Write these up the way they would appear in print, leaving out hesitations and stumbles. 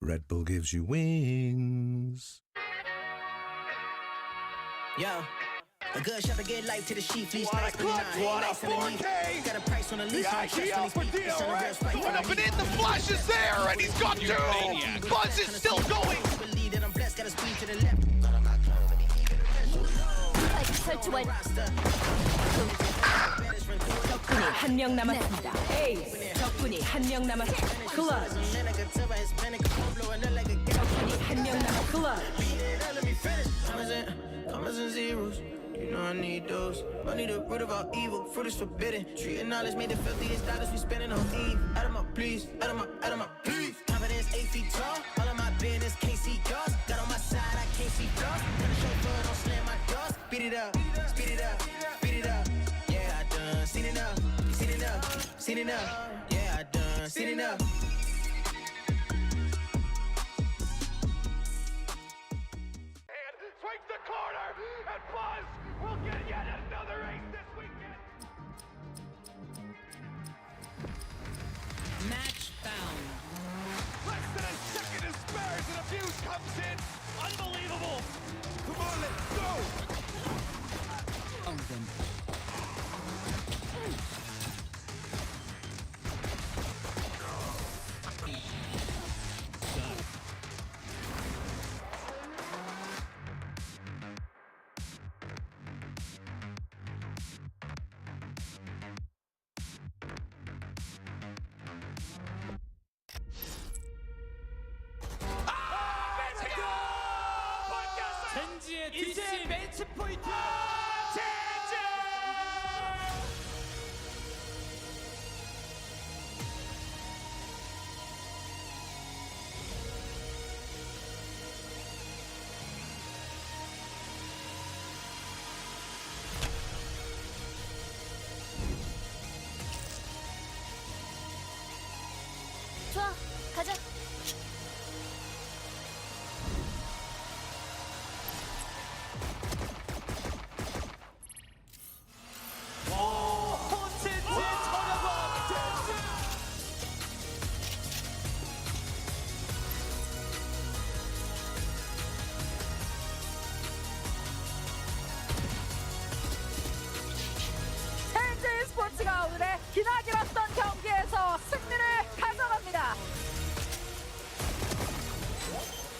Red Bull gives you wings. Yo, a good shot to get life to the sheep fleece. Nice, What a 4K! Got a price on the lease. The IGL for DRX going up and in. The flash is there, and he's got two. Buzz is still going. Believe that I'm blessed. Got a speed to the left. 설치 완. 적군이 한 명 남았습니다. 에이스. 적군이 한 명 남았습니다. 클러치. 적군이 한 명 남았. 클러치. Commas and zeros. You know I need those. Money the root of all evil. Fruit is forbidden. Treating knowledge made the filthiest dollars we spending on Eve. Out of my please. Out of my please. Confidence 8 feet tall. All of my business can't see cars. Got on my side, I can't see flaws. Got a chauffeur, don't slam my doors. Speed it up. Speed it up. Speed it up. Yeah, I done seen enough. Seen enough. Seen enough. Yeah, I done seen enough. Swings the corner, and Buzz will get yet another ace this weekend. Match found. Less than a second to spare as an abuse comes in. Unbelievable. Come on, let's go. 젠지의 이제 매치 포인트 젠지 좋아, 가자. 젠지 저렴한 젠지 젠지 스포츠가 오늘의 기나길었던 경기에서 승리를 가져갑니다.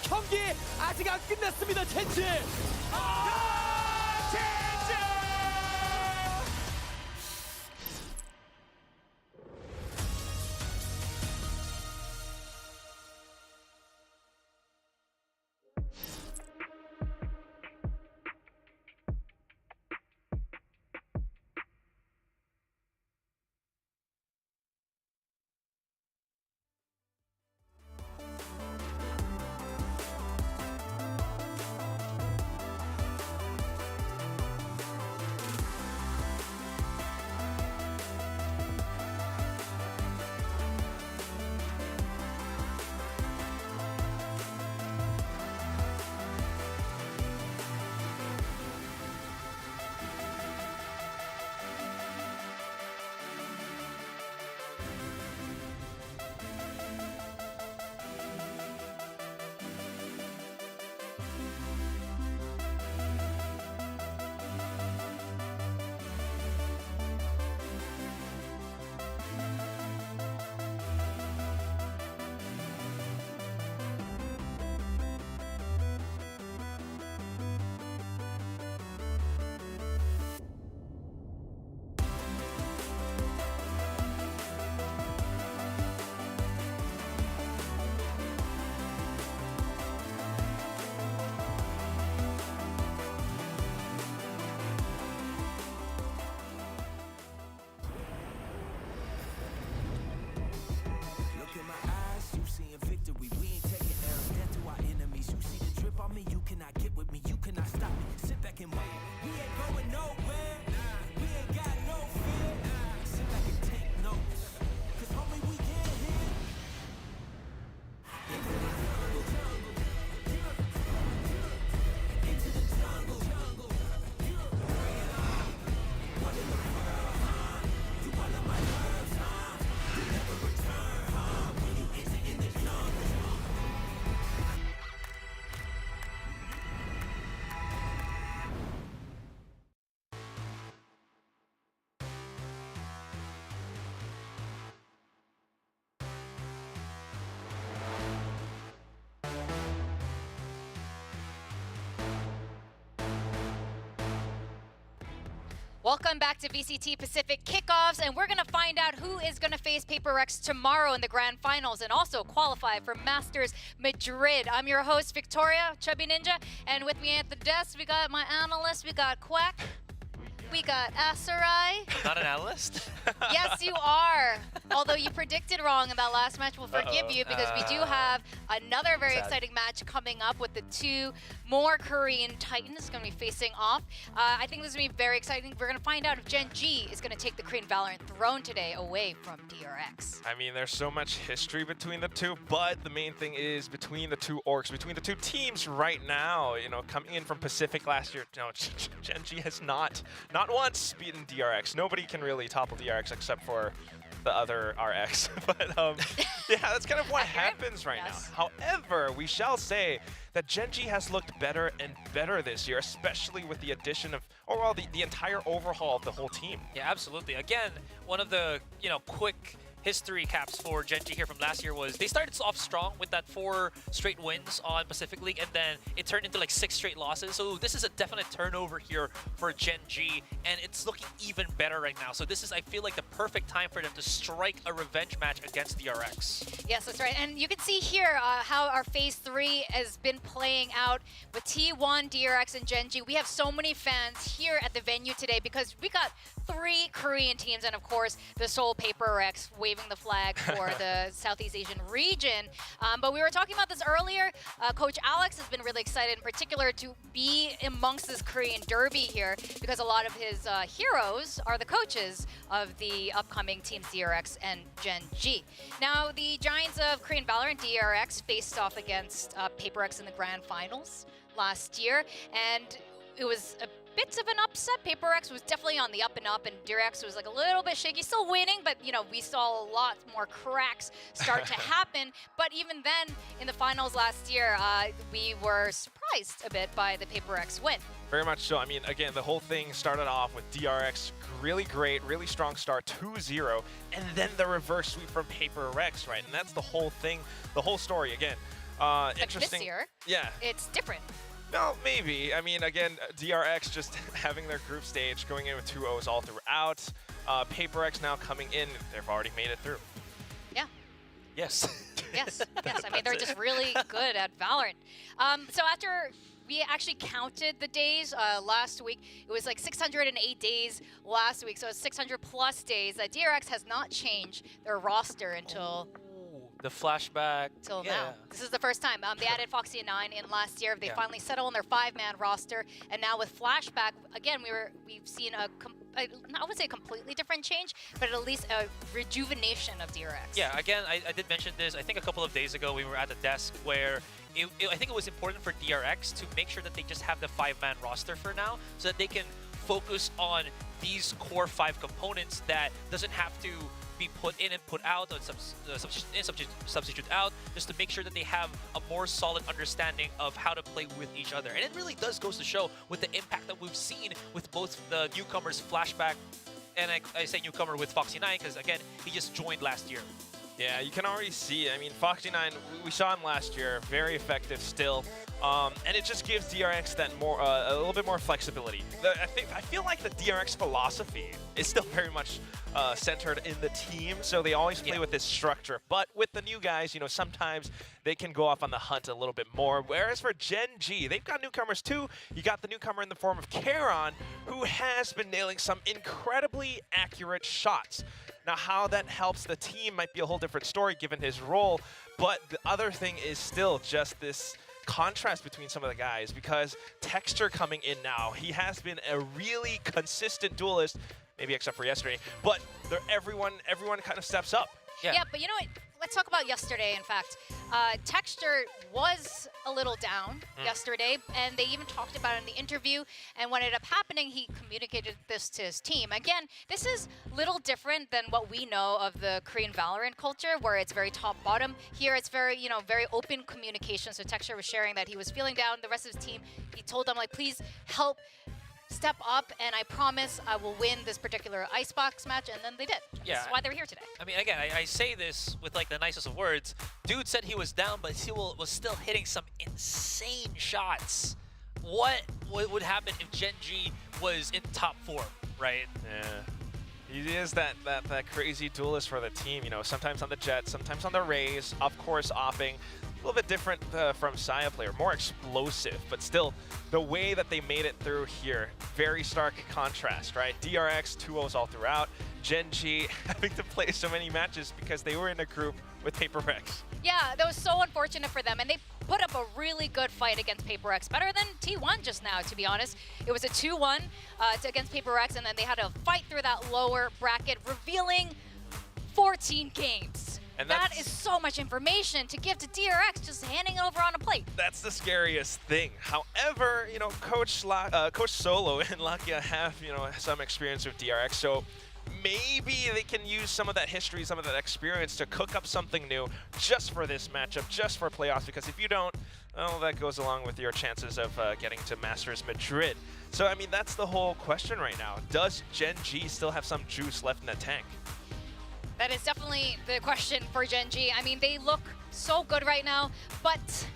경기 아직 안 끝났습니다. 젠지 젠지 Welcome back to VCT Pacific Kickoffs, and we're going to find out who is going to face Paper X tomorrow in the grand finals and also qualify for Masters Madrid. I'm your host, Victoria, Chubby Ninja, and with me at the desk, we got my analyst, we got Quack, we got Asarai. Not an analyst? Yes, you are. Although you predicted wrong in that last match, we'll forgive you because we do have another very exciting match coming up with the two more Korean Titans going to be facing off. I think this is going to be very exciting. We're going to find out if Gen G is going to take the Korean Valorant throne today away from DRX. I mean, there's so much history between the two, but the main thing is between the two orgs, between the two teams right now, you know, coming in from Pacific last year, you know, Gen G has not once beaten DRX. Nobody can really topple DRX except for the other RX. But yeah, that's kind of what happens right now. However, we shall say that Gen G has looked better and better this year, especially with the addition of, overall, the entire overhaul of the whole team. Yeah, absolutely. Again, one of the, quick history caps for Gen G here from last year was they started off strong with that 4 straight wins on Pacific League, and then it turned into like 6 straight losses. So this is a definite turnover here for Gen G, and it's looking even better right now. So this is, I feel like, the perfect time for them to strike a revenge match against DRX. Yes, that's right. And you can see here how our Phase 3 has been playing out with T1, DRX, and Gen G. We have so many fans here at the venue today because we got 3 Korean teams and, of course, the Seoul Paper X waving the flag for the Southeast Asian region. But we were talking about this earlier. Coach Alex has been really excited in particular to be amongst this Korean derby here because a lot of his heroes are the coaches of the upcoming teams DRX and Gen G. Now, the Giants of Korean Valorant, DRX, faced off against Paper X in the grand finals last year, and it was a bit of an upset. Paper X was definitely on the up and up, and DRX was like a little bit shaky, still winning, but we saw a lot more cracks start to happen. But even then, in the finals last year, we were surprised a bit by the Paper X win. Very much so. I mean, again, the whole thing started off with DRX, really great, really strong start, 2-0, and then the reverse sweep from Paper X, right? And that's the whole thing, the whole story. Again, interesting. This year, yeah, it's different. No, maybe. I mean, again, DRX just having their group stage, going in with 2-0s all throughout. Paper X now coming in, they've already made it through. Yeah. Yes. Yes. I mean, they're just really good at Valorant. So after we actually counted the days last week, it was like 608 days last week, so it's 600 plus days. DRX has not changed their roster until the flashback. Till now. This is the first time. They added Foxy and 9 in last year. They finally settled on their 5-man roster. And now with flashback, again, we've seen I would say a completely different change, but at least a rejuvenation of DRX. Yeah, again, I did mention this, I think a couple of days ago we were at the desk where I think it was important for DRX to make sure that they just have the 5-man roster for now so that they can focus on these core 5 components that doesn't have to be put in and put out, or substitute out, just to make sure that they have a more solid understanding of how to play with each other. And it really does goes to show with the impact that we've seen with both the newcomers Flashback, and I say newcomer with Foxy 9 because, again, he just joined last year. Yeah, you can already see, I mean, Foxy 9, we saw him last year, very effective still. And it just gives DRX that more, a little bit more flexibility. I feel like the DRX philosophy is still very much centered in the team, so they always play with this structure. But with the new guys, sometimes they can go off on the hunt a little bit more. Whereas for Gen G, they've got newcomers too. You got the newcomer in the form of Karon, who has been nailing some incredibly accurate shots. Now, how that helps the team might be a whole different story given his role, but the other thing is still just this contrast between some of the guys, because Texture coming in now, he has been a really consistent duelist, maybe except for yesterday, but everyone kind of steps up. Yeah, but you know what? Let's talk about yesterday, in fact. Texture was a little down yesterday, and they even talked about it in the interview, and what ended up happening, he communicated this to his team. Again, this is little different than what we know of the Korean Valorant culture, where it's very top-bottom. Here, it's very, very open communication, so Texture was sharing that he was feeling down. The rest of his team, he told them, like, please help step up, and I promise I will win this particular Icebox match, and then they did. Yeah. That's why they're here today. I mean, again, I say this with like the nicest of words. Dude said he was down, but he was still hitting some insane shots. What would happen if Gen G was in top 4? right? Yeah. He is that crazy duelist for the team, you know, sometimes on the Jets, sometimes on the Rays, of course offing. A little bit different from Saya player, more explosive, but still the way that they made it through here, very stark contrast, right? DRX 2-0s all throughout, Gen.G having to play so many matches because they were in a group with Paper Rex. Yeah, that was so unfortunate for them, and they put up a really good fight against Paper Rex, better than T1 just now, to be honest. It was a 2-1 against Paper Rex, and then they had to fight through that lower bracket, revealing 14 games. And that is so much information to give to DRX, just handing it over on a plate. That's the scariest thing. However, you know, Coach Solo and Lakia have, you know, some experience with DRX, so maybe they can use some of that history, some of that experience to cook up something new just for this matchup, just for playoffs, because if you don't, well, that goes along with your chances of getting to Masters Madrid. So, I mean, that's the whole question right now. Does Gen.G still have some juice left in the tank? That is definitely the question for Gen.G. I mean, they look so good right now, but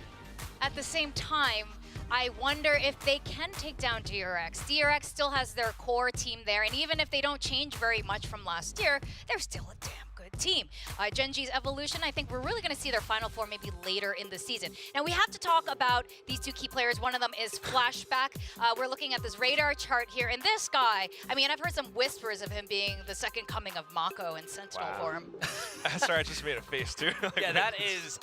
at the same time, I wonder if they can take down DRX. DRX still has their core team there, and even if they don't change very much from last year, they're still a damn good team. Gen.G's evolution, I think we're really going to see their Final Four maybe later in the season. Now, we have to talk about these two key players. One of them is Flashback. We're looking at this radar chart here, and this guy, I mean, I've heard some whispers of him being the second coming of Mako in Sentinel form. Sorry, I just made a face too. Yeah, that is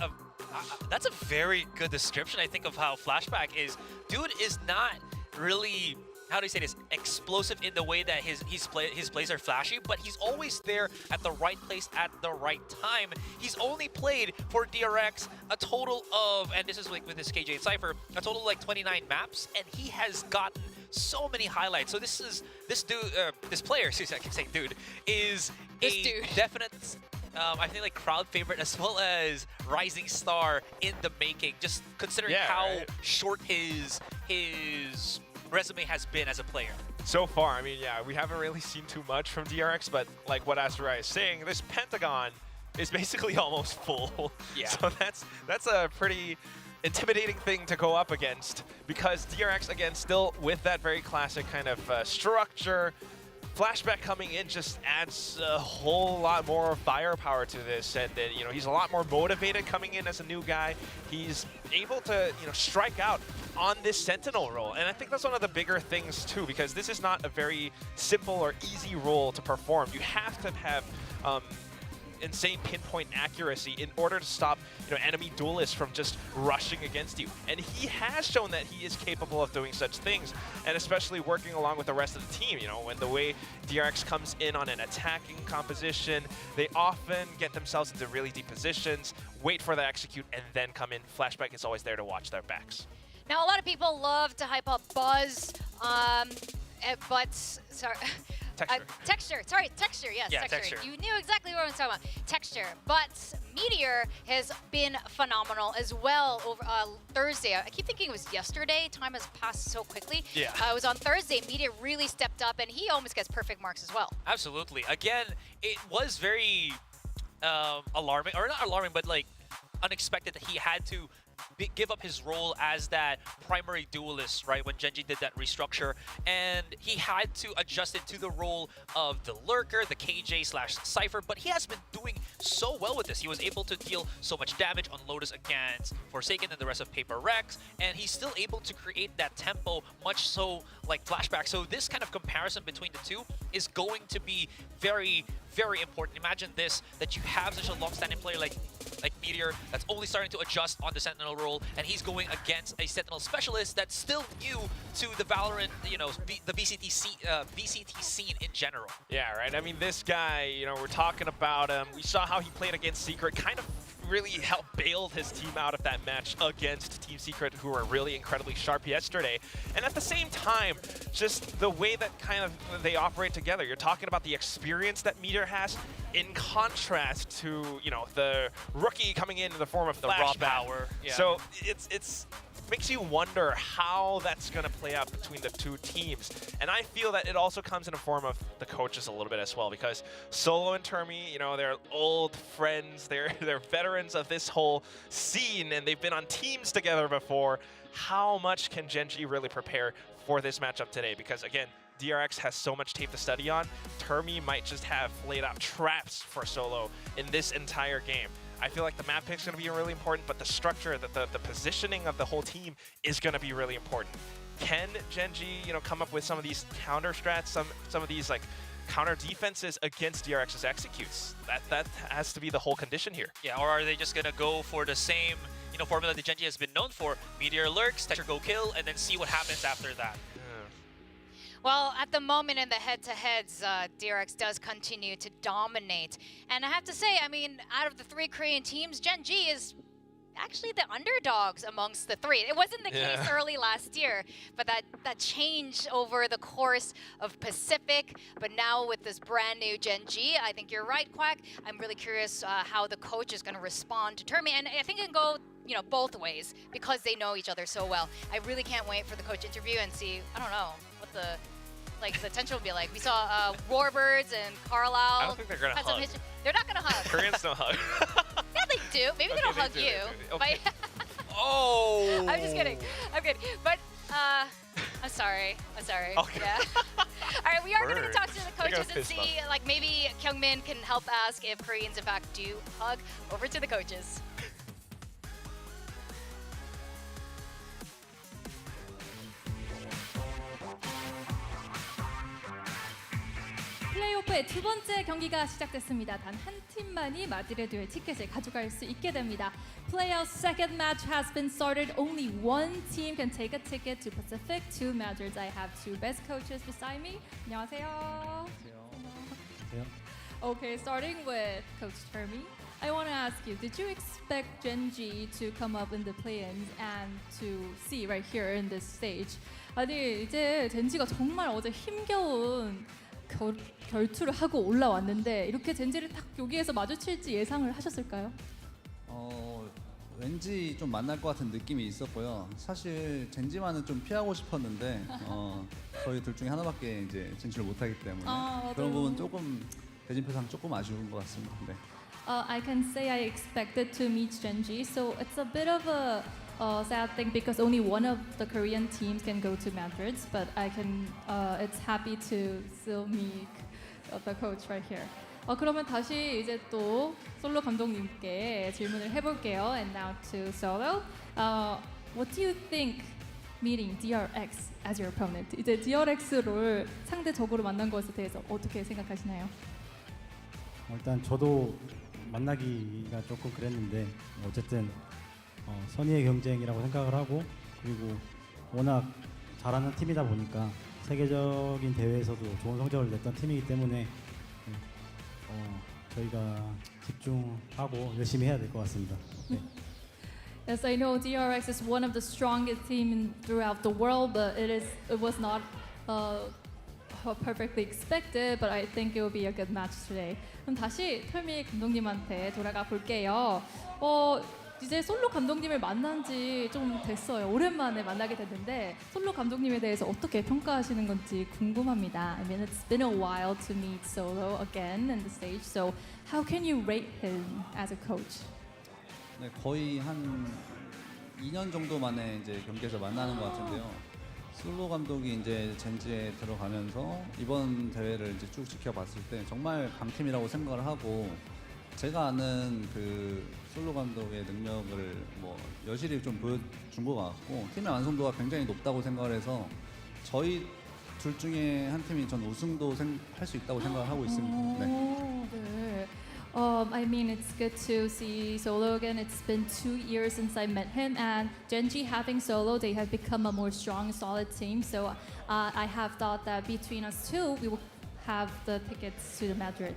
that's a very good description, I think, of how Flashback is. Dude is not really, how do you say this, explosive in the way that his plays are flashy, but he's always there at the right place at the right time. He's only played for DRX a total of, and this is like with this KJ and Cypher, a total of like 29 maps, and he has gotten so many highlights. So this player, I keep saying dude, is a definite, I think, like crowd favorite as well as rising star in the making, just considering how short his resume has been as a player. So far, I mean, yeah, we haven't really seen too much from DRX, but like what Asterai is saying, this Pentagon is basically almost full. Yeah. So that's a pretty intimidating thing to go up against, because DRX, again, still with that very classic kind of structure. Flashback coming in just adds a whole lot more firepower to this, and you know, he's a lot more motivated coming in as a new guy. He's able to, you know, strike out on this Sentinel role, and I think that's one of the bigger things too, because this is not a very simple or easy role to perform. You have to have insane pinpoint accuracy in order to stop, you know, enemy duelists from just rushing against you. And he has shown that he is capable of doing such things, and especially working along with the rest of the team. You know, when the way DRX comes in on an attacking composition, they often get themselves into really deep positions, wait for the execute, and then come in. Flashback is always there to watch their backs. Now, a lot of people love to hype up Buzz, but sorry. Texture. Texture, yes, yeah, texture. You knew exactly what I was talking about. Texture. But Meteor has been phenomenal as well over Thursday. I keep thinking it was yesterday. Time has passed so quickly. Yeah. It was on Thursday. Meteor really stepped up, and he almost gets perfect marks as well. Absolutely. Again, it was very alarming, or not alarming, but like unexpected that he had to give up his role as that primary duelist, right, when Gen.G did that restructure, and he had to adjust it to the role of the lurker, the KJ/Cypher, but he has been doing so well with this. He was able to deal so much damage on Lotus against Forsaken and the rest of Paper Rex, and he's still able to create that tempo much so like Flashback. So this kind of comparison between the two is going to be very, very important. Imagine this, that you have such a long-standing player like Meteor that's only starting to adjust on the Sentinel role, and he's going against a Sentinel specialist that's still new to the Valorant, you know, the VCT scene in general. Yeah, right. I mean, this guy, you know, we're talking about him. We saw how he played against Secret, kind of really helped bailed his team out of that match against Team Secret, who were really incredibly sharp yesterday. And at the same time, just the way that kind of they operate together. You're talking about the experience that Meteor has in contrast to, you know, the rookie coming in the form of the raw Flashback. power. Yeah. So it's makes you wonder how that's going to play out between the two teams. And I feel that it also comes in a form of the coaches a little bit as well, because Solo and Termi, you know, they're old friends, they're veterans of this whole scene, and they've been on teams together before. How much can Gen.G really prepare for this matchup today? Because again, DRX has so much tape to study on, Termi might just have laid out traps for Solo in this entire game. I feel like the map pick's going to be really important, but the structure, the positioning of the whole team is going to be really important. Can Gen.G, come up with some of these counter strats, some of these like counter defenses against DRX's executes? That has to be the whole condition here. Yeah, or are they just gonna go for the same formula that Gen.G has been known for? Meteor lurks, Texture go kill, and then see what happens after that. Well, at the moment in the head-to-heads, DRX does continue to dominate. And I have to say, I mean, out of the 3 Korean teams, Gen.G is actually the underdogs amongst the 3. It wasn't the case early last year, but that changed over the course of Pacific. But now with this brand new Gen.G, I think you're right, Quack. I'm really curious how the coach is going to respond to Termi. And I think it can go both ways because they know each other so well. I really can't wait for the coach interview and see, I don't know, what the tension will be like. We saw Warbirds and Carlisle. I don't think they're going to hug. They're not going to hug. Koreans don't hug. Yeah, they do. Maybe they don't hug you. Okay. But Oh! I'm just kidding. I'm kidding. But I'm sorry. Okay. Yeah. All right, we are going to talk to the They're gonna coaches and fist see, like maybe Kyungmin can help ask if Koreans in fact do hug. Over to the coaches. 플레이오프의 두 번째 경기가 시작됐습니다. 단 한 팀만이 마드리드의 티켓을 가져갈 수 있게 됩니다. Playoff's second match has been started. Only one team can take a ticket to Pacific, to Madrid. I have two best coaches beside me. 안녕하세요. Okay, starting with Coach Termi. I want to ask you, did you expect Gen.G to come up in the play-ins and to see right here in this stage? 아니, 이제 젠지가 정말 어제 힘겨운 결투를 하고 올라왔는데 이렇게 젠지를 딱 여기에서 마주칠지 예상을 하셨을까요? 왠지 좀 만날 것 같은 느낌이 있었고요. 사실 젠지만은 좀 피하고 싶었는데 저희 둘 중에 하나밖에 이제 진출을 못하기 때문에 그런 부분 조금 대진표상 조금 아쉬운 것 같습니다. 네. I can say I expected to meet Gen.G, so it's a bit of a sad thing because only one of the Korean teams can go to Madrid, but it's happy to still meet the coach right here. 그러면 다시 이제 또 솔로 감독님께 질문을 해볼게요. And now to Solo. What do you think meeting DRX as your opponent? 이제 DRX를 상대적으로 만난 것에 대해서 어떻게 생각하시나요? 일단 저도 만나기가 조금 그랬는데 어쨌든 선의의 경쟁이라고 생각을 하고 그리고 워낙 잘하는 팀이다 보니까 세계적인 대회에서도 좋은 성적을 냈던 팀이기 때문에 저희가 집중하고 열심히 해야 될 것 같습니다. 네. Yes, I know DRX is one of the strongest teams throughout the world, but it was not perfectly expected, but I think it will be a good match today. 그럼 다시 털미 감독님한테 돌아가 볼게요. 이제 솔로 감독님을 만난 지 좀 됐어요. 오랜만에 만나게 됐는데 솔로 감독님에 대해서 어떻게 평가하시는 건지 궁금합니다. I mean, it's been a while to meet Solo again in the stage, so how can you rate him as a coach? 네, 거의 한 2년 정도 만에 이제 경기에서 만나는 것 같은데요. 솔로 감독이 이제 젠지에 들어가면서 이번 대회를 이제 쭉 지켜봤을 때 정말 강팀이라고 생각을 하고 제가 아는 그 솔로 감독의 능력을 뭐 여실히 좀 보여준 것 같고 팀의 완성도가 굉장히 높다고 생각을 해서 저희 둘 중에 한 팀이 전 우승도 할 수 있다고 생각을 하고 있습니다. 네. 네. I mean, it's good to see Solo again. It's been 2 years since I met him, and Gen.G having Solo, they have become a more strong, solid team. So I have thought that between us two, we will have the tickets to the Madrid.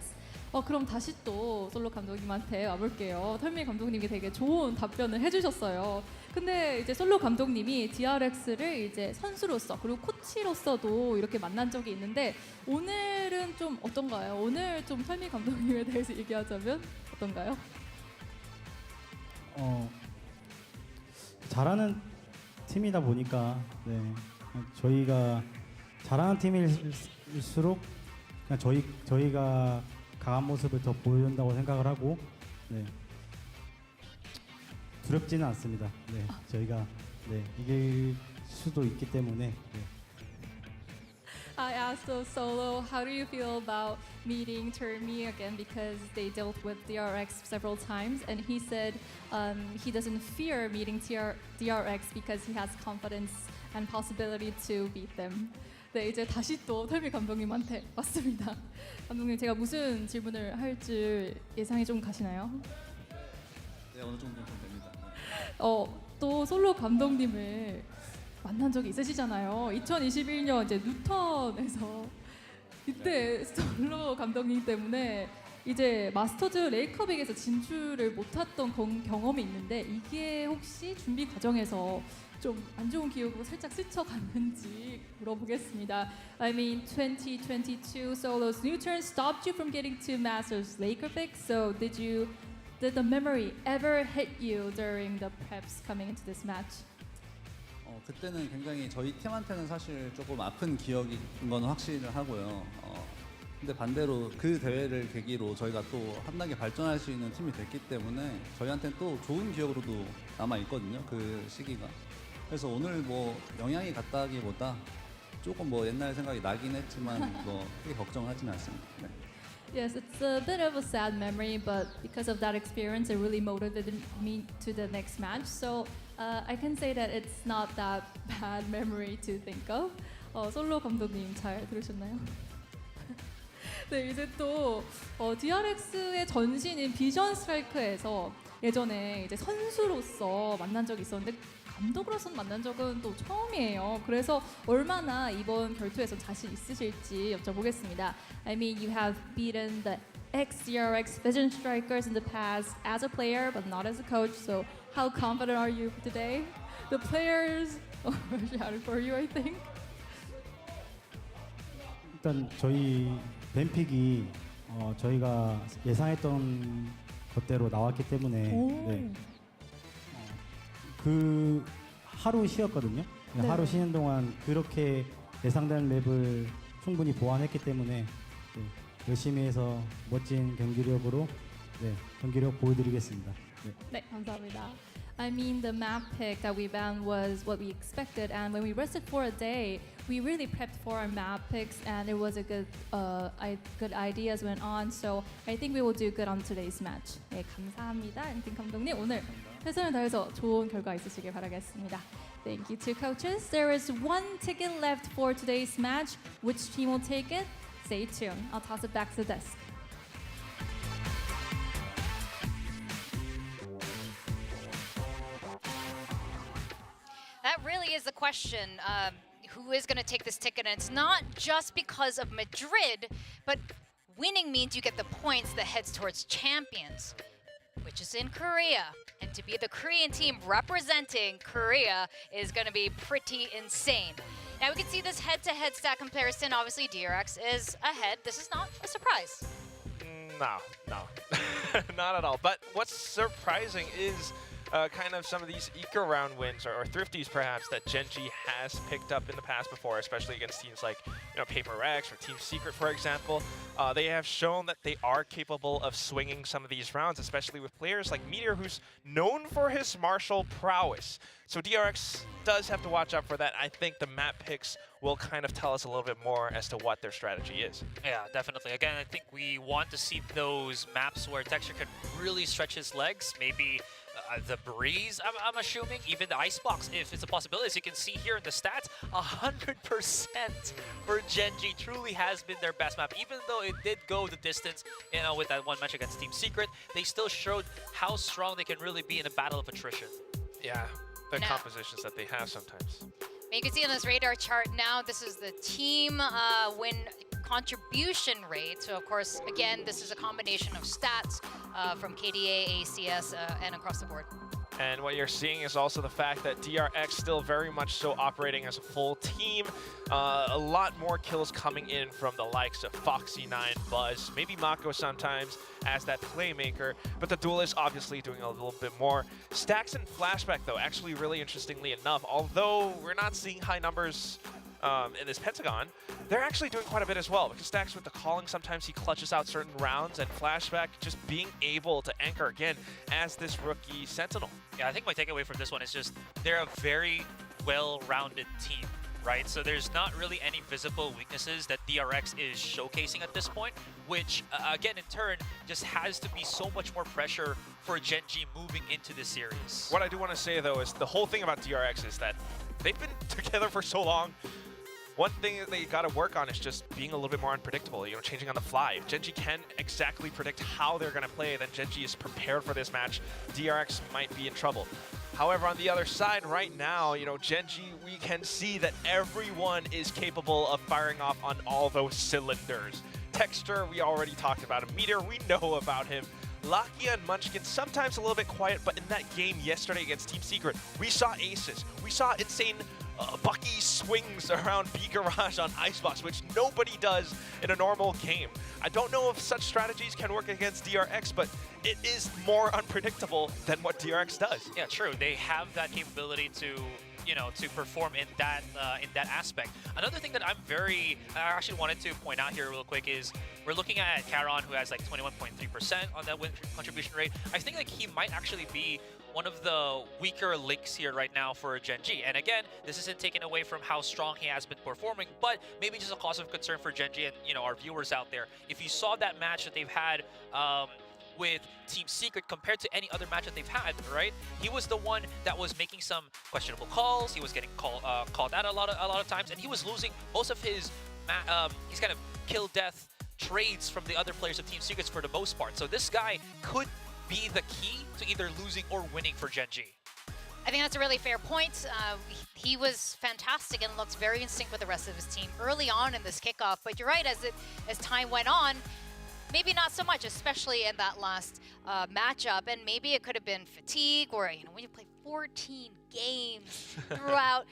그럼 다시 또 솔로 감독님한테 와볼게요. 털미 감독님이 되게 좋은 답변을 해주셨어요. 근데 이제 솔로 감독님이 DRX를 이제 선수로서 그리고 코치로서도 이렇게 만난 적이 있는데 오늘은 좀 어떤가요? 오늘 좀 털미 감독님에 대해서 얘기하자면 어떤가요? 잘하는 팀이다 보니까 네, 저희가 잘하는 팀일수록 그냥 저희가 강한 모습을 더 보여준다고 생각을 하고 네, 두렵지는 않습니다. 네, 저희가 네, 이길 수도 있기 때문에 네. I asked Solo, how do you feel about meeting Termi again because they dealt with DRX several times, and he said he doesn't fear meeting DRX because he has confidence and possibility to beat them. 네, 이제 다시 또 털미 감독님한테 왔습니다. 감독님, 제가 무슨 질문을 할 줄 예상이 좀 가시나요? 네, 어느 정도 좀 됩니다. 또 솔로 감독님을 만난 적이 있으시잖아요. 2021년 이제 뉴턴에서 이때 솔로 감독님 때문에 이제 마스터즈 레이커빅에서 진출을 못했던 경험이 있는데 이게 혹시 준비 과정에서 좀 안 좋은 기억으로 살짝 스쳐갔는지 물어보겠습니다. I mean, 2022 Solos Newton stopped you from getting to Masters Laker pick. So did the memory ever hit you during the preps coming into this match? 그때는 굉장히 저희 팀한테는 사실 조금 아픈 기억인 건 확실을 하고요. 근데 반대로 그 대회를 계기로 저희가 또 한 단계 발전할 수 있는 팀이 됐기 때문에 저희한테는 또 좋은 기억으로도 남아 있거든요. 그 시기가. 그래서 오늘 뭐 영향이 갔다기보다 조금 뭐 옛날 생각이 나긴 했지만 뭐 크게 걱정하지는 않습니다. 네. Yes, it's a bit of a sad memory, but because of that experience, it really motivated me to the next match. So I can say that it's not that bad memory to think of. 솔로 감독님 잘 들으셨나요? 네, 이제 또 DRX의 전신인 비전 스트라이크에서 예전에 이제 선수로서 만난 적이 있었는데 감독으로서 만난 적은 또 처음이에요. 그래서 얼마나 이번 결투에서 자신 있으실지 여쭤보겠습니다. I mean, you have beaten the ex-DRX Vision Strikers in the past as a player, but not as a coach. So how confident are you today? The players are shouting for you, I think. 일단 저희 뱀픽이 저희가 예상했던 것대로 나왔기 때문에 네. 그 하루 쉬었거든요. 네. 하루 쉬는 동안 그렇게 예상된 랩을 충분히 보완했기 때문에 네, 열심히 해서 멋진 경기력으로 경기력 보여드리겠습니다. 네, 감사합니다. I mean, the map pick that we banned was what we expected, and when we rested for a day, we really prepped for our map picks, and it was a good ideas went on. So I think we will do good on today's match. 네, 감사합니다, 엔팅 감독님. 오늘 최선을 다해서 좋은 결과 있으시길 바라겠습니다. Thank you to coaches. There is one ticket left for today's match. Which team will take it? Stay tuned. I'll toss it back to the desk. That really is the question. Who is going to take this ticket? And it's not just because of Madrid, but winning means you get the points that heads towards champions, which is in Korea. And to be the Korean team representing Korea is going to be pretty insane. Now we can see this head-to-head stat comparison. Obviously, DRX is ahead. This is not a surprise. No, not at all. But what's surprising is kind of some of these eco round wins or thrifties perhaps that Genji has picked up in the past before, especially against teams like Paper X or Team Secret, for example. They have shown that they are capable of swinging some of these rounds, especially with players like Meteor, who's known for his martial prowess. So DRX does have to watch out for that. I think the map picks will kind of tell us a little bit more as to what their strategy is. Yeah, definitely. Again, I think we want to see those maps where Texture can really stretch his legs. Maybe the breeze, I'm assuming, even the icebox, if it's a possibility. As you can see here in the stats, 100% for Genji truly has been their best map. Even though it did go the distance, with that one match against Team Secret, they still showed how strong they can really be in a battle of attrition. Yeah, the compositions that they have sometimes. You can see on this radar chart now, this is the team win contribution rate. So of course, again, this is a combination of stats from KDA, ACS, and across the board. And what you're seeing is also the fact that DRX still very much so operating as a full team. A lot more kills coming in from the likes of Foxy9, Buzz, maybe Mako sometimes as that playmaker, but the Duelist obviously doing a little bit more. Stacks and Flashback though, actually really interestingly enough, although we're not seeing high numbers in this Pentagon, they're actually doing quite a bit as well, because Stacks with the calling, sometimes he clutches out certain rounds, and Flashback just being able to anchor again as this rookie Sentinel. Yeah, I think my takeaway from this one is just they're a very well-rounded team. right? So there's not really any visible weaknesses that DRX is showcasing at this point, which again in turn just has to be so much more pressure for Gen.G moving into this series. What I do want to say though is the whole thing about DRX is that they've been together for so long. One thing that they got to work on is just being a little bit more unpredictable, you know, changing on the fly. If Gen.G can exactly predict how they're going to play, then Gen.G is prepared for this match. DRX might be in trouble. However, on the other side right now, you know, Gen.G, we can see that everyone is capable of firing off on all those cylinders. Texture, we already talked about him. Meteor, we know about him. Lakia and Munchkin, sometimes a little bit quiet, but in that game yesterday against Team Secret, we saw aces. We saw insane Bucky swings around B Garage on Icebox, which nobody does in a normal game. I don't know if such strategies can work against DRX, but it is more unpredictable than what DRX does. Yeah, true. They have that capability to, you know, to perform in that aspect. Another thing that I actually wanted to point out here real quick is we're looking at Charon, who has like 21.3% on that win contribution rate. I think like he might actually be one of the weaker links here right now for Gen.G. And again, this isn't taken away from how strong he has been performing, but maybe just a cause of concern for Gen.G and, you know, our viewers out there. If you saw that match that they've had with Team Secret compared to any other match that they've had, right? He was the one that was making some questionable calls. He was getting called out a lot of times, and he was losing most of his kind of kill death trades from the other players of Team Secrets for the most part. So this guy could be the key to either losing or winning for Gen.G. I think that's a really fair point. He was fantastic and looks very in sync with the rest of his team early on in this kickoff. But you're right, as time went on, maybe not so much, especially in that last matchup. And maybe it could have been fatigue, or you know, when you play 14 games throughout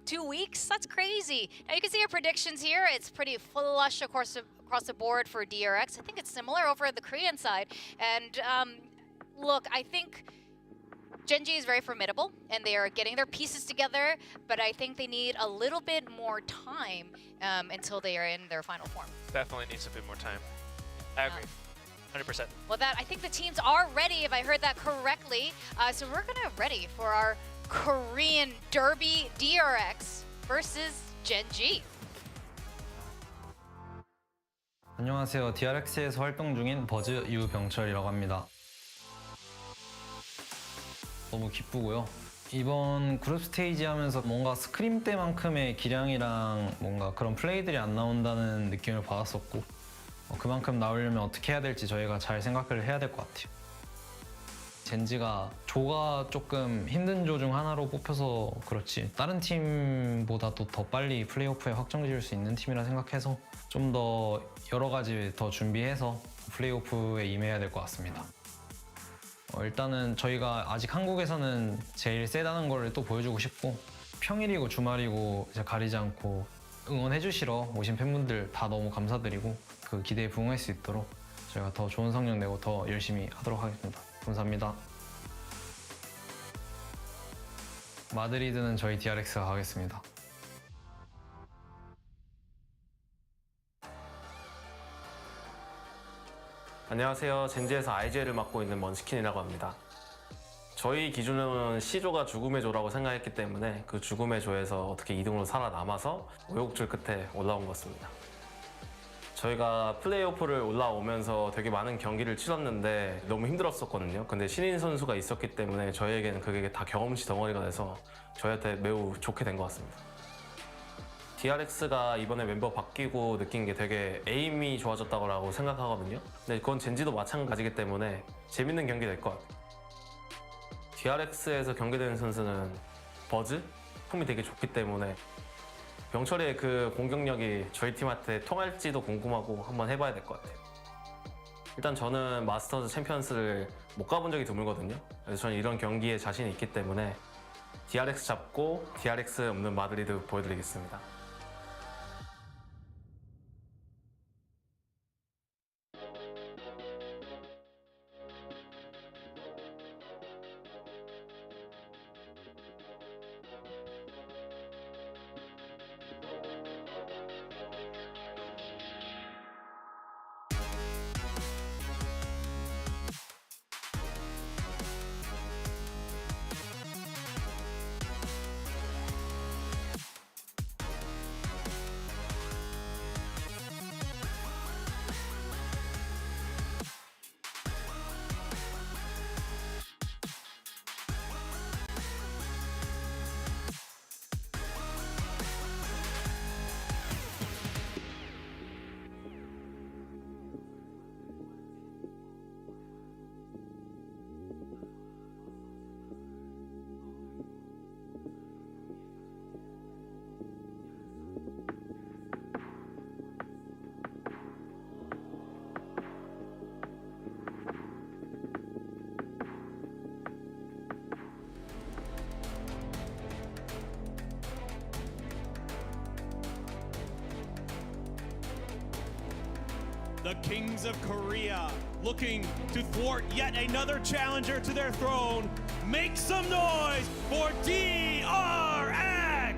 2 weeks, that's crazy. Now you can see our predictions here. It's pretty flush across the board for DRX. I think it's similar over at the Korean side. And look, I think Gen.G is very formidable, and they are getting their pieces together, but I think they need a little bit more time until they are in their final form. Definitely needs a bit more time. I agree. 100%. Well, I think the teams are ready, if I heard that correctly. So we're gonna ready for our Korean Derby DRX versus Gen.G. 안녕하세요. DRX에서 활동 중인 버즈 유병철이라고 합니다. 너무 기쁘고요. 이번 그룹 스테이지 하면서 뭔가 스크림 때만큼의 기량이랑 뭔가 그런 플레이들이 안 나온다는 느낌을 받았었고 그만큼 나오려면 어떻게 해야 될지 저희가 잘 생각을 해야 될 것 같아요. 젠지가 조가 조금 힘든 조 중 하나로 뽑혀서 그렇지 다른 팀보다도 더 빨리 플레이오프에 확정 지을 수 있는 팀이라 생각해서 좀 더 여러 가지 더 준비해서 플레이오프에 임해야 될 것 같습니다. 일단은 저희가 아직 한국에서는 제일 세다는 걸 또 보여주고 싶고 평일이고 주말이고 이제 가리지 않고 응원해 주시러 오신 팬분들 다 너무 감사드리고 그 기대에 부응할 수 있도록 저희가 더 좋은 성적 내고 더 열심히 하도록 하겠습니다. 감사합니다. 마드리드는 저희 DRX가 가겠습니다. 안녕하세요. 젠지에서 IGL을 맡고 있는 먼치킨이라고 합니다. 저희 기준으로는 C조가 죽음의 조라고 생각했기 때문에 그 죽음의 조에서 어떻게 2등으로 살아남아서 우여곡절 끝에 올라온 것 같습니다. 저희가 플레이오프를 올라오면서 되게 많은 경기를 치렀는데 너무 힘들었었거든요. 근데 신인 선수가 있었기 때문에 저희에게는 그게 다 경험치 덩어리가 돼서 저희한테 매우 좋게 된 것 같습니다. DRX가 이번에 멤버 바뀌고 느낀 게 되게 에임이 좋아졌다고 생각하거든요. 근데 그건 젠지도 마찬가지기 때문에 재밌는 경기 될 것 같아요. DRX에서 경기되는 선수는 버즈? 폼이 되게 좋기 때문에 병철이의 그 공격력이 저희 팀한테 통할지도 궁금하고 한번 해봐야 될 것 같아요. 일단 저는 마스터즈 챔피언스를 못 가본 적이 드물거든요. 그래서 저는 이런 경기에 자신이 있기 때문에 DRX 잡고 DRX 없는 마드리드 보여드리겠습니다. The Kings of Korea looking to thwart yet another challenger to their throne. Make some noise for DRX!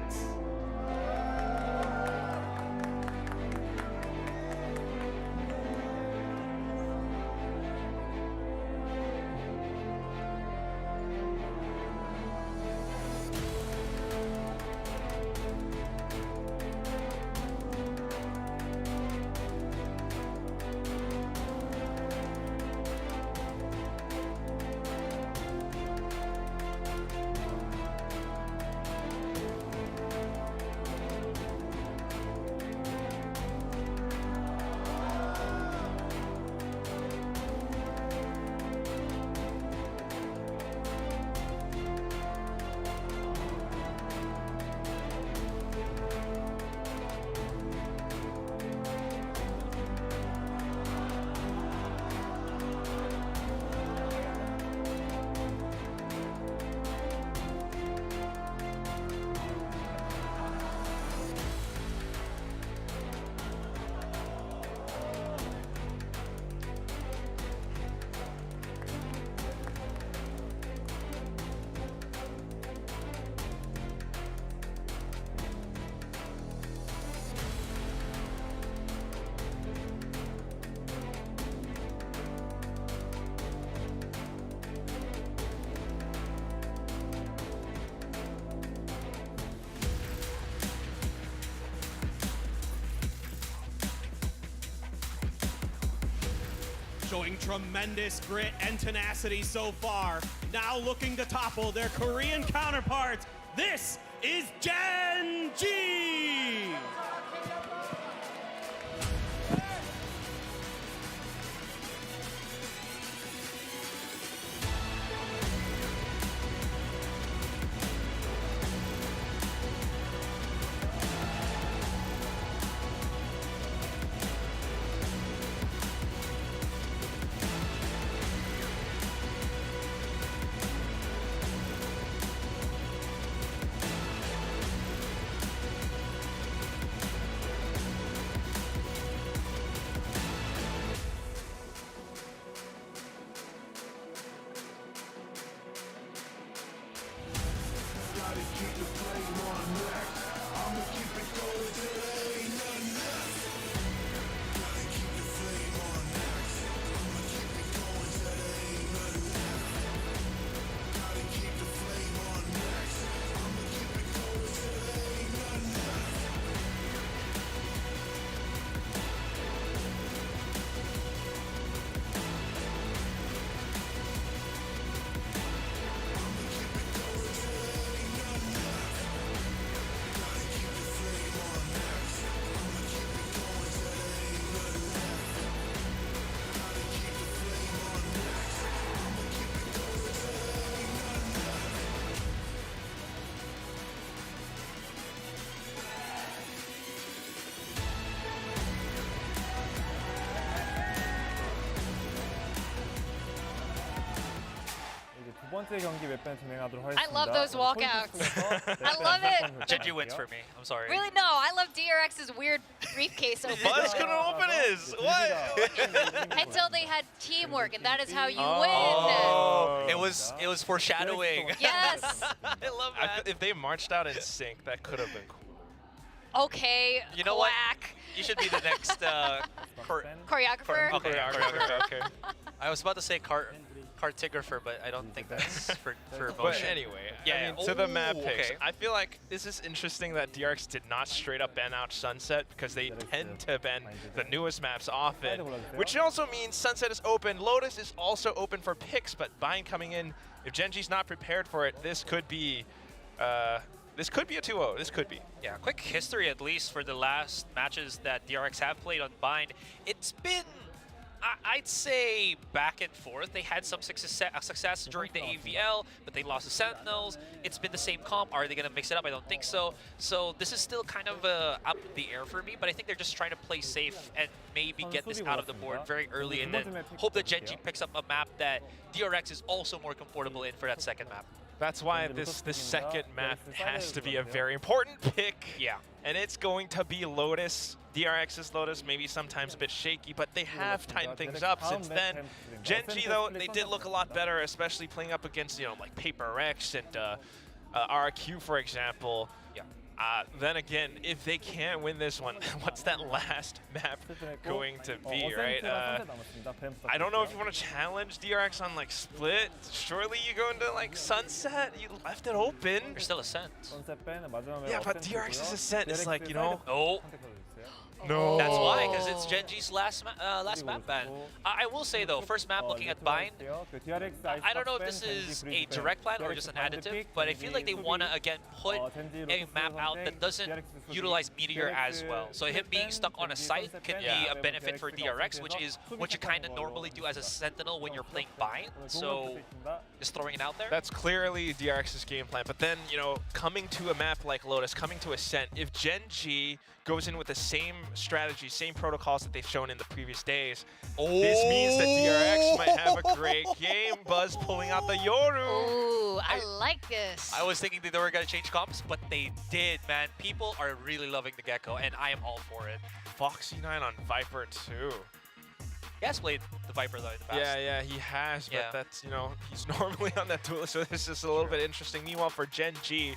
Showing tremendous grit and tenacity so far. Now looking to topple their Korean counterparts. This is Genji! I love those walkouts. I love it. Genji wins for me. I'm sorry. Really? No, I love DRX's weird briefcase opening. Buzz couldn't open his. What? Until they had teamwork, and that is how you Oh, it was foreshadowing. win. Yes. I love that. If they marched out in sync, that could have been cool. Okay. You know quack. what? You should be the next Choreographer. Okay, Choreographer, okay. I was about to say cartographer, but I don't think that's for But motion. anyway, Yeah, I mean, to the Ooh, map picks, okay. I feel like this is interesting that DRX did not straight up ban out Sunset because they tend to ban the newest maps often, which also means Sunset is open. Lotus is also open for picks, but Bind coming in, if Genji's not prepared for it, this could be a 2-0. This could be. Yeah, quick history at least for the last matches that DRX have played on Bind. It's been, I'd say, back and forth. They had some success during the AVL, but they lost to Sentinels. It's been the same comp. Are they going to mix it up? I don't think so. So this is still kind of up in the air for me, but I think they're just trying to play safe and maybe get this out of the board very early and then hope that Genji picks up a map that DRX is also more comfortable in for that second map. That's why this second map has to be a very important pick. Yeah. And it's going to be Lotus. DRX's Lotus, maybe sometimes a bit shaky, but they have tightened things up since then. Gen G, though, they did look a lot better, especially playing up against, like PaperX and RQ, for example. Yeah. Then again, if they can't win this one, what's that last map going to be, right? I don't know if you want to challenge DRX on like Split. Surely you go into like Sunset. You left it open. There's still Ascent. Yeah, but DRX's Ascent is like, Oh. No. That's why, because it's Gen G's last map ban. I will say though, first map looking at Bind, I don't know if this is a direct plan or just an additive, but I feel like they want to again put a map out that doesn't utilize Meteor as well. So him being stuck on a site can be a benefit for DRX, which is what you kind of normally do as a Sentinel when you're playing Bind. So just throwing it out there. That's clearly DRX's game plan. But then, coming to a map like Lotus, coming to Ascent, if Gen G goes in with the same strategy, same protocols that they've shown in the previous days, this means that DRX might have a great game. Buzz pulling out the Yoru. Ooh, I like this. I was thinking that they were going to change comps, but they did, man. People are really loving the Gecko, and I am all for it. Foxy9 on Viper too. He has played the Viper though in the past. Yeah, he has, but that's, he's normally on that duelist, so this is a little bit interesting. Meanwhile, for Gen G,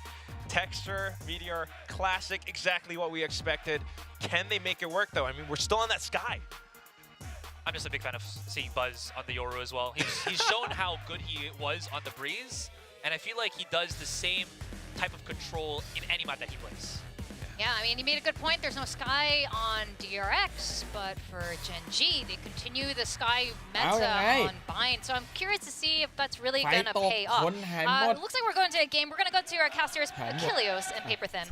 Texture, Meteor, Classic, exactly what we expected. Can they make it work though? I mean, we're still on that sky. I'm just a big fan of seeing Buzz on the Yoru as well. He's shown how good he was on the Breeze, and I feel like he does the same type of control in any map that he plays. Yeah, I mean, you made a good point. There's no Sky on DRX, but for Gen G, they continue the Sky meta on Bind. So I'm curious to see if that's really going to pay off. Looks like we're going to a game. We're going to go to our casters, Achilleos and Paperthin.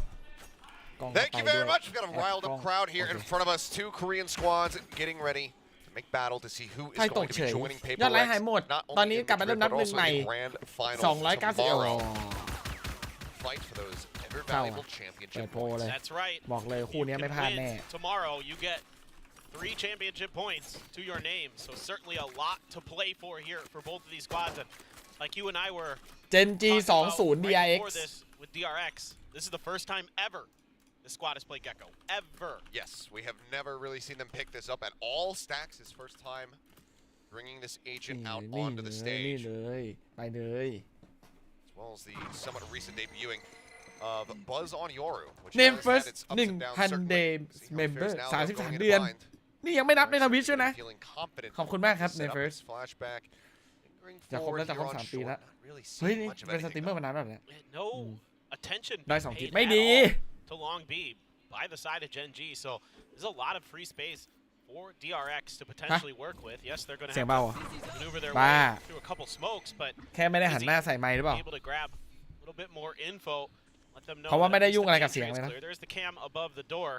Thank you very much. We've got a riled up crowd here in front of us. 2 Korean squads getting ready to make battle to see who is going to be joining PaperX. ยอดไลค์หายหมด ตอนนี้กลับมาเริ่มนับหนึ่งใหม่ Fight for those ever valuable championship points. That's right. บอกเลยคู่นี้ไม่พลาดแน่ Tomorrow you get 3 championship points to your name, so certainly a lot to play for here for both of these squads. And like you and I were Gen G 20 DRX right before this with DRX, this is the first time ever the squad has played Gecko. Ever. Yes, we have never really seen them pick this up at all. Stacks his first time bringing this agent out onto the stage. ไปเลย As well as the somewhat recent debuting of Buzz on Yoru, which Name has first had its ups and downs, 1,000 certainly. day See how member fares now, though, going 33 into เดือน Bind. นี่ยังไม่นับในทวิตด้วยนะ Feeling confident ขอบคุณมากครับ to ใน set up first this flashback. Lingering จะครบ forward แล้วจะครบ here on 3 ปี short. แล้ว Not really เฮ้ย seeing นี่ much of เป็นส anything ตรีมเมอร์ though. มานานแล้วเนี่ย No attention ได้2 คลิป paid ไม่ at ดี all to Long B by the side of Gen G. So there's a lot of free space for DRX to potentially work with. Yes, they're going to เสียง have เบา to อ่ะ maneuver their บ้า way through a couple smokes, but แค่ไม่ได้หันหน้าใส่ไมค์หรือเปล่า able to grab a little bit more info. Let them know เพราะว่าไม่ได้ that ยุ่งอะไรกับ the เสียง entry เลย is นะ clear. There's the cam above the door.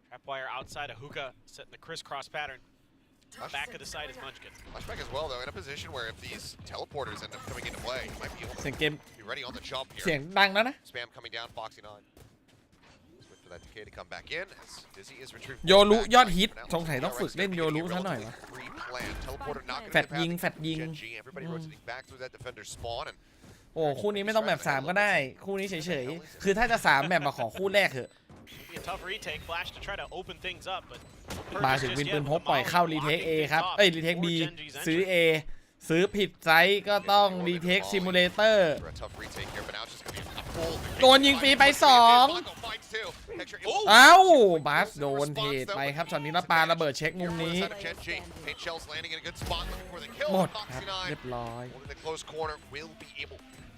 Trapwire outside of Hookah, setting the crisscross pattern. Back of the side is Munchkin. Flashback as well, though, in a position where if these teleporters end up coming into play, he might be able เสียงเกม to be ready on the jump เสียง here. ดังแล้วนะ Spam coming down, Foxy9. Let's wait for that decay to come back in as Dizzy is retrieved. โยรุยอดฮิตสงสัยต้องฝึกเล่นโยรุซะหน่อยวะ Teleporter not going แฟ to ดยิงแฟดยิง Gen G, everybody rotating back through that defender spawn and โอ้คู่นี้ไม่ต้องแบบ3ก็ได้ คู่นี้เฉยๆ คือถ้าจะ3แบบมาขอคู่แรกเถอะ Be a tough retake. Flash to try to open things up, but มาถึงวินปืนพกปล่อยเข้ารีเทค A ครับ เอ้ยรีเทค B ซื้อ A ซื้อผิดไซส์ก็ต้องรีเทคซิมูเลเตอร์ for a tough retake here, but now it's just going to be a full โดนยิงฟรีไป 2 เอ้าบัสโดนเทรดไปครับช็อตนี้แล้วปาระเบิดเช็คมุมนี้ หมดครับเรียบร้อย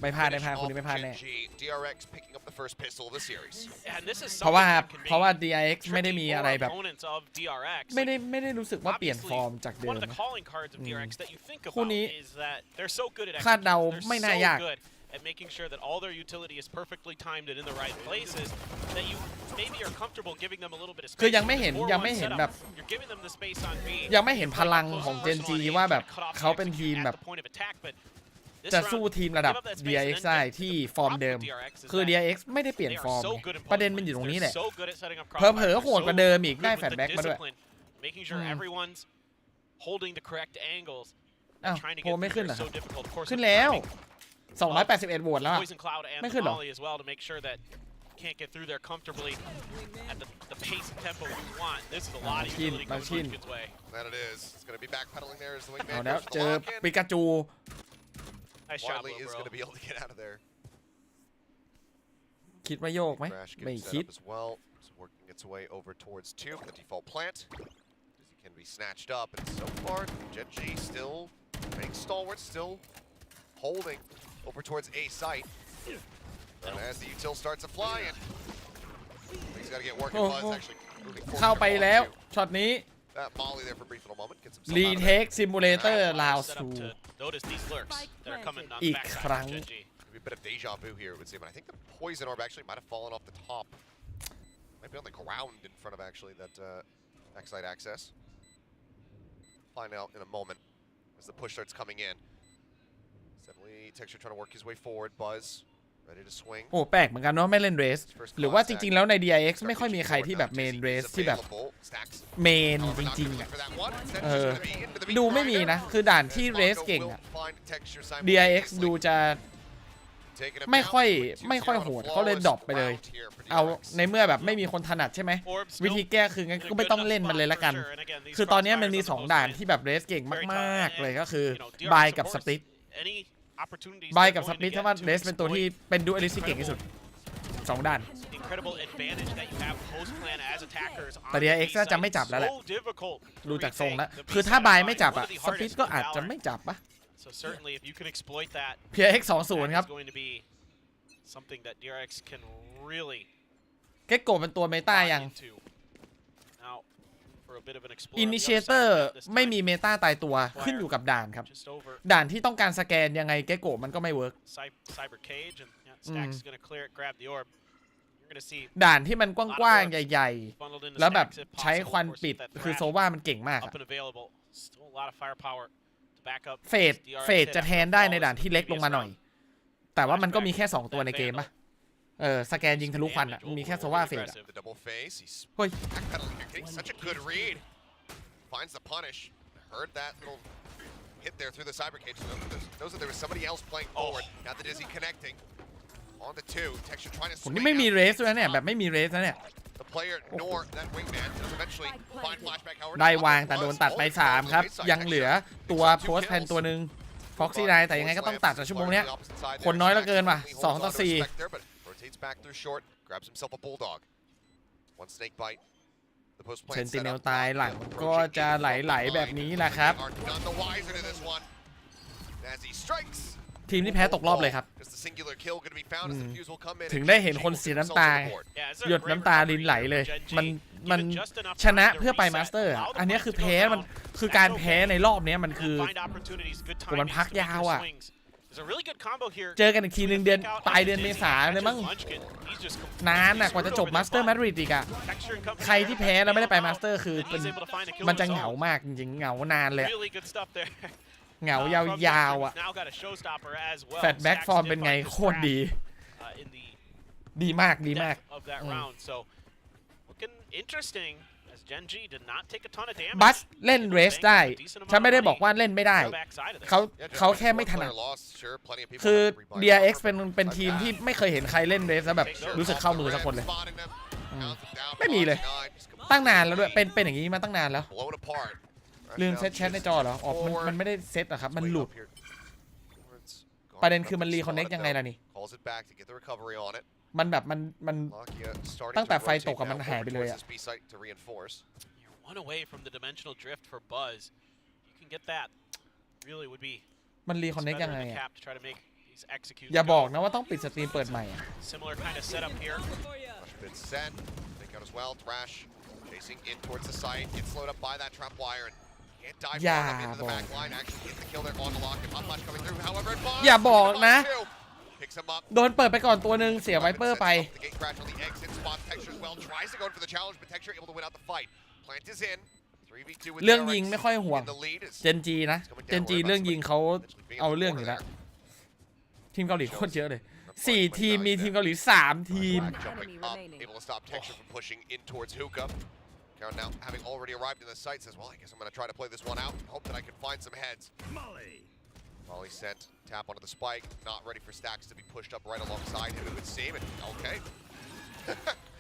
ไม่พลาดไม่พลาดคนนี้ไม่พลาดแน่ DRX picking up the first pistol of the series. And this is เพราะว่า something that can make DRX ไม่ได้มีอะไรแบบ opponents of DRX. ไม่ได้รู้สึกว่าเปลี่ยนฟอร์มจากเดิ One ม of the calling cards of DRX that you think คู่ about นี้ is that they're so good at คาดเดา execution. ไม่น่ายาก They're so good at making sure that all their utility is perfectly timed and in the right places that you maybe are comfortable giving them a little bit of space. คือยังไม่เห็น With ยังไม่ 4-1 เห็น setup, แบบ you're giving them the space on B. ยังไม่เห็นพลังของ Gen G ว่าแบบเขาเป็นทีมแบบ At the point of attack, but this จะ round, สู้ทีมระดับ give up that space DRX and then ได้ที่ฟอร์มเดิม คือ DRX ไม่ได้เปลี่ยน they ฟอ are ร์ม so good in ประเด็นมันอยู่ตรงนี้แหละ They're so good at setting up เผลอ crossfire. ๆโหดกว่าเดิมอีกได้แฟลชแบ็กมาด้วย Making sure everyone's holding the correct angles. อ้าว Trying to โพล get ไม่ขึ้น through เหรอ is so difficult. Of course, ขึ้น it's แล้ว timing. 281โหวตแล้วอะ Poison Cloud and ไม่ขึ้นหรอ Molly as well to make sure that can't get through there comfortably at the pace and tempo we want. This is a lot of utility coming Munchkin's way. That it is. It's going to be backpedaling there as the เอา wingman แล้ว goes for เจ the อ lock-in. ปิกาจู Nice shot, Wadley is bro. going to be able to get out of there. คิดว่าโยกไหม Crash ไม่ getting คิ set ด up as well. It's working its way over towards 2 from the default plant. He can be snatched up, and so far, Genji still being stalwart, still holding over towards A site. And as the util starts to fly in, he's got to get working. Buzz actually moving forward. เข้าไปแล้วช็อตนี้ That Molly there for a brief little moment gets himself รี out of เท there. คซิมูเลเตอร์ลาว Set สู up to notice these lurks that are coming on อี the ก backside ครั้ง of Genji. Could be a bit of deja vu here, it would seem. And I think the poison orb actually might have fallen off the top. Might be on the ground in front of actually that backside access. Find out in a moment as the push starts coming in. Definitely Texture trying to work his way forward. Buzz ready to swing. โอ้แปลกเหมือนกันเนาะไม่เล่นเรสหรือว่าจริงๆแล้วใน DRX ไม่ค่อยมีใครที่แบบเมนเรสที่แบบเมนจริงๆอะดูไม่มีนะคือด่านที่เรสเก่งอะ DRX ดูจะไม่ค่อยโหดเขาเลยดรอปไปเลยเอาในเมื่อแบบไม่มีคนถนัดใช่ไหมวิธีแก้คืองั้นก็ไม่ต้องเล่นมันเลยละกันคือตอนนี้มันมี2ด่านที่แบบเรสเก่งมากๆเลยก็คือบายกับสปิทบายกับสปิทถ้าว่าเรสเป็นตัวที่เป็นดูเอลิสที่เก่งที่สุด2ด่านแต่ DRX น่าจะไม่จับแล้วแหละดูจากทรงแล้วคือถ้าบายไม่จับอะสปิทก็อาจจะไม่จับปะSo certainly, if you can exploit that, DRX 2-0 ครับ it's going to be something that DRX can really เก็กโกเป็นตัวเมตายัง into. Now, for a bit of an explorer. Initiator ไม่มีเมตาตายตัวขึ้นอยู่กับด่านครับด่านที่ต้องการสแกนยังไงเก็กโกมันก็ไม่เวิร์ก Cyber Cage and Stacks is going to clear it, grab the orb. You're going to see ด่านที่มันกว้างๆใหญ่ๆแล้วแบบใช้ควันปิดคือโซว่ามันเก่งมาก up and available. Still a lot of firepower. เฟดจะแทนได้ในด่านที่เล็กลงมาหน่อยแต่ว่ามันก็มีแค่2ตัวในเกมป่ะสแกนยิงทะลุควันอ่ะมีแค่โซว่าเฟดเฮ้ย Such a good read. Finds the punish. Heard that little hit there through the cyber cage. Knows that there was somebody else playing forward. Now the Dizzy connecting. On the 2. Texture trying to ผมนี่ไม่มีเรสด้วยนะเนี่ยแบบไม่มีเรสนะเนี่ย The player nor that wingman does eventually find flashback. ได้วางแต่โดนตัดไป3ครับยังเหลือตัวโพสแพนตัวหนึ่งฟ็อกซี่ไนแต่ยังไงก็ต้องตัดในชั่วโมงเนี้ยคนน้อยเหลือเกินว่ะ2-4 เซนติเนลตายหลังก็จะไหลๆแบบนี้แหละครับทีมที่แพ้ตกรอบเลยครับถึงได้เห็นคนเสียน้ำตาหยดน้ำตาลินไหลเลยมันชนะเพื่อไปมาสเตอร์อันนี้คือแพ้มันคือการแพ้ในรอบนี้มันคือมันพักยาวอ่ะเจอกันอีกทีนึงเดือนปลายเดือนเมษาเลยมั้งนานน่ะกว่าจะจบมาสเตอร์มาดริดอีกอ่ะใครที่แพ้แล้วไม่ได้ไปมาสเตอร์คือมันจะเหงามากจริงๆเหงานานเลยเหงายาวๆอ่ะแฟตแบ็กฟอร์มเป็นไงโคตรดีมากบัสเล่นเรสได้ฉันไม่ได้บอกว่าเล่นไม่ได้เขาแค่ไม่ถนัดคือ DRX เป็นทีมที่ไม่เคยเห็นใครเล่นเรสแล้วแบบรู้สึกเข้ามือสักคนเลยไม่มีเลยตั้งนานแล้วด้วยเป็นอย่างนี้มาตั้งนานแล้วลืมเซตแชทในจอเหรออ๋อมันไม่ได้เซตอะครับมันหลุดประเด็นคือมันรีคอนเน็กยังไงล่ะนี่มันแบบมันตั้งแต่ไฟตกกับมันหายไปเลยอะมันรีคอนเน็กยังไงอะอย่าบอกนะว่าต้องปิดสตรีมเปิดใหม่อะอย่าบอกนะโดนเปิดไปก่อนตัวหนึ่งเสียไวเปอร์ไปเรื่องยิงไม่ค่อยห่วงเจนจีนะเจนจีเรื่องยิงเขาเอาเรื่องอยู่แล้วทีมเกาหลีโคตรเยอะเลย4ทีมมีทีมเกาหลี3ทีมNow, having already arrived in the site, says, "Well, I guess I'm going to try to play this one out and hope that I can find some heads." Molly sent, tap onto the spike, not ready for Stacks to be pushed up right alongside him. It would seem, and okay.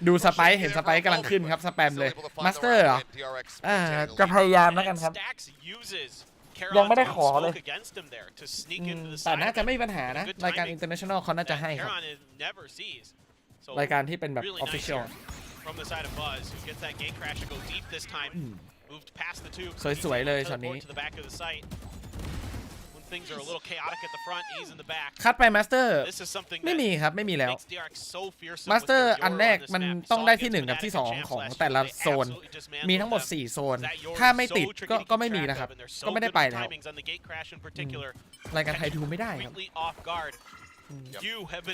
ดูสไปค์เห็นสไปค์กำลังขึ้นครับสแปมเลยมาสเตอร์เหรอจะพยายามแล้วกันครับยังไม่ได้ขอเลยแต่น่าจะไม่มีปัญหานะรายการ international เขาน่าจะให้ครับรายการที่เป็นแบบ official สวยๆเลยช็อตนี้คัดไปมาสเตอร์ไม่มีครับไม่มีแล้วมาสเตอร์อันแรกมันต้องได้ที่1กับที่2ของแต่ละโซนมีทั้งหมด4โซนถ้าไม่ติดก็ไม่มีนะครับก็ไม่ได้ไปแล้วรายการไทยดูไม่ได้ครับ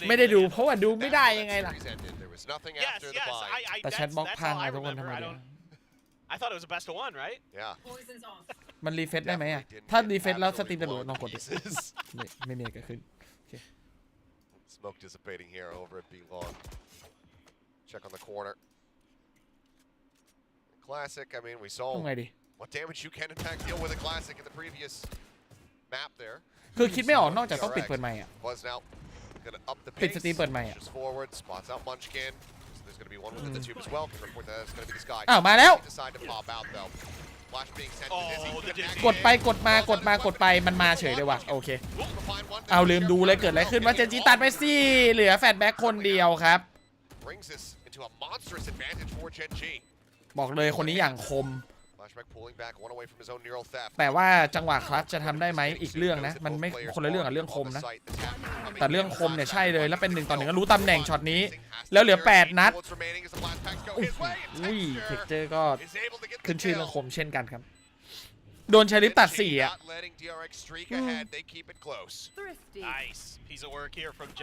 ไม่ได้ดูเพราะว่าดูไม่ได้ยังไงล่ะแต่แชทบล็อกพังไงทุกคนทำไมเนี่ยI thought it was a best of one, right? Yeah. มันรีเฟซได้ไหมอ่ะถ้ารีเฟซแล้วสตรีมจะโดดลองกดดิไม่มีเกิดขึ้น Smoke dissipating here over at B long. Check on the corner. Classic. I mean, we saw what damage you can in fact deal with a classic in the previous map there. คือคิดไม่ออกนอกจากต้องปิดเปิดไมค์อ่ะปิดสตรีมเปิดไมค์อ่ะอ้าวมาแล้วกดไปกดมากดไปมันมาเฉยเลยว่ะโอเคเอาลืมดูเลยเกิดอะไรขึ้นว่าเจนจีตัดไปสิเหลือแฟตแบ็คคนเดียวครับบอกเลยคนนี้อย่างคมแต่ว่าจังหวะคลัตช์จะทำได้ไหมอีกเรื่องนะมันไม่คนละเรื่องกับเรื่องคมนะแต่เรื่องคมเนี่ยใช่เลยแล้วเป็น1 ต่อ 1ก็รู้ตำแหน่งช็อตนี้แล้วเหลือ8นัดอุ้ยเทคเจอร์ก็ขึ้นชื่อเรื่องคมเช่นกันครับโดนชาลิฟตัด4อ่ะ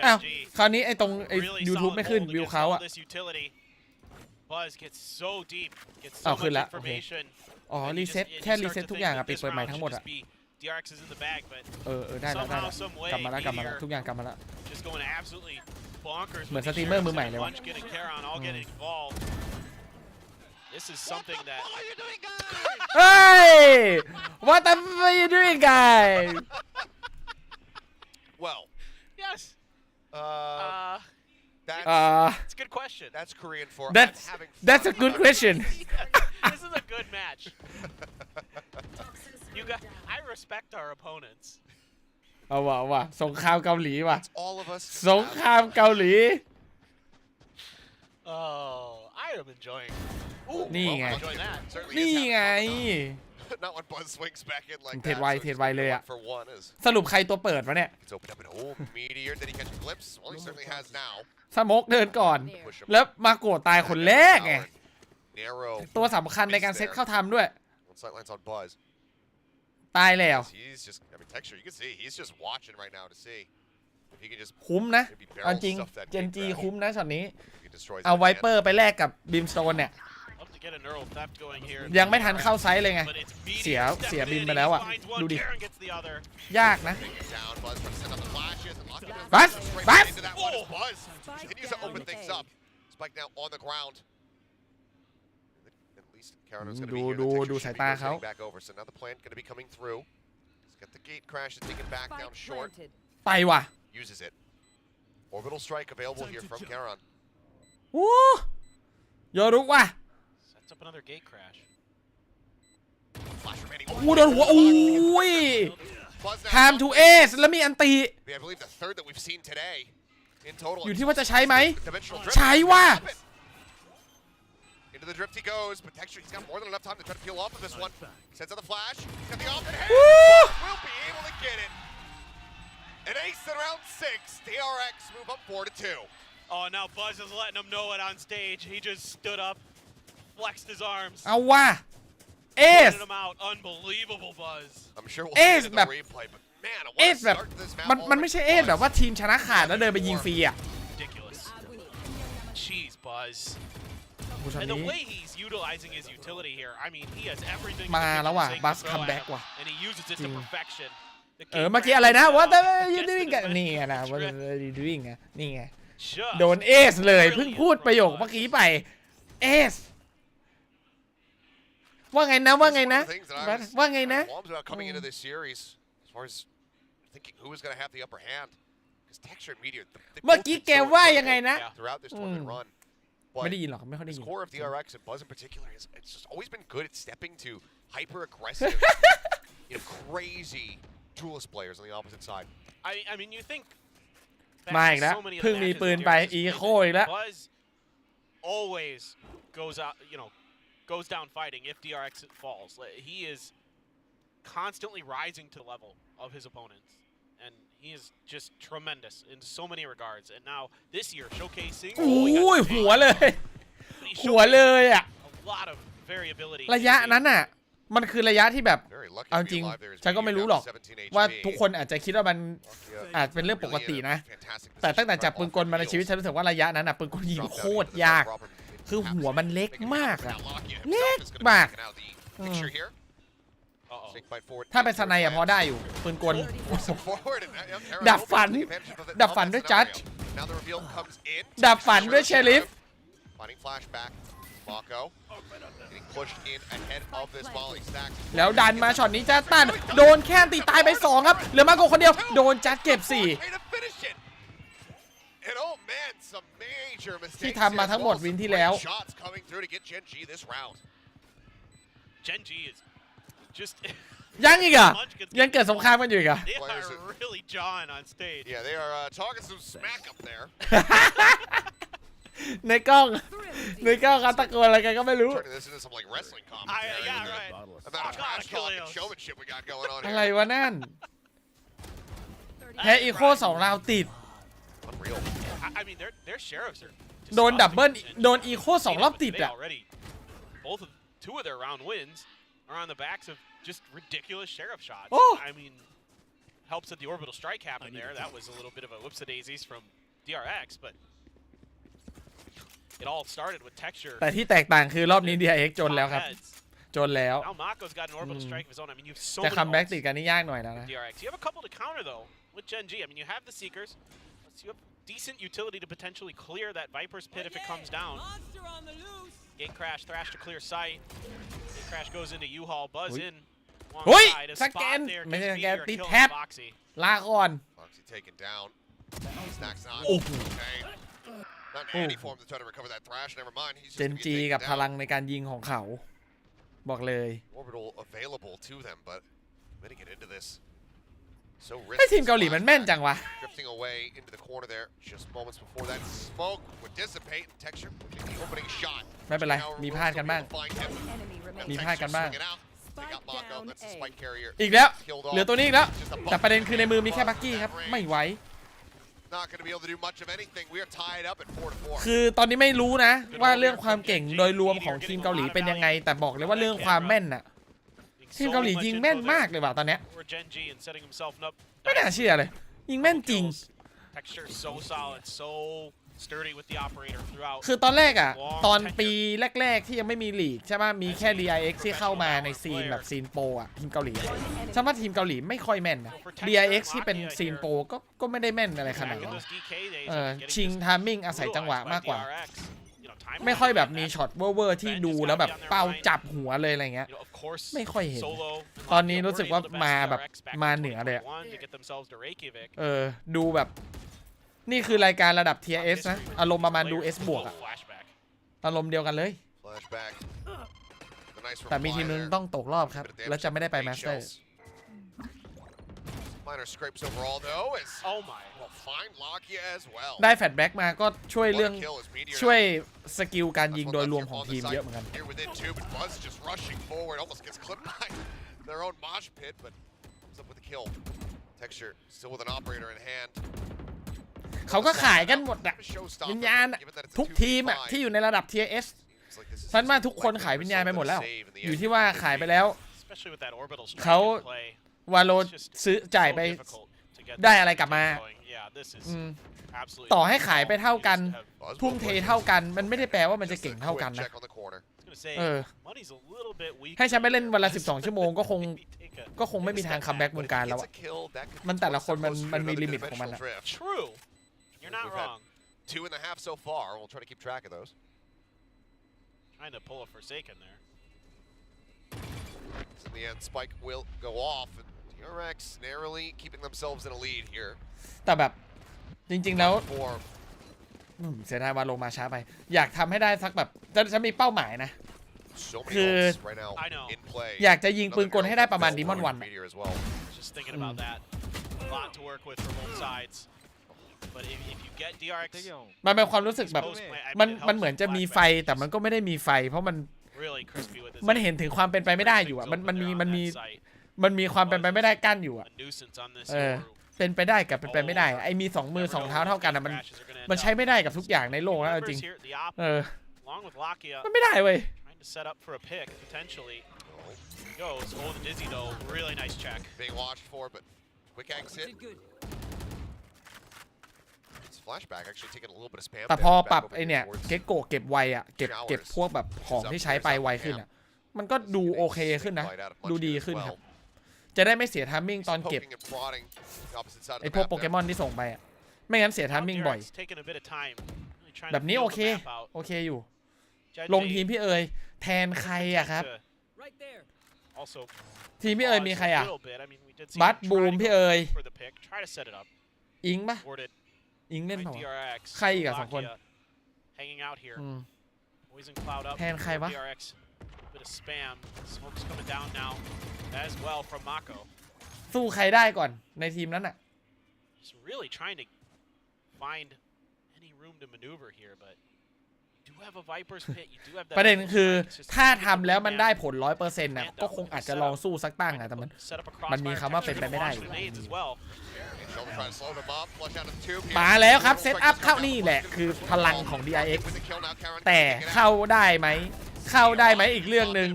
อ้าวคราวนี้ไอ้ตรงไอ้ YouTube ไม่ขึ้นวิวเขาอ่ะเอาขึ้นแล้วโอเคอ๋อรีเซ็ตแค่รีเซ็ตทุกอย่างอะปิดเปิดใหม่ทั้งหมดอะได้แล้วกลับมาแล้วทุกอย่างกลับมาแล้วเหมือนสตรีมเมอร์มือใหม่เลยวะเฮ้ย What are you doing guys Well yes That's a good question. That's Korean for That's a good question. This is a good match. You got. I respect our opponents. เอาว่ะสงครามเกาหลีว่ะสงครามเกาหลี Oh, I am enjoying. นี่ไงนี่ไงเทรดไวเลยอะสรุปใครตัวเปิดวะเนี่ยสโมกเดินก่อนแล้วมาโกรธตายคนแรกไงตัวสำคัญในการเซตเข้าทำด้วยตายแล้วคุ้มนะเอาจริงเจนจีคุ้มนะช็อตนี้เอาไวเปอร์ไปแลกกับบีมสโตนเนี่ยยังไม่ทันเข้าไซส์เลยไงเสียบินไปแล้วอ่ะดูดิยากนะบัสดูสายตาเขาไปว่ะโอ้ยอรุกว่ะโดนหัวอุ้ย time to ace แล้วมีอันตีอยู่ที่ว่าจะใช้ไหมใช้ว่ะInto the drift he goes, but Texture, he's got more than enough time to try to peel off of this one. Sends out the flash, got the off and will be able to get it. An ace in round 6, DRX move up 4-2. Oh, now Buzz is letting him know it on stage. He just stood up, flexed his arms. เอาว่ะเอส Unbelievable Buzz. I'm sure we'll see it in the replay, but man, what a start to this map. มันไม่ใช่เอสแบบว่าทีมชนะขาดแล้วเดินไปยิงฟรีอ่ะ Ridiculous. Jeez, Buzz. And the way he's utilizing his utility here, I mean, he has everything. มาแล้วว่ะบัสคัมแบ็กว่ะ And he uses it to perfection. เมื่อกี้อะไรนะ What are you doing กันนี่ไงนะ What are you doing อ่ะนี่ไงโดนเอสเลยเพิ่งพูดประโยคเมื่อกี้ไปเอสว่าไงนะ thinking who is going to have the upper hand. Because Texture and Meteor, เมื่อกี้แกว่ายังไงนะ throughout this tournament run. ไม่ได้ยินหรอกไม่ค่อยได้ The ยิน score of DRX and Buzz in particular it's just always been good at stepping to hyper aggressive, crazy duelist players on the opposite side. I mean, you think มาอีกแล้วเพิ่งมีปืนไปอีโคอีกแล้ว Buzz always goes out, goes down fighting if DRX falls. He is constantly rising to the level of his opponents, and he is just tremendous in so many regards. And now this year, showcasing โอ้ยหัวเลยอ่ะ a lot of variability. ระยะนั้นอ่ะมันคือระยะที่แบบเอาจริงฉันก็ไม่รู้หรอกว่าทุกคนอาจจะคิดว่ามันอาจเป็นเรื่องปกตินะแต่ตั้งแต่จับปืนกลมาในชีวิตฉันรู้สึกว่าระยะนั้นอ่ะปืนกลยิงโคตรยากคือหัวมันเล็กมากอะเล็กมากถ้าเป็นสไนอ่ะพอได้อยู่ปืนกลดับฝันด้วยจัดดับฝันด้วยเชลิฟแล้วดันมาช็อตนี้จัดตันโดนแค่ตีตายไป2ครับเหลือมาโกคนเดียวโดนจัดเก็บ4ที่ทำมาทั้งหมดวินที่แล้ว Genji is just ยังอีกอ่ะยังเกิดสงครามกันอยู่อีกอ่ะ they are really jawing on stage. Yeah, they are talking some smack up there. ในกล้องเขาตะโกนอะไรกันก็ไม่รู้ Turning this into some like wrestling commentary. Yeah, right. About a trash talk and showmanship we got going on อะไร here. วะนั่นแพ้อีโค2ราวติด Unreal. I mean, their sheriffs are โดนดับเบิลโดนอีโค2รอบติดอ่ะ both of 2 of their round wins are on the backs of just ridiculous sheriff shots. Oh. I mean, helps that the orbital strike happened there. That was a little bit of a whoopsie-daisies from DRX, but it all started with texture. แต่ที่แตกต่างคือรอบนี้ DRX จนแล้วครับจนแล้ว Now Mako's got an orbital strike of his own. I mean, you have so จะ many คัมแบ็ก ults ติดกันนี่ยากหน่อยแล้วนะ DRX. You have a couple to counter though with Genji. I mean, you have the Seekers. You have decent utility to potentially clear that Viper's pit if it comes down. Gate crash, thrash to clear sight. Gate crash goes into U-Haul, Buzz in. เฮ้ยสแกนไม่ใช่สแกนติดแท็บลาก่อน Foxy taken down. Snacks not. Oh. Okay. Not in any form to try to recover that thrash. Never mind. He's เจ just น gonna จี get กับ taken พลั down. งในการยิงของเขาบอกเลย Orbital available to them, but letting it into this. So ไอ้ risky. ทีมเกาหลีมันแม่นจังวะ Drifting away into the corner there. Just moments before that smoke would dissipate. And Texture with the opening shot. ไม่เป็นไรมีพลาดกันบ้าง Find him. มีพลาดกันบ้าง Swinging out. They got Mako. That's the spike carrier. อีกแล้ว Killed เหลือ off. ตัวนี้อีกแล้วแต่ประเด็นคือในมือมีแค่บักกี้ครับไม่ไหว Not going to be able to do much of anything. We are tied up at 4-4. คือตอนนี้ไม่รู้นะว่าเรื่องความเก่งโดยรวมของทีมเกาหลีเป็นยังไงแต่บอกเลยว่าเรื่องความแม่นน่ะทีมเกาหลียิงแม่นมากเลยว่ะตอนเนี้ย Or Genji and setting himself up. ไม่น่าเชื่อเลยยิงแม่นจริง Texture so solid, so sturdy with the operator throughout. คือตอนแรกอ่ะตอนปีแรกๆที่ยังไม่มีลีกใช่ไหมมีแค่ DRX ที่เข้ามาในซีนแบบซีนโปรอ่ะทีมเกาหลีใช่ไหมทีมเกาหลีไม่ค่อยแม่นนะ DRX ที่เป็นซีนโปรก็ไม่ได้แม่นอะไรขนาดนั้นชิงทามมิ่งอาศัยจังหวะมากกว่าไม่ค่อยแบบมีช็อตเวอร์ที่ดูแล้วแบบเป้าจับหัวเลยอะไรเงี้ยไม่ค่อยเห็นตอนนี้รู้สึกว่ามาแบบมาเหนือเลยดูแบบนี่คือรายการระดับ TS นะอารมณ์ประมาณดู S บวกอะอารมณ์เดียวกันเลยแต่มีทีมนึงต้องตกรอบครับแล้วจะไม่ได้ไปมาสเตอร์ได้แฟลชแบ็กมาก็ช่วยเรื่องช่วยสกิลการยิงโดยรวมของทีมเยอะเหมือนกันเขาก็ขายกันหมดอะวิญญาณทุกทีมอะที่อยู่ในระดับ TS ฉันว่าทุกคนขายวิญญาณไปหมดแล้วอยู่ที่ว่าขายไปแล้วเขาวาโลซื้อจ่ายไปได้อะไรกลับมาต่อให้ขายไปเท่ากันทุ่มเทเท่ากันมันไม่ได้แปลว่ามันจะเก่งเท่ากันนะให้ฉันไปเล่นวันละ12ชั่วโมงก็คงไม่มีทางคัมแบ็กวงการแล้วอะมันแต่ละคนมันมีลิมิตของมันอะYou're not wrong. 2.5 so far. We'll try to keep track of those. Trying to pull a Forsaken there. In the end, Spike will go off. And DRX narrowly keeping themselves in a lead here. แต่แบบจริงๆแล้วเสียดายว่าลงมาช้าไปอยากทำให้ได้สักแบบจะมีเป้าหมายนะคืออยากจะยิงปืนกลให้ได้ประมาณดีมอนวันมันเป็นความรู้สึกแบบมันเหมือนจะมีไฟแต่มันก็ไม่ได้มีไฟเพราะมันเห็นถึงความเป็นไปไม่ได้อยู่อ่ะมันมีความเป็นไปไม่ได้กั้นอยู่อ่ะเป็นไปได้กับเป็นไปไม่ได้ไอ้มี2 มือ 2 เท้าเท่ากันอ่ะมันใช้ไม่ได้กับทุกอย่างในโลกแล้วจริงมันไม่ได้เว้ยset up for a pick potentially. Goes. Oh, the dizzy though. Really nice check. Being watched for, but quick exit. It's flashback actually taking a little bit of spam. แต่พอปรับไอเนี่ยเก็กโกเก็บไวอ่ะเก็บพวกแบบของที่ใช้ไปไวขึ้นอ่ะมันก็ดูโอเคขึ้นนะดูดีขึ้นครับจะได้ไม่เสียทัมมิ่งตอนเก็บไอพวกโปเกมอนที่ส่งไปอ่ะไม่งั้นเสียทัมมิ่งบ่อยแบบนี้โอเคอยู่ลงทีมพี่เอ๋ยแทนใครอะครับทีมพี่เอ๋ยมีใครอะบัตบูมพี่เอ๋ยอิงปะอิงเล่นหรอใครอีกอะ2 คนแทนใครวะสู้ใครได้ก่อนในทีมนั้นอะประเด็นคือถ้าทำแล้วมันได้ผล 100% นะก็คงอาจจะลองสู้สักตั้งอะแต่มันมีคำว่าเป็นไปไม่ได้มาแล้วครับเซตอัพเข้านี่แหละคือพลังของ DRX แต่เข้าได้ไหมอีกเรื่องหนึ่ง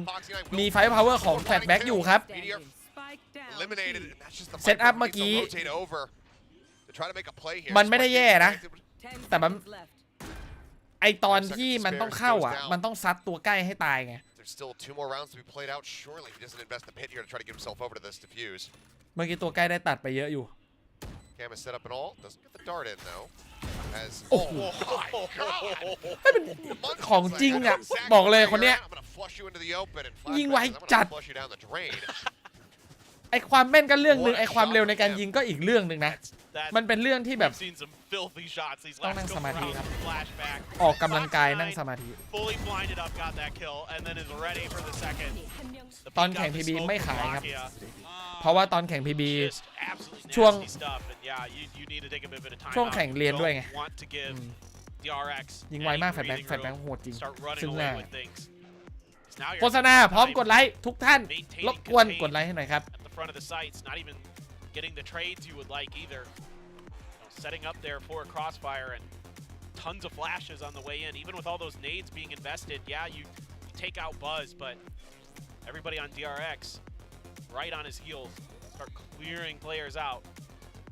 มีไฟพาวเวอร์ของแฟลชแบ็กอยู่ครับเซตอัพเมื่อกี้มันไม่ได้แย่นะแต่มันไอตอนที่มันต้องเข้าอ่ะมันต้องซัดตัวใกล้ให้ตายไงเมื่อกี้ตัวใกล้ได้ตัดไปเยอะอยู่โอ้โหของจริงอ่ะบอกเลยคนเนี้ยยิงไวจัดไอความแม่นก็เรื่องนึงไอความเร็วในการยิงก็อีกเรื่องนึงนะมันเป็นเรื่องที่แบบต้องนั่งสมาธิครับออกกำลังกายนั่งสมาธิตอนแข่ง PB ไม่ขายครับเพราะว่าตอนแข่ง PB ช่วงแข่งเรียนด้วยไงยิงไวมากแฟลชแบ็คโหดจริงซึ่งแน่โฆษณาพร้อมกดไลค์ทุกท่านรบกวนกดไลค์ให้หน่อยครับfront of the sights, not even getting the trades you would like either. Setting up there for a crossfire and tons of flashes on the way in. Even with all those nades being invested, yeah, you take out Buzz, but everybody on DRX right on his heels. Start clearing players out.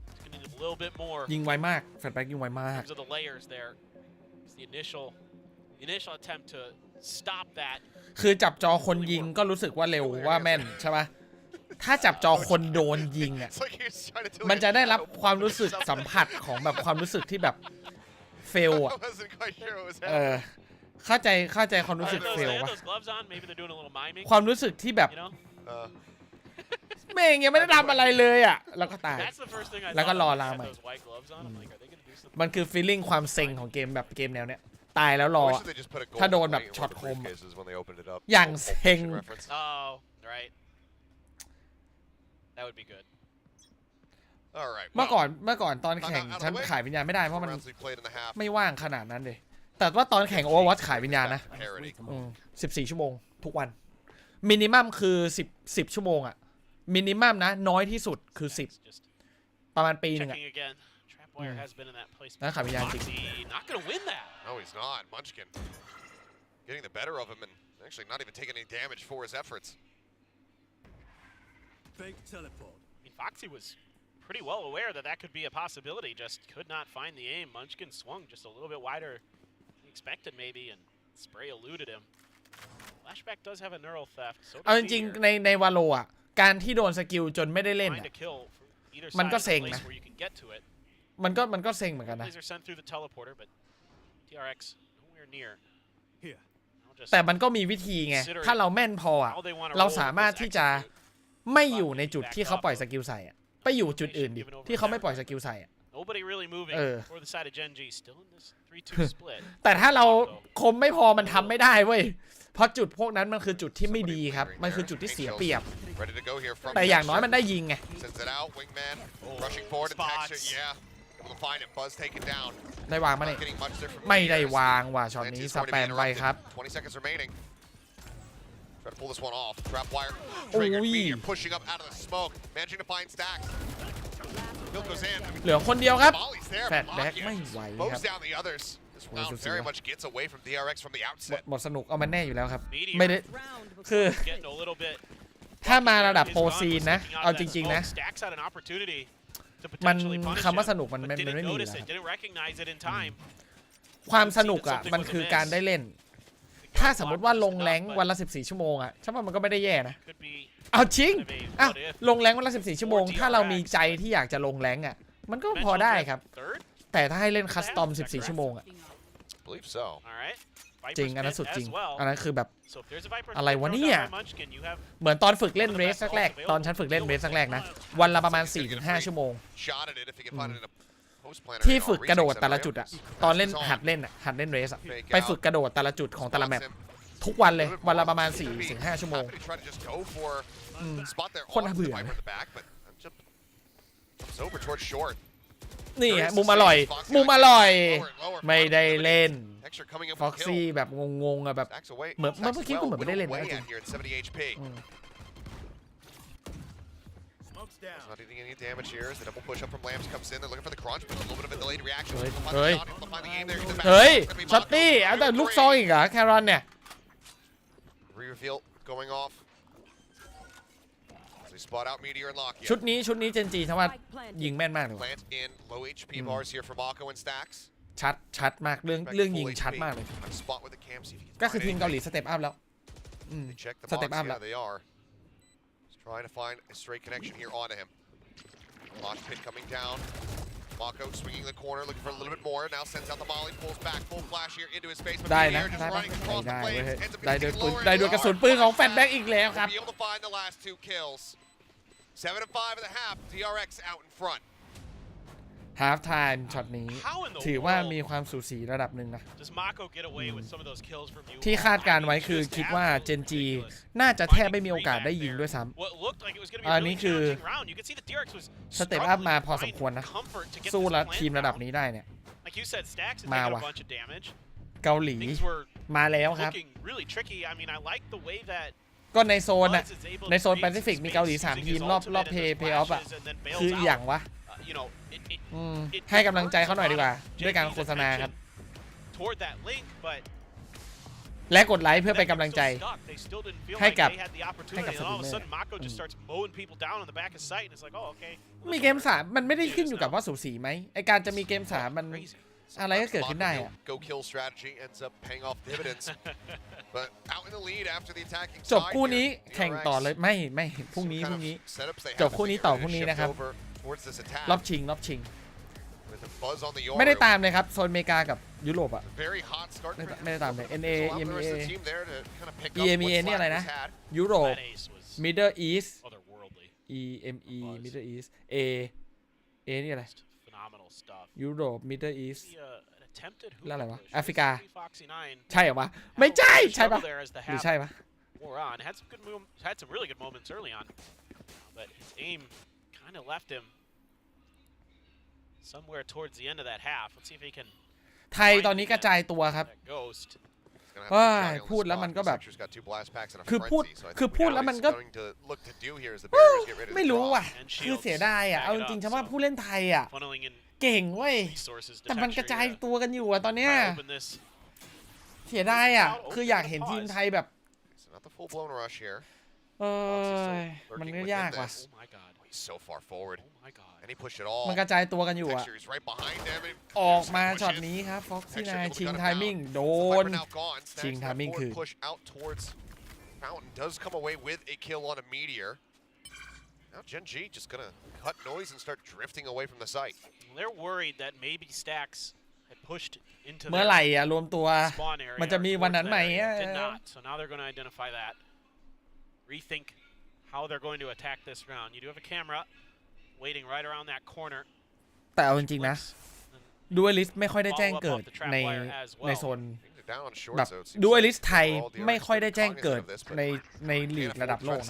It's gonna need a little bit more. ยิงไวมากแฟลชแบ็กยิงไวมาก In terms of the layers there, it's the initial attempt to stop that. คือจับจอคนยิงก็รู้สึกว่าเร็วว่าแม่นใช่ปะถ้าจับจอคนโดนยิงอ่ะมันจะได้รับความรู้สึกสัมผัสของแบบความรู้สึกที่แบบเฟลอ่ะเข้าใจความรู้สึกเฟลปะความรู้สึกที่แบบแม่งยังไม่ได้ทำอะไรเลยอ่ะแล้วก็ตายแล้วก็รอลาใหม่มันคือฟีลลิ่งความเซ็งของเกมแบบเกมแนวเนี้ยตายแล้วรอถ้าโดนแบบช็อตคมอย่างเซ็งThat would be good. เมื่อก่อนตอนแข่งฉันขายวิญญาณไม่ได้เพราะมันไม่ว่างขนาดนั้นเลยแต่ว่าตอนแข่ง Overwatch ขายวิญญาณนะ14 ชั่วโมงทุกวันมินิมัมคือ10 ชั่วโมงอ่ะมินิมัมนะน้อยที่สุดคือ10ประมาณปีนึงอ่ะแล้วขายวิญญาณจริง No, he's not. Munchkin getting the better of him and actually not even taking any damage for his efforts. Fake teleport. I mean, Foxy was pretty well aware that that could be a possibility, just could not find the aim. Munchkin swung just a little bit wider than he expected maybe, and Spray eluded him. Flashback does have a neural theft. เอาจริงๆในวาโลอ่ะการที่โดนสกิลจนไม่ได้เล่นมันก็เซ็งนะมันก็เซ็งเหมือนกันนะแต่มันก็มีวิธีไงถ้าเราแม่นพออ่ะเราสามารถที่จะ ไม่อยู่ในจุดที่เขาปล่อยสกิลใส่อะไปอยู่จุดอื่นดิที่เขาไม่ปล่อยสกิลใส่อะfor the side of Genji still in this 3-2 split แต่ถ้าเราคมไม่พอมันทำไม่ได้เว้ยเพราะจุดพวกนั้นมันคือจุดที่ไม่ดีครับมันคือจุดที่เสียเปรียบแต่อย่างน้อยมันได้ยิงไงได้วางมาเนี่ยไม่ได้วางว่ะช็อตนี้สแปนไว้ครับโอ้ยเหลือคนเดียวครับแฟลชแบ็กไม่ไหวครับหมดสนุกเอามันแน่อยู่แล้วครับไม่ได้คือถ้ามาระดับโปรซีนนะเอาจริงๆนะมันคำว่าสนุกมันไม่มีแล้วความสนุกอ่ะมันคือการได้เล่นถ้าสมมติว่าลงแรงวันละ14ชั่วโมงอ่ะฉันว่ามันก็ไม่ได้แย่นะเอาจริงอ้าวลงแรงวันละ14ชั่วโมงถ้าเรามีใจที่อยากจะลงแรงอ่ะมันก็พอได้ครับแต่ถ้าให้เล่นคัสตอม14ชั่วโมงอ่ะจริงอันนั้นสุดจริงอันนั้นคือแบบอะไรวะเนี่ยเหมือนตอนฝึกเล่นเรสแรกๆตอนฉันฝึกเล่นเรสแรกๆนะวันละประมาณ 4-5 ชั่วโมงที่ฝึกกระโดดแต่ละจุดอะตอนเล่นหัดเล่นเรสอะไปฝึกกระโดดแต่ละจุดของแต่ละแมปทุกวันเลยวันละประมาณ 4-5 ชั่วโมงคนน่าเบื่อนี่ฮะมุมอร่อยไม่ได้เล่นฟ็อกซี่แบบงงๆอะแบบเหมือนเมื่อกี้กูเหมือนไม่ได้เล่นนะจริงเฮ้ยช็อตตี้เอาแต่ลูกซองอีกเหรอแครอนเนี่ยชุดนี้เจนจีทั้งว่ายิงแม่นมากเลยชัดมากเรื่องยิงชัดมากเลยก็คือทีมเกาหลีสเต็ปอัพแล้วสเต็ปอัพแล้วTrying to find a straight connection here onto him. Launch pit coming down. Mako swinging the corner, looking for a little bit more. Now sends out the volley, pulls back, full flash here into his face. ได้นะได้ด้วยกระสุนปืนของแฟนแบ็กอีกแล้วครับ Able to find the last 2 kills. 7-5 at the half. DRX out in front. Half time ช็อตนี้ถือว่ามีความสูสีระดับหนึ่งนะที่คาดการไว้คือคิดว่าเจนจีน่าจะแทบไม่มีโอกาสได้ยิงด้วยซ้ำอันนี้คือสเต็ปอัพมาพอสมควรนะสู้ละทีมระดับนี้ได้เนี่ยมาว่ะเกาหลีมาแล้วครับก็ในโซนอะในโซนแปซิฟิกมีเกาหลี3ทีมรอบเพย์ออฟอะคืออย่างวะให้กำลังใจเขาหน่อยดีกว่าด้วยการโฆษณาครับและกดไลค์เพื่อเป็นกำลังใจให้กับสตรีมเมอร์มีเกม3มันไม่ได้ขึ้นอยู่กับว่าสูสีไหมไอการจะมีเกม3มันอะไรก็เกิดขึ้นได้อะจบคู่นี้แข่งต่อเลยไม่พรุ่งนี้จบคู่นี้ต่อพรุ่งนี้นะครับรอบชิงไม่ได้ตามเลยครับโซนอเมริกากับยุโรปอะไม่ได้ตามเลย NA EMEA นี่อะไรนะยุโรป Middle East EME Middle East A นี่อะไรยุโรป Middle East แล้วอะไรวะแอฟริกาใช่เหรอวะไม่ใช่ปะหรือใช่ปะSomewhere towards the end of that half. Let's see if he can. ไทยตอนนี้กระจายตัวครับว่าพูดแล้วมันก็แบบคือพูดแล้วมันก็ไม่รู้ว่ะคือเสียดายอ่ะเอาจริงๆฉันว่าผู้เล่นไทยอ่ะเก่งเว้ยแต่มันกระจายตัวกันอยู่อ่ะตอนเนี้ยเสียดายอ่ะคืออยากเห็นทีมไทยแบบมันก็ยากว่ะมันกระจายตัวกันอยู่อะออกมาช็อตนี้ครับฟ็อกซี่นายชิงไทมิ่งโดนชิงไทมิ่งคือ Genji just gonna cut noise and start drifting away from the site. They're worried that maybe Stacks had pushed into เมื่อไหร่อะรวมตัวมันจะมีวันนั้นไหม Did not. So now they're gonna identify that. Rethink how they're going to attack this round. You do have a camera waiting right around that corner. แต่เอาจริงๆนะดูอลิสไม่ค่อยได้แจ้งเกิดในโซนแบบดูอลิสไทยไม่ค่อยได้แจ้งเกิดในลีกระดับโลก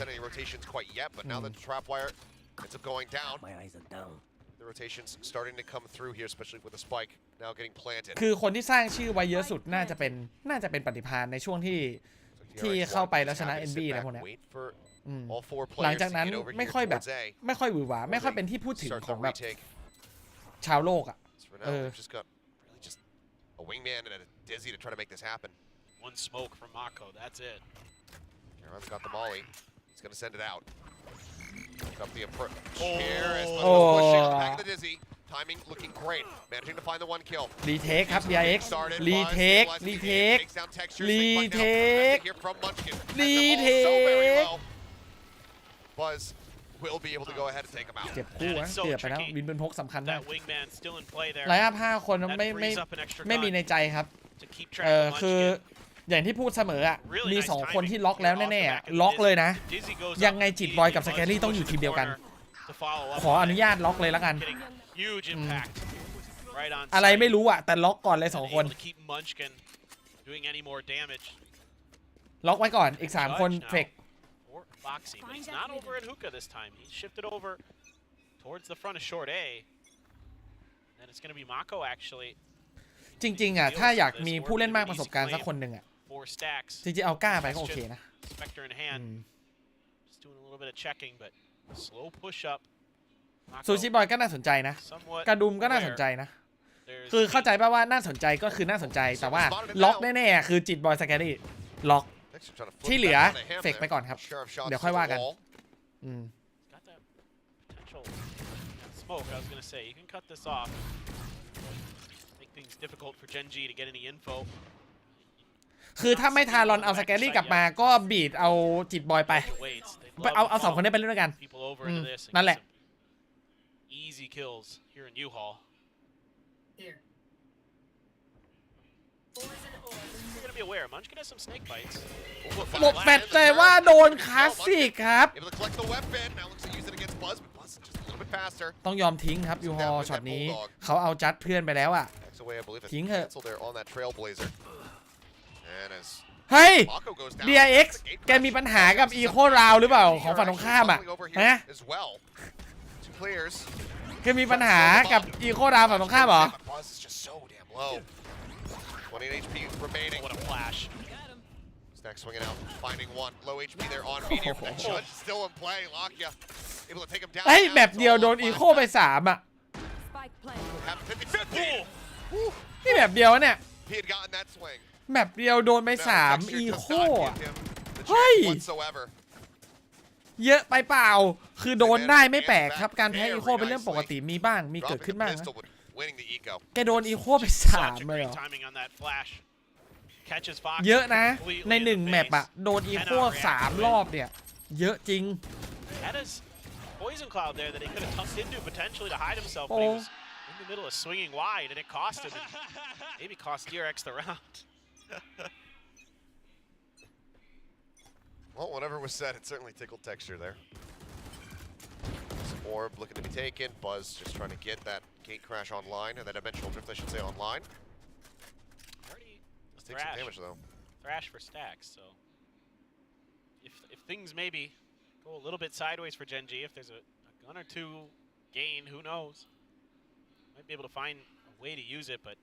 My eyes are down. The rotations starting to come through here, especially with the spike now getting planted. คือคนที่สร้างชื่อไว้เยอะสุดน่าจะเป็นปฏิภาณในช่วงที่เข้าไปแล้วชนะ NB นะพวกนี้หลังจากนั้นไม่ค่อยหวือหวาไม่ค่อยเป็นที่พูดถึงของแบบชาวโลกอ่ะA wingman and a dizzy to try to make this happen. One smoke from Mako, that's it. Karan's got the molly. He's going to send it out. Up the approach here as pushing back of the dizzy. Timing looking great. Managing to find the one kill. Retake ครับ DRX Retake Buzz will be able to go ahead and take him out. เจ็บคู่นะเกือบไปแล้ววินเป็นพกสำคัญมาก That wingman still in play there. ไลน์อัพ5 คนไม่มีในใจครับคืออย่างที่พูดเสมออ่ะมี2 คนที่ล็อกแล้วแน่ๆล็อกเลยนะยังไงจิตบอยกับสแกรี่ต้องอยู่ทีมเดียวกันขออนุญาตล็อกเลยแล้วกันอะไรไม่รู้อ่ะแต่ล็อกก่อนเลย2 คนล็อกไว้ก่อนอีก3 คนเฟกFoxy, but he's not over at Hookah this time. He's shifted over towards the front of short A. And it's going to be Mako actually. จริงๆอ่ะถ้าอยากมีผู้เล่นมากประสบการณ์สักคนหนึ่งอ่ะจริงๆเอาก้าไปก็โอเคนะ Spectre in hand. Just doing a little bit of checking, but slow push up. ซูชิบอยก็น่าสนใจนะกระดุมก็น่าสนใจนะคือเข้าใจป่ะว่าน่าสนใจก็คือน่าสนใจแต่ว่าล็อกแน่ๆคือจิตบอยสแกรี่ล็อกที่เหลือเฟกไปก่อนครับเดี๋ยวค่อยว่ากันSmoke, I was gonna say, you can cut this off. Make things difficult for Gen G to get any info. คือถ้าไม่ทารอนเอาสแกรี่กลับมาก็บีดเอาจิตบอยไปเอา2 คนนี้ไปเล่นด้วยกันนั่นแหละ Easy kills here in U-Haul. You're gonna be aware, Munchkin has some snake bites. หมดแฟตแต่ว่าโดนคลาสสิกครับต้องยอมทิ้งครับยูฮอช็อตนี้เขาเอาจัดเพื่อนไปแล้วอ่ะทิ้งเถอะเฮ้ย DRX แกมีปัญหากับอีโคราวหรือเปล่าของฝั่งตรงข้ามอ่ะฮะแกมีปัญหากับอีโคราวฝั่งตรงข้ามเหรอ28 HP remaining. What a flash. Stack swinging out, finding one. Low HP there on Meteor. Judge still in play. Lockya able to take him down. เฮ้ยแบบเดียวโดนอีโคไป3อ่ะนี่แบบเดียวเนี่ยแบบเดียวโดนไป3อีโคเฮ้ยเยอะไปเปล่าคือโดนได้ไม่แปลกครับการแพ้อีโคเป็นเรื่องปกติมีบ้างมีเกิดขึ้นบ้างนะแกโดนอีโคไป3เลยเหรอเยอะนะใน1แมปอะโดนอีโค3 รอบเนี่ยเยอะจริง Poison cloud there that he could have tucked into potentially to hide himself, but he was in the middle of swinging wide, and it cost him, and maybe cost DRX the round. Well, whatever was said, it certainly tickled texture there. Some orb looking to be taken. Buzz just trying to get that gate crash online, or that dimensional drift, I should say, online. Let's take some damage though. Thrash for stacks, so if things maybe go a little bit sideways for Gen G, if there's a gun or 2 gain, who knows? Might be able to find a way to use it, but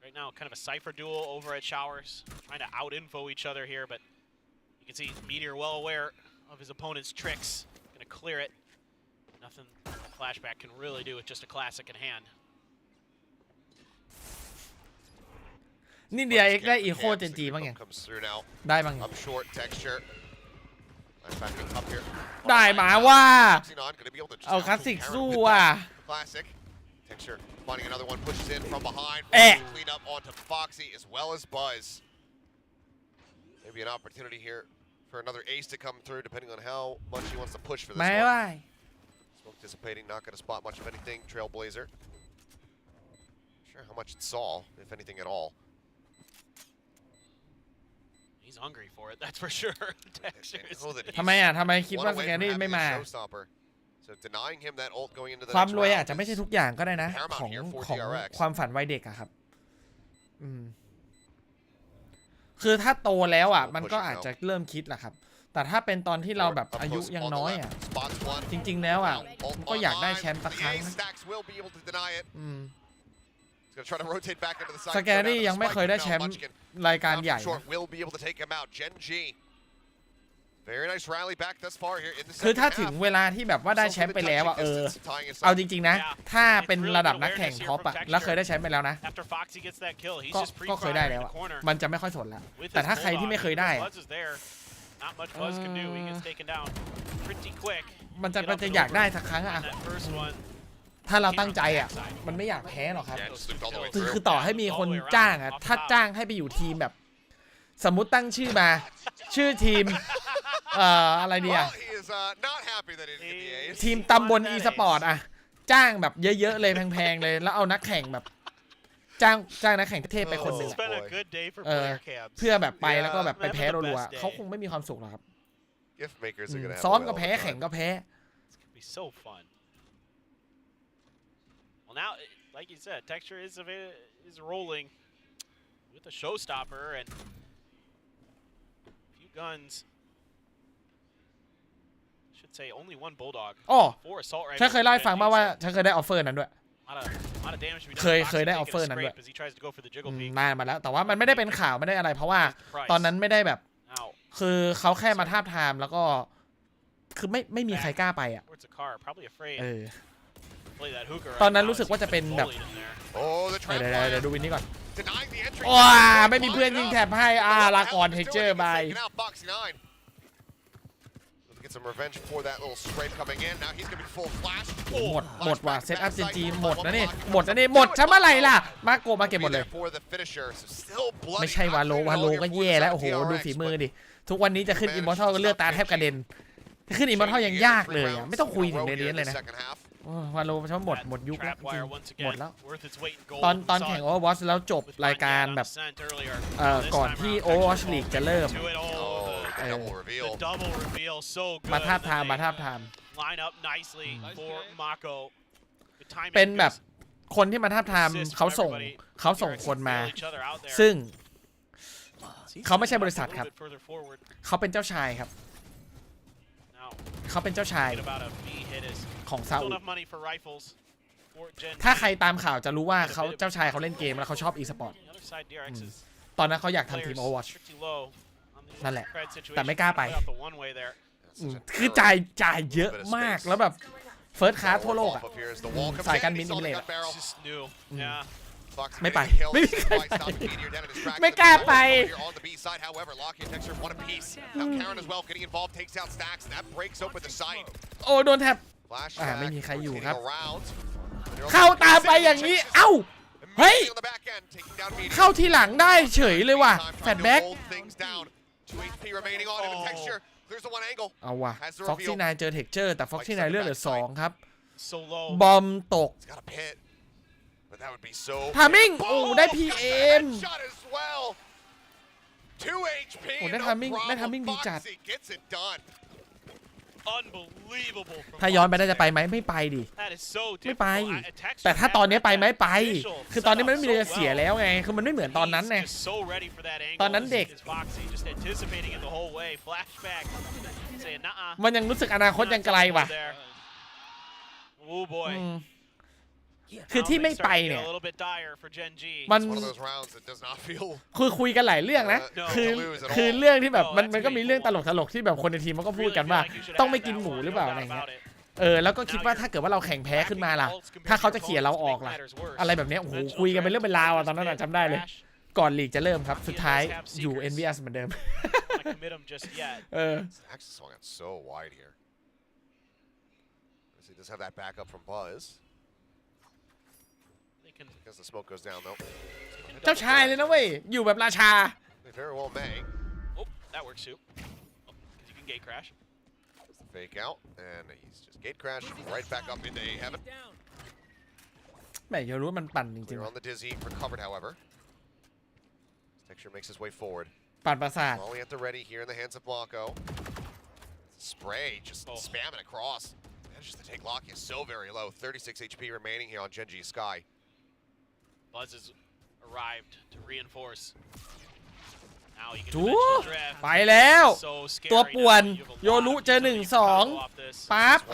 right now kind of a Cypher duel over at Showers, trying to out-info each other here, but you can see Meteor well aware of his opponent's tricks, gonna clear it. Nothing a flashback can really do with just a classic in hand. นี่ DRX ได้อีโคเจนจีบ้างยังได้บ้างได้มาว่าเอาคลาสสิกสู้อ่ะclean up onto Foxy as well as Buzz. Maybe an opportunity here for another ace to come through, depending on how much he wants to push for this one. Smoke dissipating, not going to spot much of anything. Trailblazer. Not sure how much it saw, if anything at all. He's hungry for it, that's for sure. Textures. ทำไมอ่ะทำไมคิดว่าสแกนนี่ไม่มา So denying him that ult going into the ความ next รวย round อาจจะไม่ใช่ทุกอย่างก็ได้นะ Paramount ของ here for ของ DRX ความฝันวัยเด็กอะครับคือถ้าโตแล้วอ่ะมันก็อาจจะเริ่มคิดแหละครับแต่ถ้าเป็นตอนที่เราแบบอายุยังน้อยอ่ะจริงๆแล้วอ่ะก็อยากได้แชมป์สักครั้งนะสแกนนี่ยังไม่เคยได้แชมป์รายการใหญ่คือถ้าถึงเวลาที่แบบว่าได้แชมป์ไปแล้วอ่ะเอาจริงๆนะถ้าเป็นระดับนักแข่งท็อปอ่ะแล้วเคยได้แชมป์ไปแล้วนะก็เคยได้แล้วอ่ะมันจะไม่ค่อยสนแล้วแต่ถ้าใครที่ไม่เคยได้มันจะอยากได้สักครั้งอ่ะถ้าเราตั้งใจอ่ะมันไม่อยากแพ้หรอกครับคือต่อให้มีคนจ้างอ่ะถ้าจ้างให้ไปอยู่ทีมแบบสมมุติตั้งชื่อมาชื่อทีมอะไรดีอ่ะทีมตำบล e-sport อ่ะจ้างแบบเยอะๆเลยแพงๆเลยแล้วเอานักแข่งแบบจ้างนักแข่งเทพไปคนหนึ่งเพื่อแบบไปแล้วก็แบบไปแพ้รัวๆเขาคงไม่มีความสุขหรอกครับซ้อมก็แพ้แข่งก็แพ้ Well, now, like you said, Texture is rolling with a showstopper and a few guns. I should say only one bulldog. อ๋อ 4 assault rifles. ฉันเคยเล่าให้ฟังมาว่าฉันเคยได้ออฟเฟอร์นั้นด้วย lot of damage to be done. เคยได้ออฟเฟอร์นั้นด้วย as he tries to go for the jiggle peek. นานมาแล้วแต่ว่ามันไม่ได้เป็นข่าวไม่ได้อะไรเพราะว่าตอนนั้นไม่ได้แบบคือเขาแค่มาทาบทามแล้วก็คือไม่มีใครกล้าไปอ่ะตอนนั้นรู้สึกว่าจะเป็นแบบเดี๋ยวดูวินนี้ก่อนว้าไม่มีเพื่อนยิงแถบให้ลาก่อนเทคเจอร์บายหมดว่ะเซตอัพเซนจีหมดนะนี่หมดช้ำอะไรล่ะมาโกมาเก็บหมดเลยไม่ใช่วาโลก็แย่แล้วโอ้โหดูฝีมือดิทุกวันนี้จะขึ้นอิมมอร์ทัลก็เลือดตาแทบกระเด็นขึ้นอิมมอร์ทัลยังยากเลยอ่ะไม่ต้องคุยถึงในเรียนเลยนะวาโลเขาหมดยุคแล้วหมดแล้วตอนแข่ง Overwatch แล้วจบรายการแบบก่อนที่ Overwatch League จะเริ่มมาทาบทามเป็นแบบคนที่มาทาบทามเขาส่งคนมาซึ่งเขาไม่ใช่บริษัทครับเขาเป็นเจ้าชายครับเขาเป็นเจ้าชายของซาอุถ้าใครตามข่าวจะรู้ว่าเขาเจ้าชายเขาเล่นเกมแล้วเขาชอบ e-sport ตอนนั้นเขาอยากทำทีม Overwatch นั่นแหละแต่ไม่กล้าไปคือจ่ายเยอะมากแล้วแบบเฟิร์สคลาสทั่วโลกอ่ะสายการบินอิมิเรตส์ไม่ไปไม่กล้าไปโอ้โดนแท็บไม่มีใครอยู่ครับเข้าตามไปอย่างนี้เอ้าเฮ้ยเข้าทีหลังได้เฉยเลยว่ะแฟลชแบ็กเอาว่ะฟ็อกซี่นายเจอเทคเจอร์แต่ฟ็อกซี่นายเลือดเหลือ2ครับบอมตกทามิ่งโอ้ได้ PM โอ้ได้ทามิ่งดีจัดถ้าย้อนไปได้จะไปไหมไม่ไปดิไม่ไปแต่ถ้าตอนนี้ไปไหมไปคือตอนนี้มันไม่มีอะไรจะเสียแล้วไงคือมันไม่เหมือนตอนนั้นไงตอนนั้นเด็กมันยังรู้สึกอนาคตยังไกลว่ะคือที่ไม่ไปเนี่ยมันคือคุยกันหลายเรื่องนะคือเรื่องที่แบบมันก็มีเรื่องตลกที่แบบคนในทีมมันก็พูดกันว่าต้องไม่กินหมูหรือเปล่าอะไรเงี้ยแล้วก็คิดว่าถ้าเกิดว่าเราแข่งแพ้ขึ้นมาล่ะถ้าเขาจะเขี่ยเราออกล่ะอะไรแบบนี้โอ้โหคุยกันเป็นเรื่องเป็นราวตอนนั้นจำได้เลยก่อนลีกจะเริ่มครับสุดท้ายอยู่ NVS เหมือนเดิมเจ้าชายเลยนะเว้ยอยู่แบบราชาแม่อย่ารู้มันปั่นจริงๆ ปั่นประสาท Molly at the ready here in the hands of Blanco. Spray just spamming across. Manages to take Locky so very low. 36 HP remaining here on Genji Sky. Buzz has arrived to reinforce. Now you can จู dimensional drift. ไปแล้ว So scary ตัวป่วน now. You have a โย lot รุ of เจอ people that you 1 can combo 2 off this. ปั๊บ 3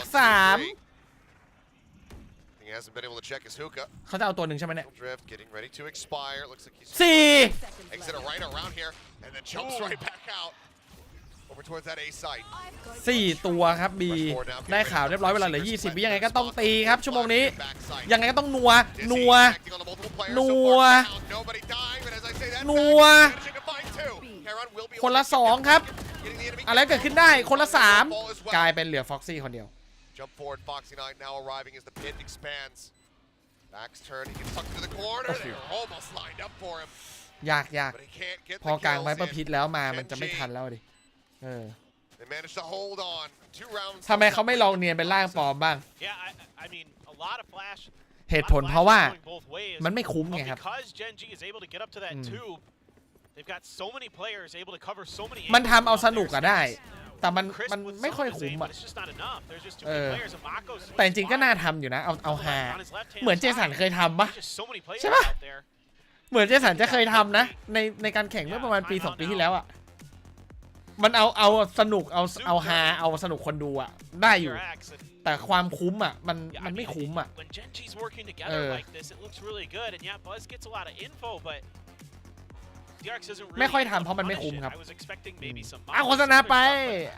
He hasn't been able to check his hookah. เขาจะเอาตัวหนึ่งใช่ไหมเนี่ย Drift getting ready to expire. Looks like he's 4 exit right around here and then jumps right back out over towards that A site. 4 ตัวครับบีได้ข่าวเรียบร้อยเวลาเหลือ20วิยังไงก็ต้องตีครับชั่วโมงนี้ยังไงก็ต้องนัว คนละ 2 ครับอะไรเกิดขึ้นได้คนละ 3 กลายเป็นเหลือฟ็อกซี่คนเดียว Jump forward, Foxy 9 now arriving as the pit expands. Back's turn, he gets tucked into the corner. They're almost lined up for him. ยาก But he can't get พอ the กลาง kills ไว้ประพิ in. ษแล้วมามันจะไม่ทันแล้วดิ They managed to hold on 2 rounds. ทำไมเขาไม่ลองเนียนเป็นร่างปลอมบ้าง Yeah, I mean, a lot of flash. เหตุผลเพราะว่ามันไม่คุ้มไงครับ Because Genji is able to get up to that tube, they've got so many players able to cover so many. มันทำเอาสนุกอะได้แต่มันไม่ค่อยคุ้มอะแต่จริงก็น่าทำอยู่นะเอาฮาเหมือนเจสันเคยทำปะใช่ปะเหมือนเจสันจะเคยทำนะในการแข่งเมื่อประมาณปี2 ปีที่แล้วอะมันเอาสนุกเอาฮาเอาสนุกคนดูอะได้อยู่แต่ความคุ้มอะมันไม่คุ้มอะไม่ค่อยทำเพราะมันไม่คุ้มครับโฆษณาไป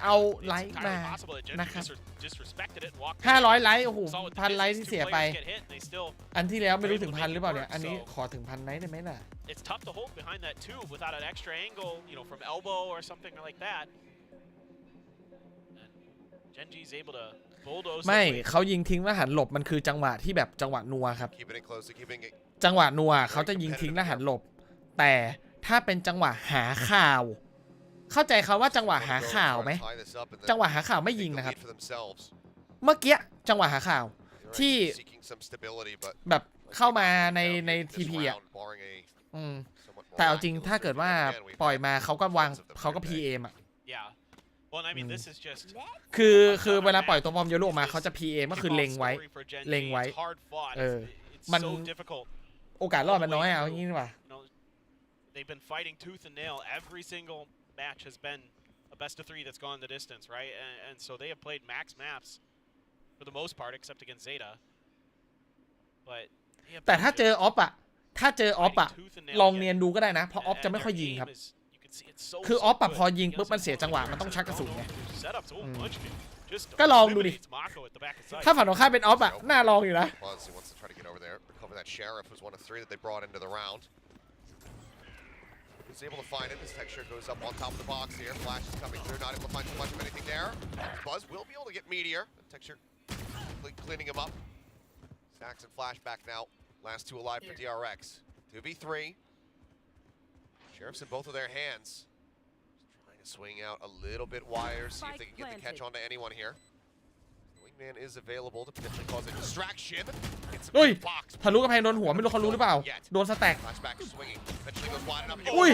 เอาไลค์มานะครับ500 ไลค์โอ้โห1,000 ไลค์ที่เสียไปอันที่แล้วไม่รู้ถึง 1,000 หรือเปล่าเนี่ยอันนี้ขอถึง 1,000 ไลค์ได้ไหมล่ะ It's tough to hold behind that tube without an extra angle, you know, from elbow or something like that. Genji's able to bulldoze. ไม่เขายิงทิ้งแล้วหันหลบมันคือจังหวะที่แบบจังหวะนัวครับจังหวะนัวเขาจะยิงทิ้งแล้วหันหลบแต่ถ้าเป็นจังหวะหาข่าวเข้าใจเขาว่าจังหวะหาข่าวไหมจังหวะหาข่าวไม่ยิงนะครับเมื่อกี้จังหวะหาข่าวที่แบบเข้ามาในทีพีอ่ะแต่เอาจริงถ้าเกิดว่าปล่อยมาเขาก็วางเขาก็ PM อ่ะคือเวลาปล่อยตัวบอมโยรุออกมาเขาจะ PM ก็คือเล็งไว้มันโอกาสรอดมันน้อยเอาอย่างนี้ดีกว่าThey've been fighting tooth and nail. Every single match has been a best of 3 that's gone the distance, right? And so they have played max maps for the most part, except against Zeta. But แต่ถ้าเจอออฟอะลองเนียนดูก็ได้นะเพราะออฟจะไม่ค่อยยิงครับคือออฟอะพอยิงปุ๊บมันเสียจังหวะมันต้องชักกระสุนไงก็ลองดูดิถ้าฝั่งตรงข้ามเป็นออฟอะน่าลองอยู่นะ He's able to find it. His texture goes up on top of the box here. Flash is coming through. Not able to find too much of anything there. Buzz will be able to get Meteor. The texture cleaning him up. Stacks and Flashback now. Last 2 alive for DRX. 2v3. Sheriff's in both of their hands. Just trying to swing out a little bit wider. See if they can get the catch onto anyone here. The wingman is available to potentially cause a distraction. เฮ้ยทะลุกระแพงโดนหัวไม่รู้เขารู้หรือเปล่าโดนสแต็กอุ้ย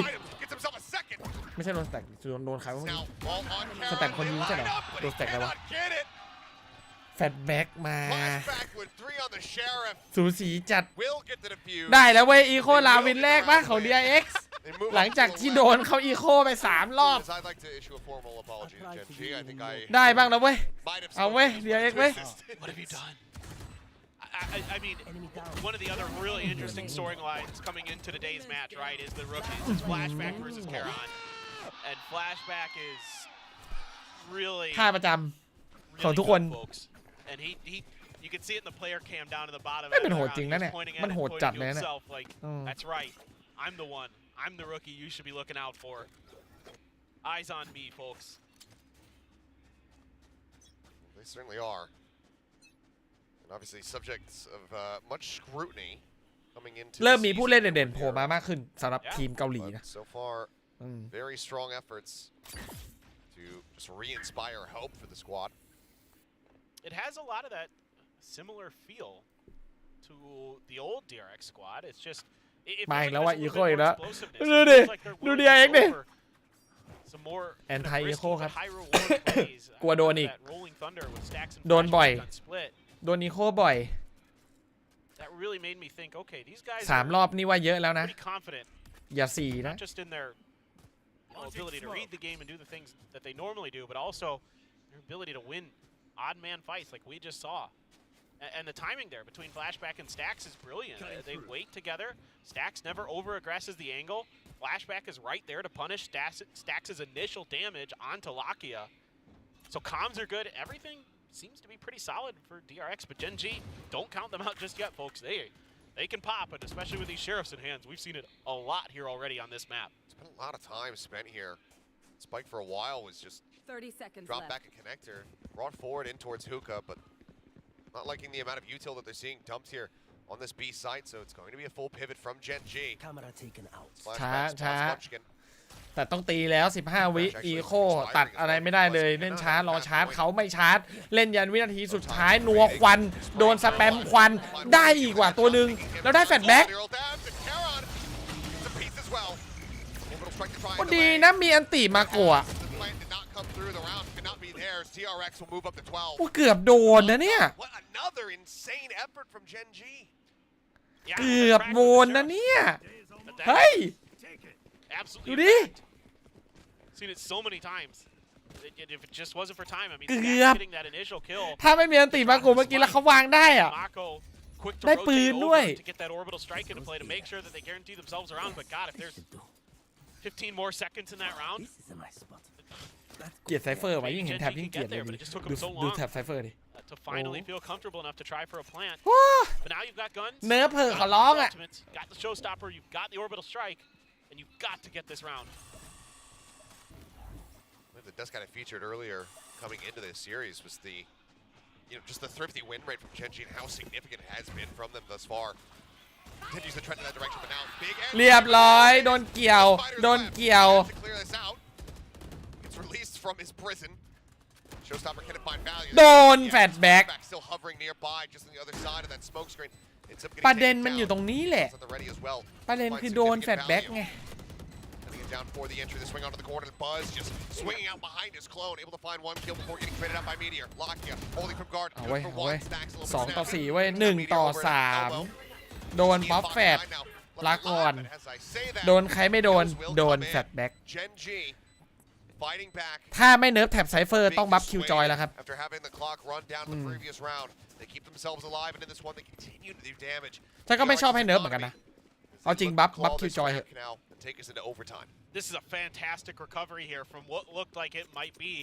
ไม่ใช่โดนสแต็กโดนใครวะสแต็กคนยิงใช่เหรอโดนสแต็กอะไรวะแฟตแบ็กมาสูสีจัดได้แล้วเว้ยอีโคลาวินแรกบ้างของ DRX หลังจากที่โดนเขาอีโคไป3 รอบได้บ้างแล้วเว้ยเอาเว้ย DRX เว้ยI mean, one of the other really interesting storylines coming into today's match, right, is the rookies. It's Flashback versus Karon. And Flashback is really ท่าประจำของทุกคน And you can see it in the player cam down to the bottom. เป็นโหดจริงนะเนี่ยมันโหดจัดเลยนะ That's right. I'm the one. I'm the rookie you should be looking out for. Eyes on me, folks. They certainly are. Obviously subjects of much scrutiny coming into เริ่มมีผู้เล่นเด่นๆโผล่มามากขึ้นสำหรับทีมเกาหลีนะ So far very strong efforts to just re-inspire hope for the squad. It has a lot of that similar feel to the old DRX squad. It's just มาอีกแล้วว่ะอีโคอีกแล้วดูดิDRX ดิ some more Anti Echo ครับ high reward plays. กลัวโดนอีก That rolling thunder with stacks and โดนบ่อย flashbacks on split. โดนอีโคบ่อย That really made me think, okay, these guys 3 รอบนี่ว่าเยอะแล้วนะ pretty confident. อย่า4นะ Not just in their ability to read the game and do the things that they normally do, but also their ability to win odd man fights like we just saw. And the timing there between Flashback and Stacks is brilliant. They wait together. Stacks never over-aggresses the angle. Flashback is right there to punish Stacks' initial damage onto Lakia. So comms are good. Everything seems to be pretty solid for DRX, but Gen G, don't count them out just yet, folks. They can pop, and especially with these sheriffs in hands, we've seen it a lot here already on this map. It's been a lot of time spent here. Spike for a while was just 30 seconds drop left. back a connector, brought forward in towards Hookah, but not liking the amount of util that they're seeing dumped here on this B site, so it's going to be a full pivot from Gen G. Camera taken out. ช้า แต่ต้องตีแล้ว 15 วิอีโคตัดอะไรไม่ได้เลยเล่นช้ารอชาร์จเขาไม่ชาร์จเล่นยันวินาทีสุดท้ายนัวควันโดนสแปมควันได้อีกว่าตัวหนึ่งแล้วได้แฟลชแบ็กก็ดีนะมีอันติมากัวโอ้เกือบโดนนะเนี่ยเกือบโดนนะเนี่ยเฮ้ยดูดิ Seen it so many times. If it just wasn't for time, I mean, เกือบ getting that initial kill. ถ้าไม่มีอันติมากัวเมื่อกี้แล้วเขาวางได้อะ Mako quick to ได้ปืน rotate ด้วย over to get that orbital strike into play to make sure that they guarantee themselves around. But God, if there's 15 more seconds in that round, เกลียดไซเฟอร์ว่ะยิ่งเห็นแท็บยิ่งเกลียดเลยดูแท็บไซเฟอร์ดิ to finally feel comfortable enough to try for a plant. But now you've got guns. เนิร์ฟเหอะขอร้องอ่ะ Got the showstopper. You've got the orbital strike, and you've got to get this round. The Dust kind of featured earlier coming into this series was the, just the thrifty win rate from Gen G and how significant it has been from them thus far. Continues the trend in that direction, but now big. เรียบร้อยโดนเกี่ยวโดนเกี่ยว Clear this out. Gets released from his prison. Showstopper can't find value. โดนแฟลชแบ็ก Still hovering nearby, just on the other side of that smoke screen. ประเด็นมันอยู่ตรงนี้แหละประเด็นคือโดนแฟลชแบ็กไงDown for the entry, the swing onto the corner, Buzz just swinging out behind his clone, able to find one kill before getting traded out by Meteor. Lakia holding from guard, good for one, stacks a little bit. 2 ต่อ 4 เว้ย 1 ต่อ 3 โดนป๊อปแฟดลาก่อนโดนใครไม่โดนโดนแฟลชแบ็กถ้าไม่เนิร์ฟแท็บไซเฟอร์ต้องบัฟคิวจอยแล้วครับ After having the clock run down the previous round, they keep themselves alive, and in this one they continue to do damage. ฉันก็ไม่ชอบให้เนิร์ฟเหมือนกันนะเอาจริงบัฟคิวจอยเหอะ Take us into overtime. This is a fantastic recovery here from what looked like it might be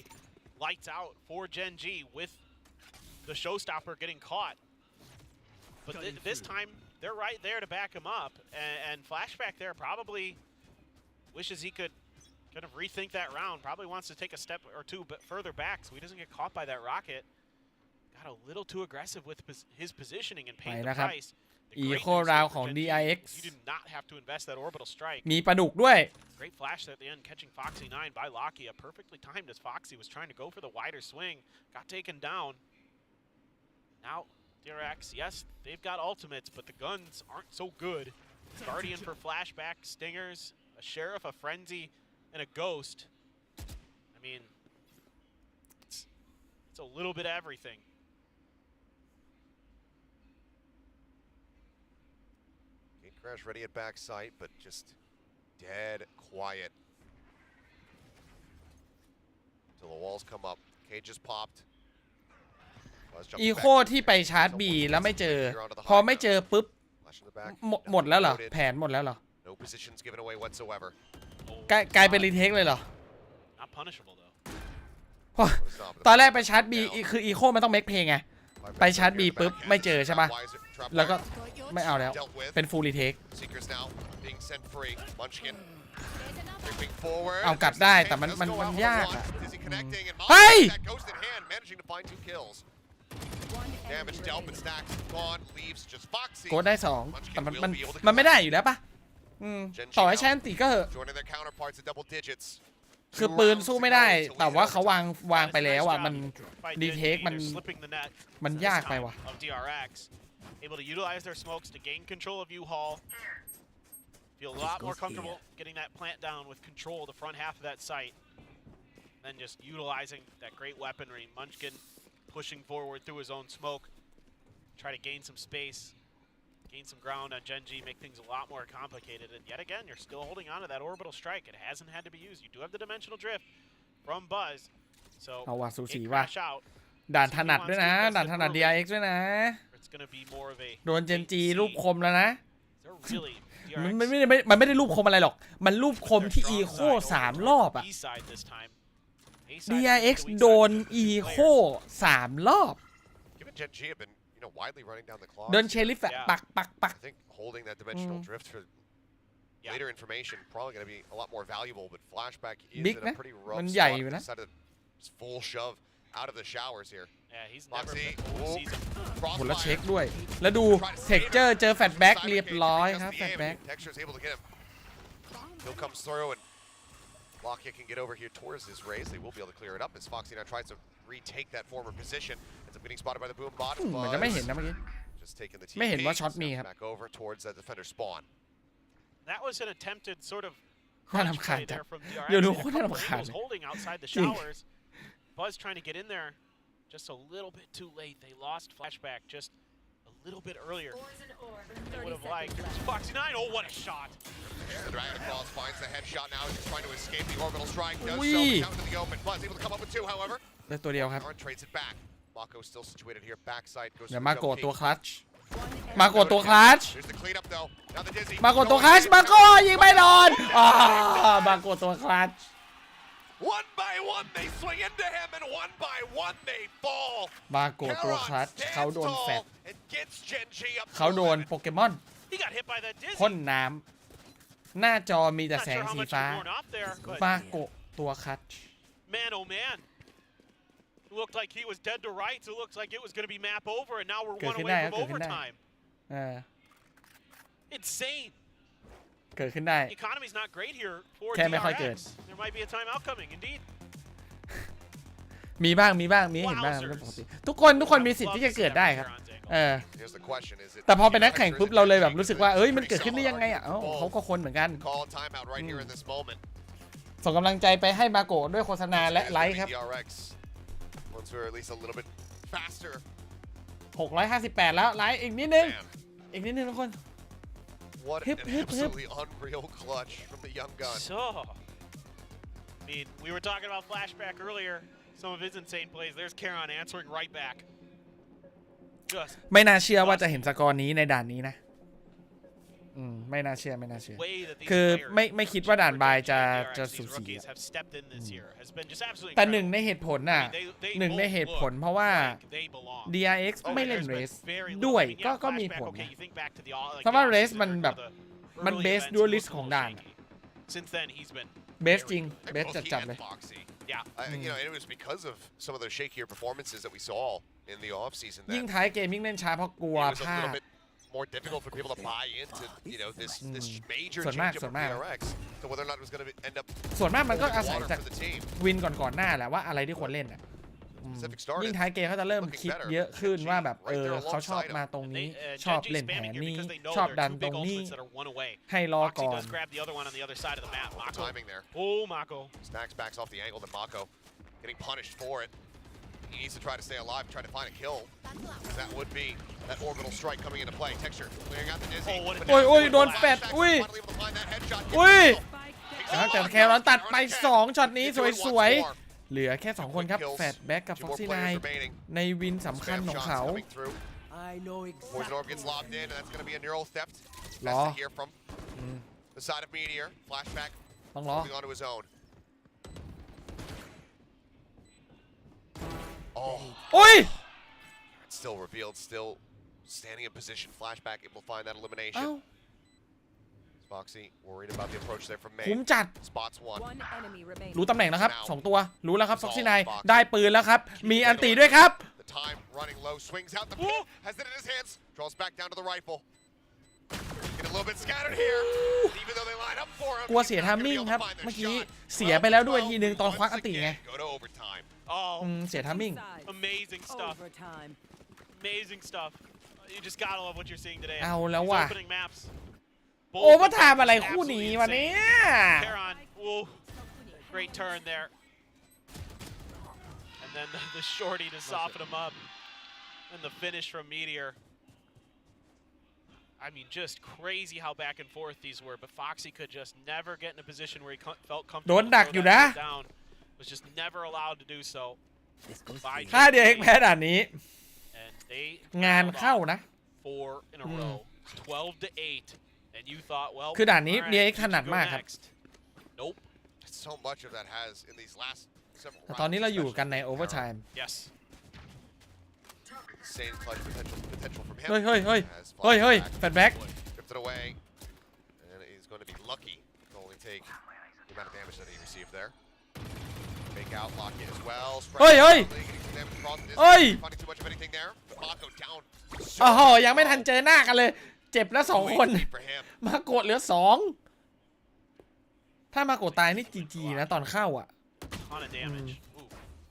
lights out for Gen G with the showstopper getting caught. But this time, they're right there to back him up. And Flashback there probably wishes he could kind of rethink that round. Probably wants to take a step or two further back so he doesn't get caught by that rocket. Got a little too aggressive with his positioning and paid the price. อีโคราวของ DRX มีปลาดุกด้วย Great flash at the end, catching Foxy 9 by Lakia. Perfectly timed as Foxy was trying to go for the wider swing. Got taken down. Now, DRX, yes, they've got ultimates, but the guns aren't so good. Guardian for flashback, stingers, a sheriff, a frenzy, and a ghost. I mean, it's a little bit of everything. Crash ready at backside, but just dead quiet. Till the walls come up. Cage just popped. อีโคที่ไปชาร์จบีแล้วไม่เจอพอไม่เจอปุ๊บหมดแล้วเหรอแผนหมดแล้วเหรอ No positions given away whatsoever. กลายเป็นรีเทคเลยเหรอ Not punishable though. ตอนแรกไปชาร์จบีคืออีโคมันต้องเมคเพลงไงไปชาร์จบีปุ๊บไม่เจอใช่ปะแล้วก็ไม่เอาแล้วเป็นฟูลรีเทคเอากัดได้แต่มันยากอะเฮ้ยโกดได้2แต่มันไม่ได้อยู่แล้วปะต่อให้แชนติก็เหอะคือปืนสู้ไม่ได้แต่ว่าเขาวางไปแล้วอ่ะมันรีเทคมันยากไปว่ะ Able to utilize their smokes to gain control of U-Haul. Feel a lot more comfortable getting that plant down with control of the front half of that site. then just utilizing that great weaponry. Munchkin pushing forward through his own smoke. Try to gain some space, gain some ground on Genji, make things a lot more complicated. And yet again, you're still holding on to that orbital strike. It hasn't had to be used. You do have the dimensional drift from Buzz. So เอาว่ะสูสี it ว่ะ crash out. ด่านถนัดด้วยนะด่านถนัด DRX ด้วยนะ It's gonna be more of a โดนเจนจีรูปคมแล้วนะ They're really มันไม่ได้รูปคมอะไรหรอกมันรูปคมที่อีโค3 รอบอะ B-side this time. DRX โดนอีโค3 รอบ Given Genji have been, widely running down the clock. โดนเชลิฟปัก I think holding that dimensional drift for later information probably going to be a lot more valuable. But Flashback is in a pretty rough spot. Decided to full shove out of the showers here. Yeah, he's never Foxy, season. ผลละเช็คด้วยแล้วดูเทคเจอร์เจอแฟตแบ็กเรียบร้อยครับแฟตแบ็ก Texture is able to get him. Hill comes through and Lockett can get over here towards his raise. They will be able to clear it up as Foxy now tries to retake that former position. Ends up getting spotted by the boom bot. เหมือนจะไม่เห็นนะเมื่อกี้ Just taking the TP. ไม่เห็นว่าช็อตมีครับ Back over towards that defender spawn. That was an attempted sort of น่า crunch รำคาญ play จัง there from DRX. เดี๋ยวดู A โคตร couple น่า of รำคาญ angles holding outside the จริง showers. Buzz trying to get in there just a little bit too late. They lost Flashback just a little bit earlier. They would have liked. Foxy 9, oh what a shot! The Dragon Claws finds the headshot now. He's trying to escape the orbital strike. Does so out into the open. Buzz able to come up with 2, however. ได้ตัวเดียวครับ Arn trades it back. Mako still situated here. Backside goes เดี๋ยว for มา the โก jump ตัว peek. คลัตช์มาโกตัวคลัตช์ There's the cleanup though. Now the dizzy. มาโกตัวคลัตช์มาโกยิงไม่โดนมาโกตัวคลัตช์ One by one they swing into him, and one by one they fall. มาโกตัวคลัตช์เขาโดนแฟต and gets Genji up. เขาโดนโปเกมอน He got hit by that dizzy. พ่นน้ำหน้าจอมีแต่ Not แสง sure how สี much ฟ้า was worn off there, but มาโกตัวคลัตช์ man, oh man. Looked like he was dead to rights. It looks like it was going to be map over, and now we're เกิด one ขึ้น away ได้ครับ from เกิดขึ้นได้ overtime. Insane. เกิดขึ้นได้ Economy's not great here for แค่ไม่ค่อยเกิด DRX. There might be a timeout coming, indeed. มีบ้างมีเห็นบ้างเรื่องปกติทุกคนมีสิทธิ์ที่จะเกิดได้ครับHere's the question: Is it แต่พอเป็นนักแข่งปุ๊บเราเลยแบบรู้สึกว่าเอ้ยมันเกิดขึ้นได้ยังไงอ่ะเขาก็คนเหมือนกัน call timeout right here in this moment? ส่งกำลังใจไปให้มาโกะด้วยโฆษณาและไลค์ครับ DRX once we're at least a little bit faster. 658แล้วไลค์อีกนิดนึงทุกคน What an absolutely unreal clutch from the young gun. So, I mean, we were talking about Flashback earlier. Some of his insane plays. There's Karon answering right back. Just ไม่น่าเชื่อว่าจะเห็นสกอร์นี้ในด่านนี้นะไม่น่าเชื่อคือไม่คิดว่าด่านบายจะสูสีแต่หนึ่งในเหตุผลน่ะเพราะว่า DRX ไม่เล่นเรสด้วยก็มีผลนะเพราะว่าเรสมันแบบมันเบสดูลิสของด่านเบสจริงเบสจัดเลย Yeah, it was because of some of those shakier performances that we saw in the off season. ยิ่งท้ายเกมยิ่งเล่นช้าเพราะกลัวพลาด more difficult for people to buy into, this major change up for DRX. So whether or not it was going to end up ส่วนมากมันก็อาศัยจากวินก่อนหน้าแหละว่าอะไรที่ควรเล่นอ่ะยิ่งท้ายเกมเขาจะเริ่มคิดเยอะขึ้นว่าแบบเขาชอบมาตรงนี้ชอบเล่นแผนนี้ชอบดันตรงนี้ให้รอก่อน timing there. Oh, Mako. Stacks backs off the angle to Mako, getting punished for it. He needs to try to stay alive, try to find a kill. That would be that orbital strike coming into play. Texture clearing out the dizzy. โอ้ยโดนแฟดอุ้ยแต่แครอนตัดไป2ช็อตนี้สวยๆเหลือแค่2คนครับแฟดแบ็กกับฟ็อกซี่ไนในวินสำคัญของเขา Poison Orb gets lobbed in, and that's going to be a neural theft. รอ Best to hear from the side of Meteor. Flashback ต้องรอ moving on to his own. Oh. โอ้ย Still revealed, still standing in position. Flashback able to find that elimination. Foxy worried about the approach there from May. คุ้มจัด Spots one. รู้ตำแหน่งแล้วครับ2ตัวรู้แล้วครับฟ็อกซี่ไนได้ปืนแล้วครับมีอันตีด้วยครับ The time running low, swings out the pin, has it in his hands, draws back down to the rifle. Get a little bit scattered here, even though they line up for him. กลัวเสียทามมิ่งครับเมื่อกี้เสียไปแล้วด้วยทีนึงตอนควักอันตีไง Go to overtime. เสียทามมิ่ง Amazing stuff. Amazing stuff. You just gotta love what you're seeing today. เอาแล้วว่ะ Opening maps. โอ้มาทำอะไรคู่นี้วันนี้ Karon, great turn there. then the shorty to soften him up. And the finish from Meteor. I mean, just crazy how back and forth these were, but Foxy could just never get in a position where he felt comfortable. โดนดักอยู่นะ down. Was just never allowed to do so. ถ้า DRX แพ้ด่านนี้ And they งานเข้านะ 4 in a row, 12 to 8, and you thought, well, คือด่านนี้ all right, DRX who'd ถนัด you go มากครับ next? Nope. So much of that has in these last several แต่ตอนนี้เราอยู่ rounds, กันใน especially overtime Yes. insane clutch potential from him. เฮ้ยเฮ้ยเฮ้ย As เฮ้ยเฮ้ย flashback แฟนแบ็ก drifted away, and he's going to be lucky to only take the amount of damage that he received there. Fake out, lock in as well. Spread เฮ้ยเฮ้ย out, getting some damage across the เฮ้ย distance, finding too much of anything there. Mako down. โอ้โหยังไม่ทันเจอหน้ากันเลย เจ็บแล้ว2 คน Quickly for him. มาโกดเหลือ 2 ถ้ามาโกดตายนี่จีจีนะตอนเข้าอ่ะ Ton of damage. Ooh,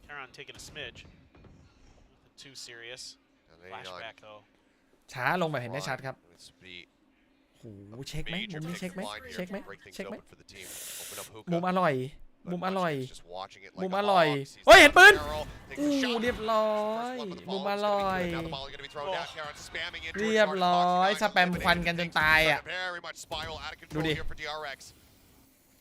Karon taking a smidge. Nothing too serious. And they, Flashback though. ช้าลงแบบเห็นได้ชัดครับ It's be โหเช็คไหม major มุมนี้ big เช็คไหม line here เช็คไหม to break things เช็คไหม open for the team. Open up มุม hookah. อร่อย But มุมอร่อย Munchkin's just watching it like มุม a อร่อย hawk. Sees เฮ้ย the เห็นปืน barrel, takes อู้ a shot. เรียบร้อย First one with the มุม ball. อ It's ร่ gonna อ be ย good. Now the ball is gonna be thrown down. Karon spamming it เรียบ towards ร้อย Foxy9. สแปมควันกันจนตายอ่ะ Very much spiral out of ดู control ดิ here for DRX.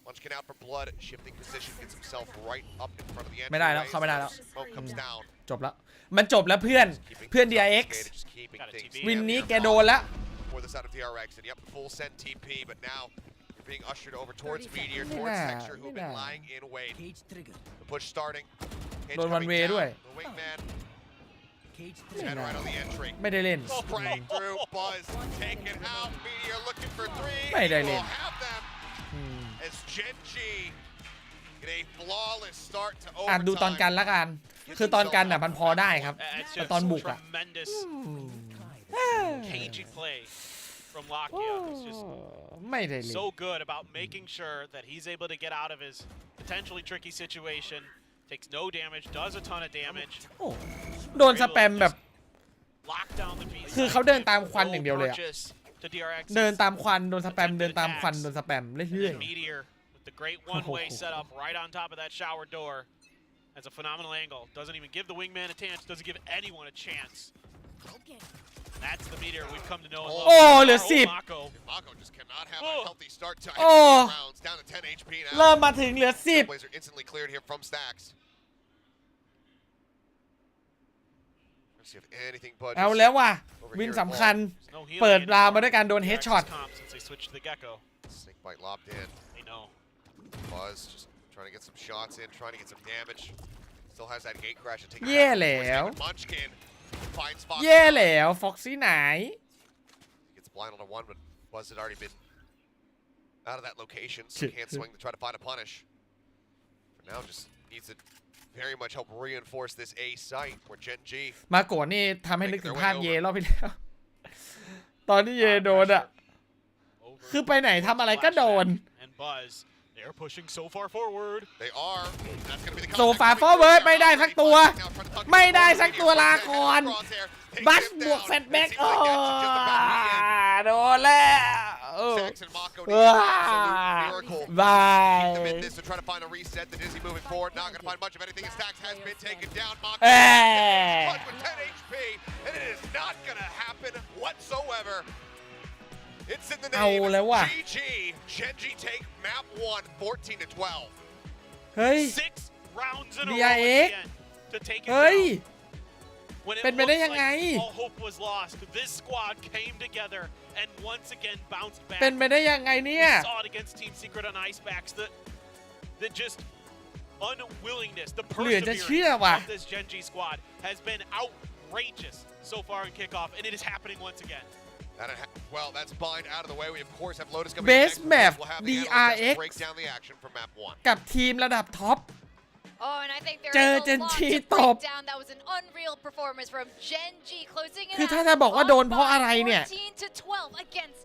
Munchkin out for blood, shifting position, gets himself right up in front of the ไม่ได้แล้ว entryway. เข้าไม่ได้แล้ว Smoke comes down. จบแล้ว มันจบแล้วเพื่อน Keeping เพื่อน things DRX updated, just keeping Got a things TP. วิน down นี้ here. แกโดนแล้ว For this out of DRX, and yep, full send TP, but now you're being ushered over towards Meteor,ไม่ towards น่า Texture, who've ไม่ been น่า lying in wait. The push starting. Cage โดน one coming way down. ด้วย The wingman ไม่ head น่า right on the entry. ไม่ได้เล่น Spraying through, Buzz taken out. Meteor looking for 3. ไม่ได้ He เล่น will have them as Genji get a flawless start to อ่ะดูตอนกัน overtime. ละกัน คือตอนกันอ่ะมันพอได้ครับ It's แต่ just ตอนบุกอ่ะ tremendous cagey play from Lakia. It's just ไม่ได้เล่น so good about making sure that he's able to get out of his potentially tricky situation. Takes no damage, does a ton of damage. โอ้โดนสแปมแบบ Lock down the beat. คือเขาเดินตามควันอย่างเดียวเลยอะ Purchase to DRX. เดินตามควันโดนสแปมเดินตามควันโดนสแปมเรื่อย And Meteor with the great one-way setup right on top of that shower door. That's a phenomenal angle. Doesn't even give the wingman a chance. Doesn't give anyone a chance. That's the Meteor we've come to know and love. โอ้เหลือ 10 Mako. Mako just cannot have a healthy start to Oh. rounds. Down to 10 HP เริ่ now. มมาถึงเหลือ Blazer instantly cleared here from Stacks. Let's see if anything 10 budges. เอาแล้วว่ะ over วิน here สำคัญ There's no healing เปิด anymore. ราวมาด้วยการโดน DRX headshot comp since they switched to the Gecko. Snake bite lobbed in. They know. Buzz just trying to get some shots in, trying to get some damage. Still has that gate crash to take it แย่ back แล้ towards ว David Munchkin. Finds Fox. แย่แล้วฟ็อกซี่ไหน Gets blind on a one, but Buzz had already been out of that location, so can't swing to try to find a punish. For now, just needs to very much help reinforce this A site where Genji มาโกะนี่ทำให้นึกถึงภาพเยรอบที่แล้ว ตอนที่เยโดนอ่ะ คือไปไหนทำอะไรก็โดน And Buzz, they're pushing so far forward. They are. That's gonna be the โซฟาฟอร์เวิร์ดไม่ได้สักตัว ไม่ได้สักตัวลาก่อน บัสบวกแฟตแบ็กโอ้โดนแล้วเออ Jackson Mako ว้า miracle. บาย Keep them in this to try to find a reset. The Dizzy moving forward, not gonna find much of anything. His stacks has been taken down. Mako เอ้ Buzz with 10 HP, and it is not gonna happen whatsoever. It's in the เอา name. แล้วว่ะ GG. Genji take map 1, 14 to 12. เฮ้ย 6 rounds in a row DRX at the end to take it เฮ้ย down. When it เป็นไปได้ looked ยังไง like all hope was lost, this squad came together and once again bounced back. เป็นไปได้ยังไงเนี่ย We saw it against Team Secret on Icebacks. The just unwillingness, the เหลือจะ perseverance เชื่อว่ะ of this Genji squad has been outrageous so far in kickoff, and it is happening once again. Well, that's bind out of the way. We of course have Lotus coming Best next. map, We'll have the DRX analysts break down the action from map 1. กับทีมระดับท็อป Oh, and I think there เจอ is a lot Genji to ตบ break down. That was an unreal performance from Genji, closing it คือ out ถ้าจะบอกว่าโดนเพราะอะไร by เนี่ย 14 to 12 against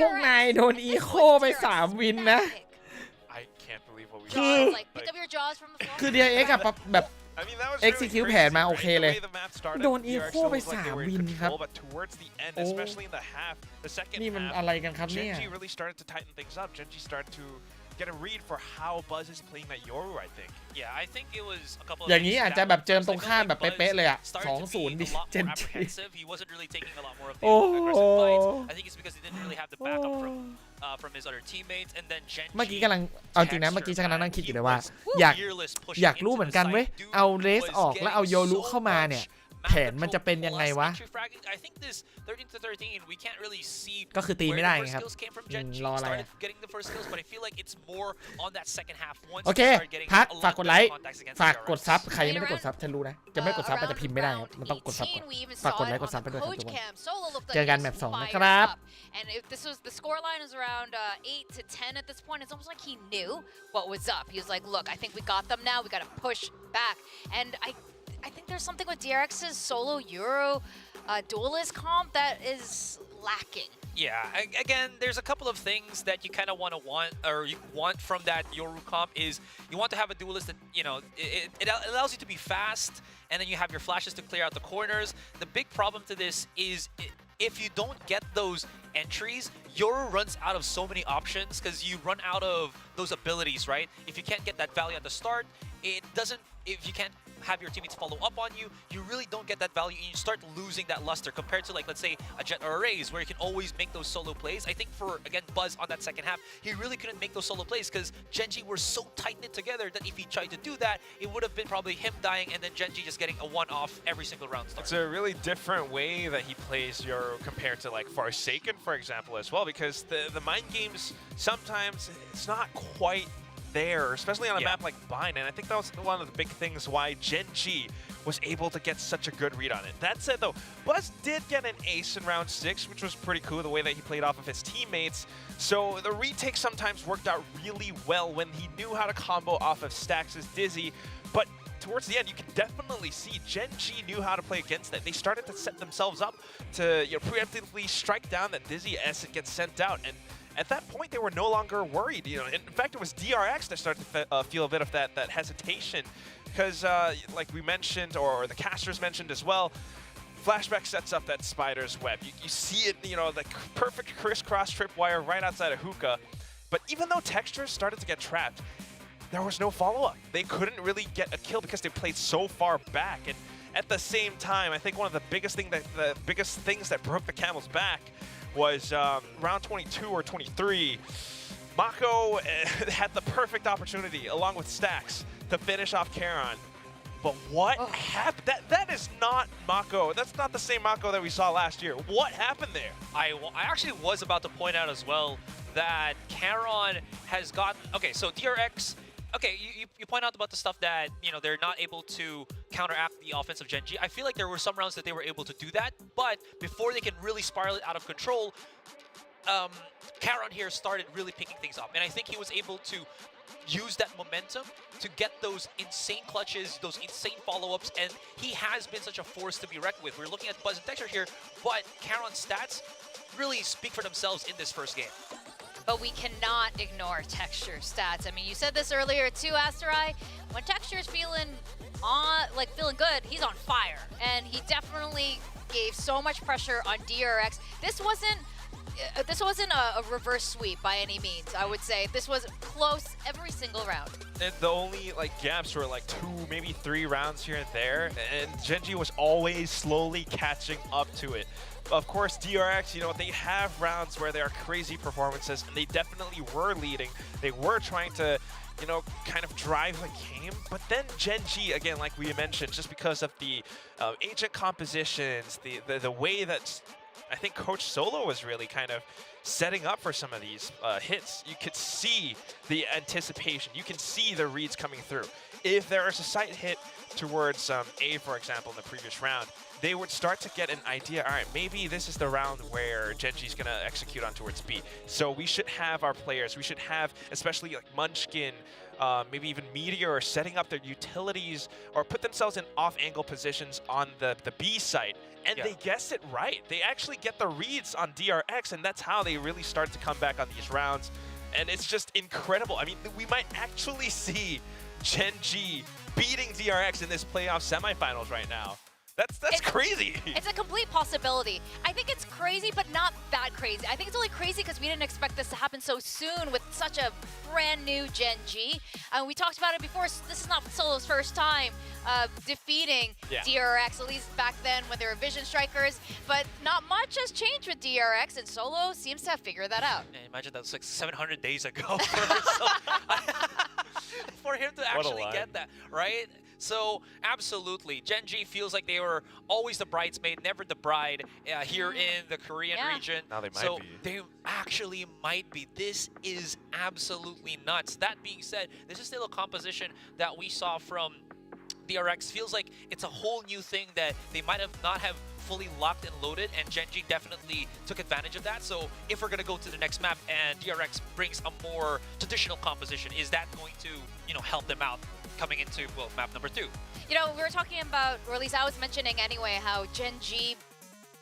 พวก DRX. นายโดน And อี this โค was ไป DRX 3 วินนะ static. I can't believe what weคือ Jaws, like, pick up your jaws from the floor. คือ DRX กับแบบ I mean, that was execute really แผนมา crazy, โอเค right? เลย The way the map started, โดนอี DRX โคไป looked like they were 3 in วินครับ control, but towards the end, โอ้ especially in the half, the second นี่มัน half, อะไรกันครับเนี่ย Genji really started to tighten things up. Genji started to get a read for how Buzz is playing that Yoru, I think. Yeah, I think it was a couple of อย่างนี้ things อาจจะ that แบบเจิม first, ตรง I ข้าม felt แบบ like เป๊ะ Buzz ๆเลยอะ started to be 2-0 ดิ a lot เจ more นจี apprehensive. He wasn't really taking a lot more of the โอ้ aggressive fights. I think it's because he didn't really have the backup from his other teammates, and then Genji เมื่อกี้กำลังเอาจริงนะเมื่อกี้ฉันกำลังนั่งคิดอยู่เลยว่าอยากรู้เหมือนกันเว้ยเอาเรสออกแล้วเอาโยรุเข้ามาเนี่ยแผนมันจะเป็นยังไงวะ I think this 13 to 13 we can't really see ก็คือตีไม่ได้ where ไง the ครับ first skills came from Genji รออะไร started getting the first skills but I feel like it's more on that second half once โอเค he started getting พัก a ฝาก lot กดไลค์ better contacts against ฝากกด DRX ซับใครยังไม่ได้กดซับฉันรู้นะจะไม่กดซับมันจะพิมพ์ไม่ได้ครับมันต้องกดซับก่อน we even ฝาก saw กดไล it ค์กด on ซับไป the ด้วยครับ coach ทุกคน cam. Solo looked like เจอกัน he แม was ป2 นะค fired รับ up. And if this was the score line is around 8 to 10 at this point. It's almost like he knew what was up. He was like, look, I think we got them now. We got to push back. And I think there's something with DRX's solo Euro duelist comp that is lacking. Yeah, again, there's a couple of things that you kind of you want from that Yoru comp is you want to have a duelist that, you know, it allows you to be fast, and then you have your flashes to clear out the corners. The big problem to this is if you don't get those entries, Yoru runs out of so many options because you run out of those abilities, right? If you can't get that value at the start, if you can't have your teammates follow up on you, you really don't get that value and you start losing that luster compared to, like, let's say a Jet or a Raze where you can always make those solo plays. I think for, again, Buzz on that second half, he really couldn't make those solo plays because Genji were so tight-knit together that if he tried to do that, it would have been probably him dying and then Genji just getting a one-off every single round start. It's a really different way that he plays Yoru compared to like Forsaken, for example, as well, because the mind games sometimes it's not quite there, especially on a map like Bind, and I think that was one of the big things why Genji was able to get such a good read on it. That said though, Buzz did get an ace in round 6, which was pretty cool the way that he played off of his teammates, so the retake sometimes worked out really well when he knew how to combo off of Stax' Dizzy, but towards the end, you can definitely see Genji knew how to play against that. They started to set themselves up to, you know, preemptively strike down that Dizzy as it gets sent out, and at that point, they were no longer worried. You know, in fact, it was DRX that started to feel a bit of that hesitation, because like we mentioned, or the casters mentioned as well, Flashback sets up that spider's web. You see it, you know, the perfect crisscross tripwire right outside of Hookah. But even though Textures started to get trapped, there was no follow-up. They couldn't really get a kill because they played so far back. And at the same time, I think one of the biggest things that broke the camel's back was round 22 or 23. Mako had the perfect opportunity, along with Stax, to finish off Charon. But what happened? That is not Mako. That's not the same Mako that we saw last year. What happened there? I actually was about to point out as well that Charon has gotten... Okay, so DRX... Okay, you point out about the stuff that, you know, they're not able to counteract the offense of Genji. I feel like there were some rounds that they were able to do that, but before they can really spiral it out of control, Charon here started really picking things up. And I think he was able to use that momentum to get those insane clutches, those insane follow-ups, and he has been such a force to be reckoned with. We're looking at Buzz and Texture here, but Charon's stats really speak for themselves in this first game. But we cannot ignore Texture stats. I mean, you said this earlier too, Asterai. When Texture's feeling good, he's on fire. And he definitely gave so much pressure on DRX. This wasn't a reverse sweep by any means, I would say. This was close every single round. And the only like gaps were like 2, maybe 3 rounds here and there, and Genji was always slowly catching up to it. Of course, DRX, you know, they have rounds where there are crazy performances, and they definitely were leading. They were trying to, you know, kind of drive the game. But then Genji, again, like we mentioned, just because of the agent compositions, the way that I think Coach Solo was really kind of setting up for some of these hits. You could see the anticipation. You can see the reads coming through. If there is a sight hit towards A, for example, in the previous round, they would start to get an idea, all right, maybe this is the round where Genji's going to execute on towards B. So we should have our players, we should have, especially like Munchkin, maybe even Meteor, setting up their utilities or put themselves in off-angle positions on the B site. And they guess it right. They actually get the reads on DRX, and that's how they really start to come back on these rounds. And it's just incredible. I mean, we might actually see Genji beating DRX in this playoff semifinals right now. That's crazy. It's a complete possibility. I think it's crazy, but not that crazy. I think it's only crazy because we didn't expect this to happen so soon with such a brand new Gen G. We talked about it before. This is not Solo's first time defeating DRX, at least back then when they were Vision Strikers. But not much has changed with DRX, and Solo seems to have figured that out. Man, imagine that was like 700 days ago for him to actually get that, right? So absolutely, Gen G feels like they were always the bridesmaid, never the bride here in the Korean region. Now they might so be. They actually might be. This is absolutely nuts. That being said, this is still a composition that we saw from DRX. Feels like it's a whole new thing that they might have not have fully locked and loaded, and Gen G definitely took advantage of that. So if we're gonna go to the next map and DRX brings a more traditional composition, is that going to, you know, help them out coming into, well, map number 2? You know, we were talking about, or at least I was mentioning anyway, how Gen G,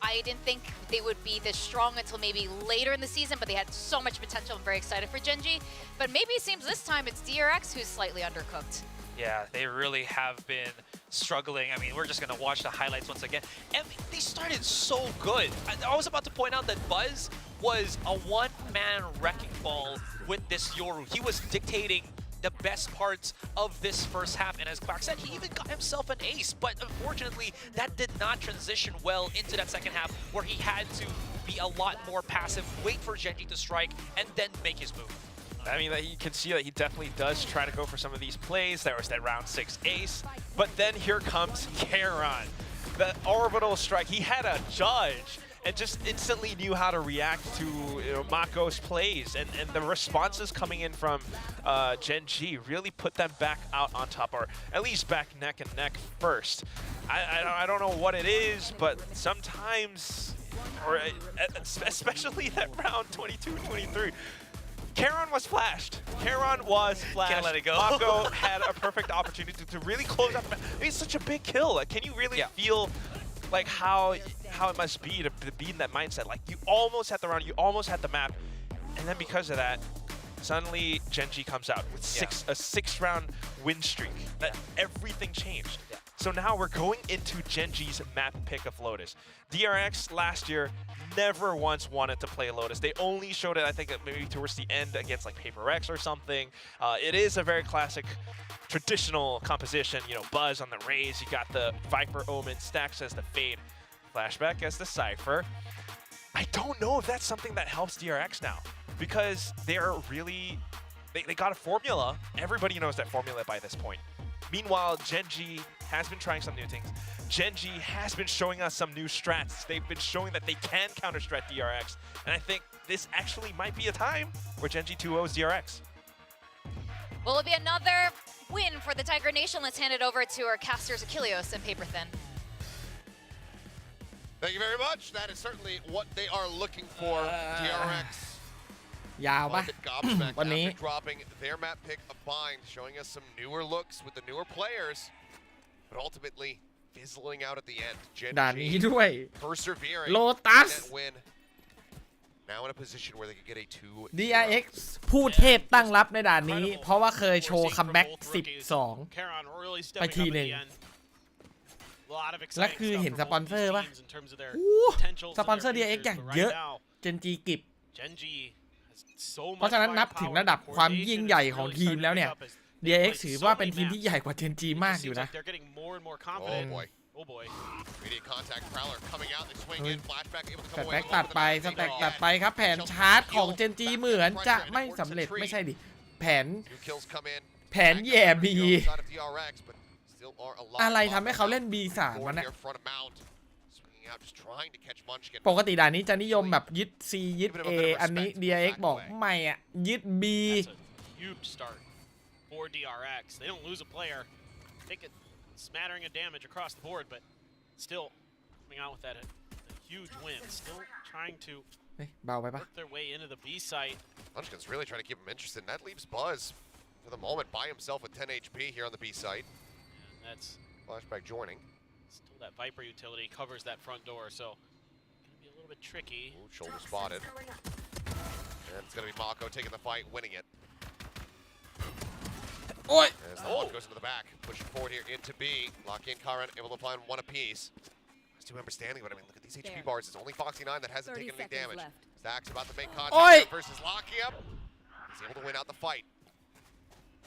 I didn't think they would be this strong until maybe later in the season, but they had so much potential. I'm very excited for Gen G. But maybe it seems this time it's DRX who's slightly undercooked. Yeah, they really have been struggling. I mean, we're just going to watch the highlights once again. And they started so good. I was about to point out that Buzz was a one-man wrecking ball with this Yoru. He was dictating the best parts of this first half, and as Clark said, he even got himself an ace, but unfortunately that did not transition well into that second half, where he had to be a lot more passive, wait for Gen G to strike, and then make his move. I mean, you can see that he definitely does try to go for some of these plays. There was that round 6 ace, but then here comes Karon. The orbital strike, he had a judge and just instantly knew how to react to, you know, Mako's plays, and the responses coming in from Gen G really put them back out on top, or at least back neck and neck first. I don't know what it is, but sometimes, or especially that round 22-23, Karon was flashed. Karon was flashed. Can't let it go. Mako had a perfect opportunity to really close out the map. It's such a big kill. Like, can you really feel like how it must be to be in that mindset? Like, you almost had the round, you almost had the map, and then because of that, suddenly Gen G comes out with a 6-round win streak. Everything changed. So now we're going into Gen G's map pick of Lotus. DRX last year never once wanted to play Lotus. They only showed it, I think, maybe towards the end against like Paper X or something. It is a very classic traditional composition. You know, Buzz on the Raze, you got the Viper Omen, Stacks as the Fade, Flashback as the Cypher. I don't know if that's something that helps DRX now, because they're really, they got a formula. Everybody knows that formula by this point. Meanwhile, Gen G has been trying some new things. Gen G has been showing us some new strats. They've been showing that they can counter-strat DRX, and I think this actually might be a time where Gen G 2-0s DRX. Will it be another win for the Tiger Nation? Let's hand it over to our casters, Achilleos and Paper Thin. Thank you very much. That is certainly what they are looking for. DRX. ยาวปะ วันนี้ dropping their map pick of Bind, showing us some newer looks with the newer players, but ultimately fizzling out at the end. Gen ด่านนี้ด้วย persevering Lotus that win. Now in a position where they could get a 2. DRX ผู้เทพตั้งรับในด่านนี้ เพราะว่าเคยโชว์คัมแบ็ก 12 ไปทีหนึ่ง และคือเห็นสปอนเซอร์ปะสปอนเซอร์ DRX อย่างเยอะ Gen G กิบ เพราะฉะนั้นนับถึงระดับความยิ่งใหญ่ของทีมแล้วเนี่ย DRX ถือว่าเป็นทีมที่ใหญ่กว่า Gen G มากอยู่นะ Oh boy. Immediate contact, Prowler coming out, they swing in, flashback able to ส come แต็ away. กตัดไปสแต็กตัดไปครับแผนชาร์จของ Gen G เหมือนจะไม่สำเร็จไม่ใช่ดิแผนแย่บีอะไรทำให้เขาเล่น B3 วะเนี่ยปกติด่านนี้จะนิยมแบบยึด C ยึด A อันนี้ DRX บอกไม่อะยึด B for DRX. They don't lose a player. Take a smattering of damage across the board, but still coming out with that a huge win. Still trying to work their way into the B site. Munchkin's really trying to keep him interested, and that leaves Buzz for the moment by himself with 10 HP here on the B site. And that's Flashback joining. Still that Viper utility covers that front door, so gonna be a little bit tricky. Ooh, shoulder spotted. And it's gonna be Mako taking the fight, winning it. โอ้ย As the one goes into the back, pushing forward here into B. Lock in Karan, able to find one apiece. There's two members standing, but I mean, look at these HP bars. It's only Foxy9 that hasn't taken any damage. Stacks about to make contact versus Lockie. He's able to win out the fight.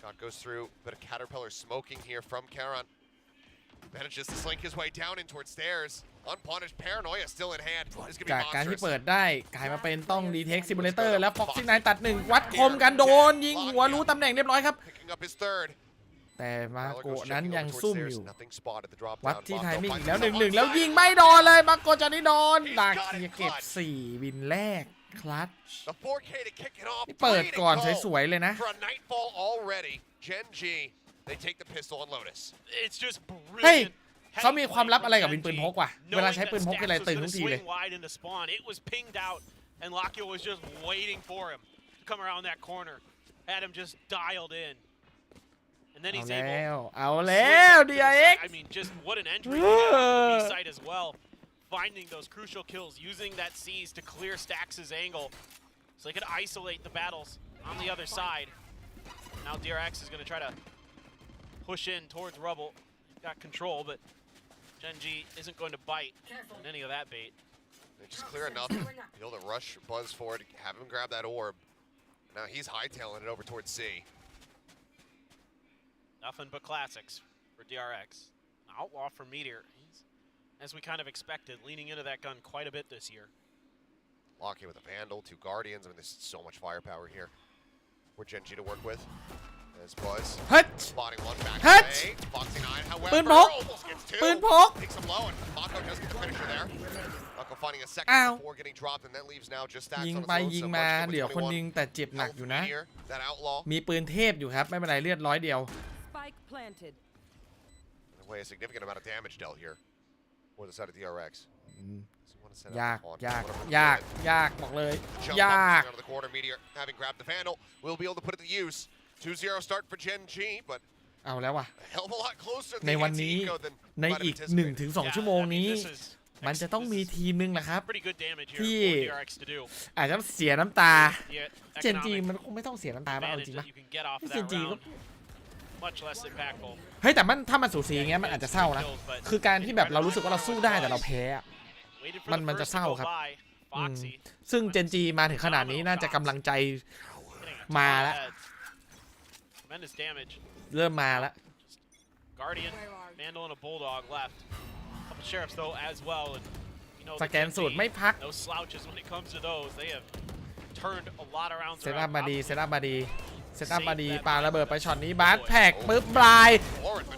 Shot goes through, but a Caterpillar smoking here from Karan. Manages to slink his way down in towards stairs. Unpunished, Paranoia still in hand. This could be จากการที่ monstrous. เปิดได้กลายมาเป็นต้องดีเทคซิมูเลเตอร์แล้วฟ็อกซี่ไนตัด1วัดคมกันโดนยิงหัวรู้ตำแหน่งเรียบร้อยครับ Picking up his third. แต่มาโกะนั้นยัง Towards ซุ่ม stairs. อยู่ Nothing spotted the drop วัด down. ที่ไท Mako มิ่งอี finds กแล้ว himself 1-1 แล้ว onside. ยิงไม่โดนเลยมาโกะจอนนี่โดนดาเกียเก็บ4วินแรกคลัตช์ The 4K to kick it off. นี่เปิดก่อนสวยๆเลยนะ For a nightfall already. Gen G, they take the pistol on Lotus. It's just เฮ้ย brilliant. เขามีความลับอะไรกับวินปืนพกว่ะเวลาใช้ปืนพกอะไรตึงทุกทีเลย Wide into spawn. It was pinged out, and Lakio was just waiting for him to come around that corner. Had him just dialed in, and then เอา he's แล้ able. วเอาแล้ว DRX I mean, just what an entry he had on the B side as well. Finding those crucial kills, using that C's to clear Stax' angle, so they could isolate the battles on the other side. Now DRX is going to try to push in towards Rubble. He's got control, but Gen G isn't going to bite on any of that bait. They just clear enough. Be able to rush Buzz forward, have him grab that orb. Now he's hightailing it over towards C. Nothing but classics for DRX. An outlaw for Meteor. He's, as we kind of expected, leaning into that gun quite a bit this year. Locking with a Vandal, 2 Guardians. I mean, there's so much firepower here for Gen G to work with. There's Buzz. ฮัท Spotting one back ฮัท away. Foxy9, however, ปืนพก almost gets 2. ปืนพก Takes him low, and Mako does get the finisher there. Mako finding a second อ้าว before getting dropped, and that leaves now just Stacks ยิง on ไป its own. ยิง So มา Munchkin with เดี๋ยวคน 21 ยิงแต่เจ็บหนัก health อยู่นะ Meteor, that outlaw. มีปืนเทพอยู่ครับไม่เป็นไรเลือด100เดียว Spike planted. In a way, a significant amount of damage dealt here for the side of DRX. ยาก on ยาก whatever ยาก good. ยากบอกเลย Jump ยาก out of the corner, Meteor having grabbed the Vandal, will be able to put it to use. 2-0 start for Gen G, but เอาแล้วว่ะ a hell of a lot closer to ใน the วันนี้ anti-eco than ใน might have อีก anticipated. 1-2 ชั่วโมงนี้ this is มันจะต้องมีทีมหนึงแหละครับ pretty good damage here ที่ for DRX to do. อาจจะเสียน้ำตา The เจนจี economic มันคงไม่ต้องเสียน้ำตาบ้างเอาจ advantage ริงปะ that you can get off of เจน that จีก็ round, much less impactful. เฮ้ยแต่มันถ้ามันสูสีอย่างเงี้ยมันอาจจะเศร้านะคือการที่แบบเรารู้สึกว่าเราสู้ได้แต่เราแพ้อะ Waited for มัน the จะ first เศร้า to go ครับ by. Foxy ซึ่งเจนจีมาถึงขนาดนี้น่าจะกำลังใจ hitting a มา ton of แล้ว heads. Tremendous damage. เริ่มมาแล้ว Guardian, Vandal, and a Bulldog left. Couple Sheriffs though as well, and you know ส the แกน Gen สูตร Z, ไม่พัก no slouches when it comes to those. They have turned a lot of rounds เซตอัพ around. มาดี Probably เซตอัพมาดีเซตอัพมาดีปาระเบิดไปช็อตนี้บาสแพ็กปึ๊บปลาย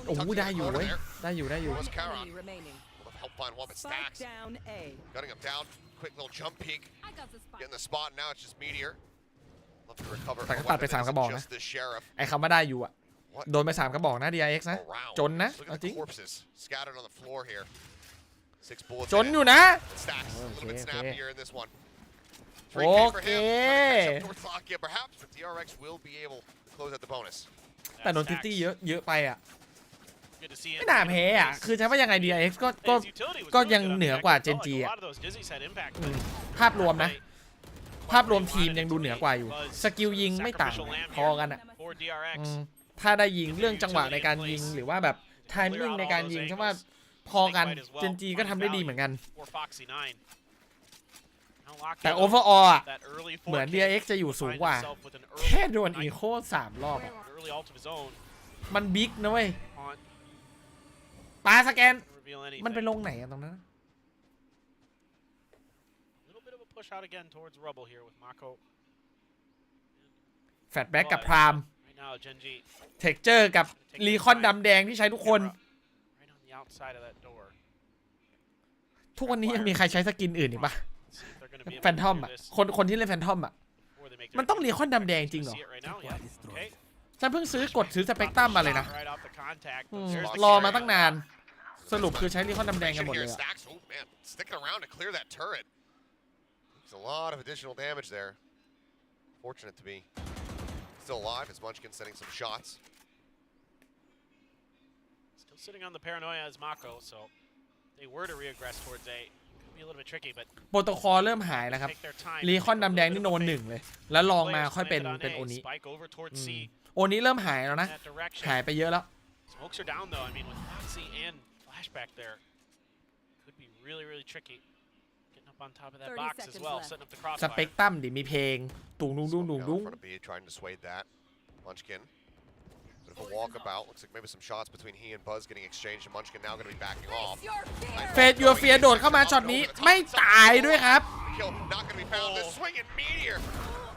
โอ้โหได้อยู่เว้ยได้อยู่ได้อยู่ Was Karan. Enemy remaining. Will help find one, but Spike Stacks down A. gutting him down. Quick little jump peek. I got the spike. Getting the spot. Now it's just Meteor. Love to recover. แต่ a ก็ปัด weapon ไป that 3 กระ isn't บอกนะ just the sheriff. ไอ้คำว่าได้อยู่อะโดนไป3 กระบอกนะ DRX นะ Around. จนนะ Look เอา at จริ the ง corpses scattered on the floor here. 6 bullets. จน in it. อยู่นะ Stacks a little bit Okay, snappier in this one. โอ 3K for เค him. Trying to catch up towards Lakia, perhaps, but DRX will be able to close out the bonus. แต่โดนทิตตี้เยอะไปอะ Good to see him ไม่น่าแพ้อะคือใช้ว่ายังไง DRX ก็ His utility was ก็ really ยัง good on เหนื the อกว่า back. เจน Felt จี like a อะ lot of those Dizzies had impact, ภาพรวมนะ ภาพรวมทีมยังดูเหนือกว่าอยู่ สกิลยิงไม่ต่างพอกันอะ for DRX. ถ้าได้ยิงเรื่องจังหวะในการยิงหรือว่าแบบไทมิ่งในการยิงใช่ว่าพอกันเจนจีก็ทำได้ดีเหมือนกัน For Foxy9. Now Lakio, แต่โอเวอร์ออลอะ that early เหมือน 4K, DRX จะอยู่สูง find กว่า himself with an แค่ early โดน night- อีโค3 รอบอะ an early ult of his own มันบิ๊กนะเว้ย on ปาสแกน reveal มันไป anything. ลงไหนอะตรงนั้น A little bit of a push out again towards Rubble here with Mako. แฟตแบ็กกับพราม Right now, Gen G เทคเจอร์กับรีคอนดำแดงที่ใช้ทุกคน right on the outside of that door. ทุกวันนี้ยังมีใครใช้สกินอื่นอีกปะ See if they're gonna be able แฟ to นทอม do อะ this คนที่เล่นแฟนทอมอะ before they make มัน their ต้องรีคอนดำแดงจริงเหรอ See it right now? Yeah. Okay. ฉันเพิ่งซื้อกดซื้อสเปกตรัมมาเลยนะ Right off the contact, อื but ม there's the รอ carry. มาตั้งนาน สรุปคือใช้รีคอนดำแดงกันหมด Here, เลยอะ Stacks. Oh man, sticking around to clear that turret. There's a lot of additional damage there. Fortunate to be still alive as Munchkin sending some shots. Still sitting on the paranoia as Mako, so if they were to reaggress towards A. Could be a little bit tricky, but โปรโตคอลเริ่มหายแล้วครับ take their time. รีคอนดำแดงนี่โนน 1เลยแล้วลองมาค่อยเป็น Landed on เป็นโอ A, นี้ Spike over towards C. โอ้นี้เริ่มหายแล้วนะ that direction. หายไปเยอะแล้ว Smokes are down though. I mean, with Foxy and Flashback there, could be really, really tricky. Getting up on top of that box as well, setting up the สเป crossfire. กตัมดิมีเพลงตุงดุงดุงดุงดุง In front of B, trying to dissuade that. Munchkin. Bit of a walkabout. Looks like maybe some shots between he and Buzz getting exchanged, and Munchkin now going to be backing off. เฟดยูเฟียโดดเข้ามาช็อตนี้ไม่ตายด้วยครับ Kill not going to be found. The swinging meteor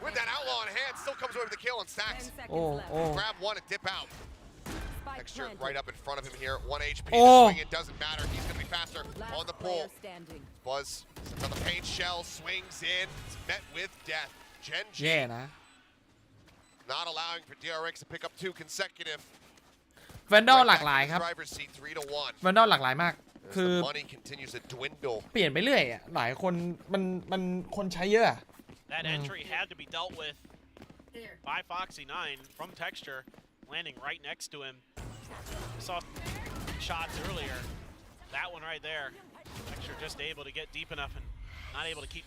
with that outlaw in hand still comes away with the kill and stacks. โอ้โอ้ Grab one and dip out. Texture right up in front of him here. 1 HP. Oh. The swing, it doesn't matter. He's going to be faster on the pull. Buzz sits on the paint shell, swings in. It's met with death. Genji แย่นะ not allowing for DRX to pick up 2 consecutive. แวนดอลหลากหลายครับ Driver's seat 3-1. แวนดอลหลากหลายมาก คือ The money continues to dwindle. เปลี่ยนไปเรื่อยอ่ะหลายคนมันคนใช้เยอะอะ That entry had to be dealt with by Foxy 9 from Texture, landing right next to him. We saw shots earlier. That one right there. Texture just able to get deep enough and not able to keep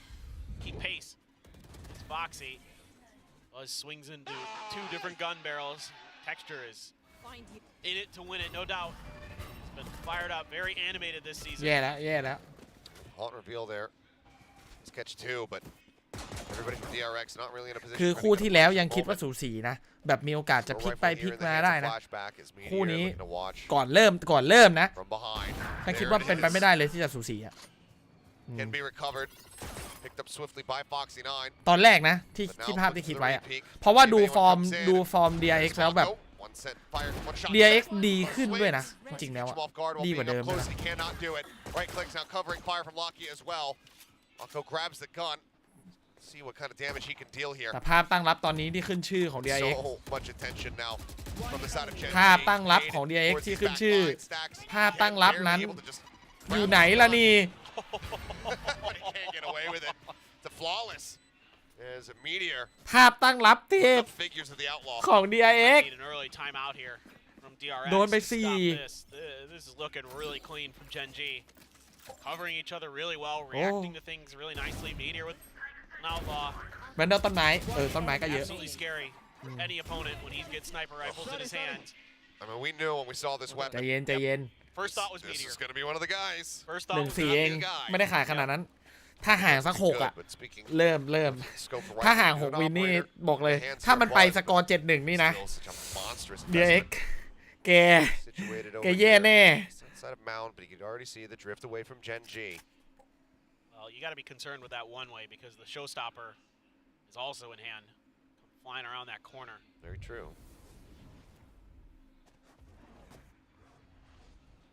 pace. It's Foxy. Buzz swings into 2 different gun barrels. Texture is in it to win it, no doubt. It's been fired up, very animated this season. แย่แล้วแย่แล้ว Hot reveal there. Let's catch 2, but everybody from DRX not really in a position. คือคู่ที่แล้วยังคิดว่าสูสีนะแบบมีโอกาสจะพลิกไปพลิกมาได้นะคู่นี้ก่อนเริ่มนะฉันคิดว่าเป็นไปไม่ได้เลยที่จะสูสีอะ Can be recovered. Picked up swiftly by Foxy 9. ตอนแรกนะที่ภาพที่คิดไว้อะเพราะว่าดูฟอร์ม DRX แล้วแบบ DRX ดีขึ้นด้วยนะจริงๆแล้วอะดีกว่าเดิมนะ Right clicks now covering fire from Locky as well. Mako grabs the gun. See what kind of damage he can deal here. แต่ภาพตั้งรับตอนนี้ที่ขึ้นชื่อของ DRX So much attention now from the side of Genji. ภาพตั้งรับของ DRX ที่ขึ้นชื่อภาพตั้งรับนั้นอยู่ไหนล่ะนี่ Can't get away with it. It's a flawless. There's a meteor. ภาพตั้งรับเทพ Figures of the outlaw. ของ DRX Need an early timeout here from DRX. โดนไป to stop 4 This is looking really clean from Genji. Covering each other really well, reacting to things really nicely. Meteor with an outlaw. แวนดอลต้นไม้ต้นไม้ก็เยอะ Absolutely scary. Any opponent when he gets sniper rifles in his hands. I mean, we knew when we saw this ใจ weapon. เย็นใจเย็น First thought was This Meteor. is going to be one of the guys. First thought was 1-4 เอง guy. ไม่ได้ขายขนาดนั้น ถ้าห่างสัก6อ่ะ But speaking เริ่ม scope for ถ้า rifle ห่าง unit 6 วินนี่ operator, บอกเลย hands ถ้า for มันไป Buzz. สกอร์ 7-1 นี่นะ Still such a monstrous DRX investment แก situated แก over แย่ here. แน่ Outside of Mound, but you could already see the drift away from Genji. Well, you got to be concerned with that one way because the showstopper is also in hand, flying around that corner. Very true.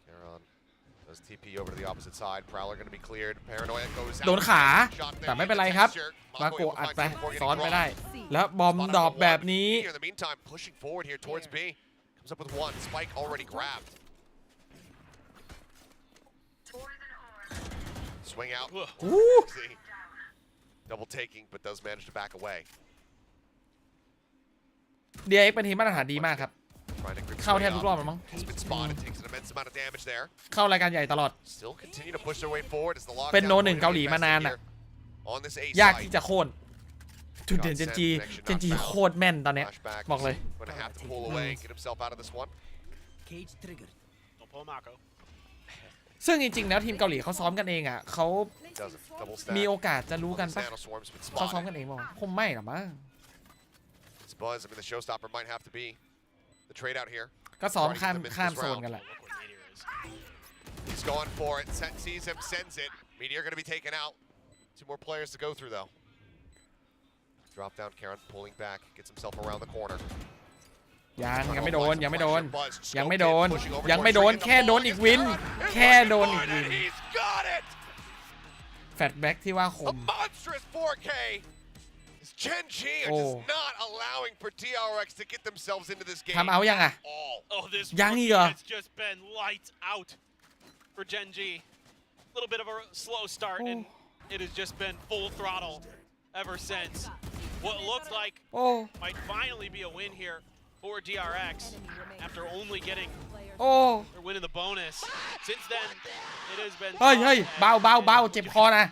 Caron does TP over to the opposite side. Prowler going to be cleared. Paranoia goes out. โดนขา Shot there. แต่ไม่เป็นไรครับ Texture. มาโก Mako อัด able to ไป find someone before ซ้อน getting ไปได้ dropped. แล้วบอมดรอปแบบนี้ In the meantime, pushing forward here towards B. Comes up with 1. Spike already grabbed. Swing out. อู้ See. Double taking, but does manage to back away. DRX เป็นทีมมาตรฐานดีมากครับ Trying to grip his เข้า way แทบทุกรอบ up. เลยมั้ง Has been spotted. Takes an immense amount of damage there. เข้ารายการใหญ่ตลอด Still continue to push their way forward as the lockdown เป็นโนหนึ่ง going เกาหลี to be มานาน invested อ่ะ here on this A ยาก side. ที่จะโค่นจุดเด่นเจนจีโคตรแม่นตอนเนี้ย Flashback บอกเลย going to have to pull away and get himself out of this one. Don't pull Mako. ซึ่งจริงๆแล้วทีมเกาหลีเขาซ้อมกันเองอ่ะเขา Doesn't. Double มี stack. โอกาสจะรู้กันปะ Nano Swarm's been เขาซ้อม spotted. กันเองมั้งคงไม่หรอมั้ง It's Buzz. I mean, the showstopper might have to be the trade out here. ก็ซ้อม Trying to ข้าม get them into ข้าม this โซน round. กันแหละ Look what Meteor is. He's going for it. Sees him, sends it. Meteor going to be taken out. 2 more players to go through, though. Drop down, Caron pulling back. Gets himself around the corner. ยังไม่โดน Buzz ยังไม่โดน scoped ยังไม่ in, โดน pushing over ยังไม่ towards โดน Trigger. แค่โดนอีกวิน แค่โดนอีกวิน And he's got it! แฟลชแบ็กที่ว่าค A ม monstrous 4K! Genji are just not allowing for DRX to get themselves into this game ทำเอายังอ่ะ at all. Oh, this Yang rookieอีกเหรอ has just been lights out for Genji. A little bit of a slow start, and it has just been full throttle ever since. What looks like โอ้ might finally be a win here for DRX after only getting โอ้ their win in the bonus. Since then, it has been เฮ้ยเบาเจ็บคอนะ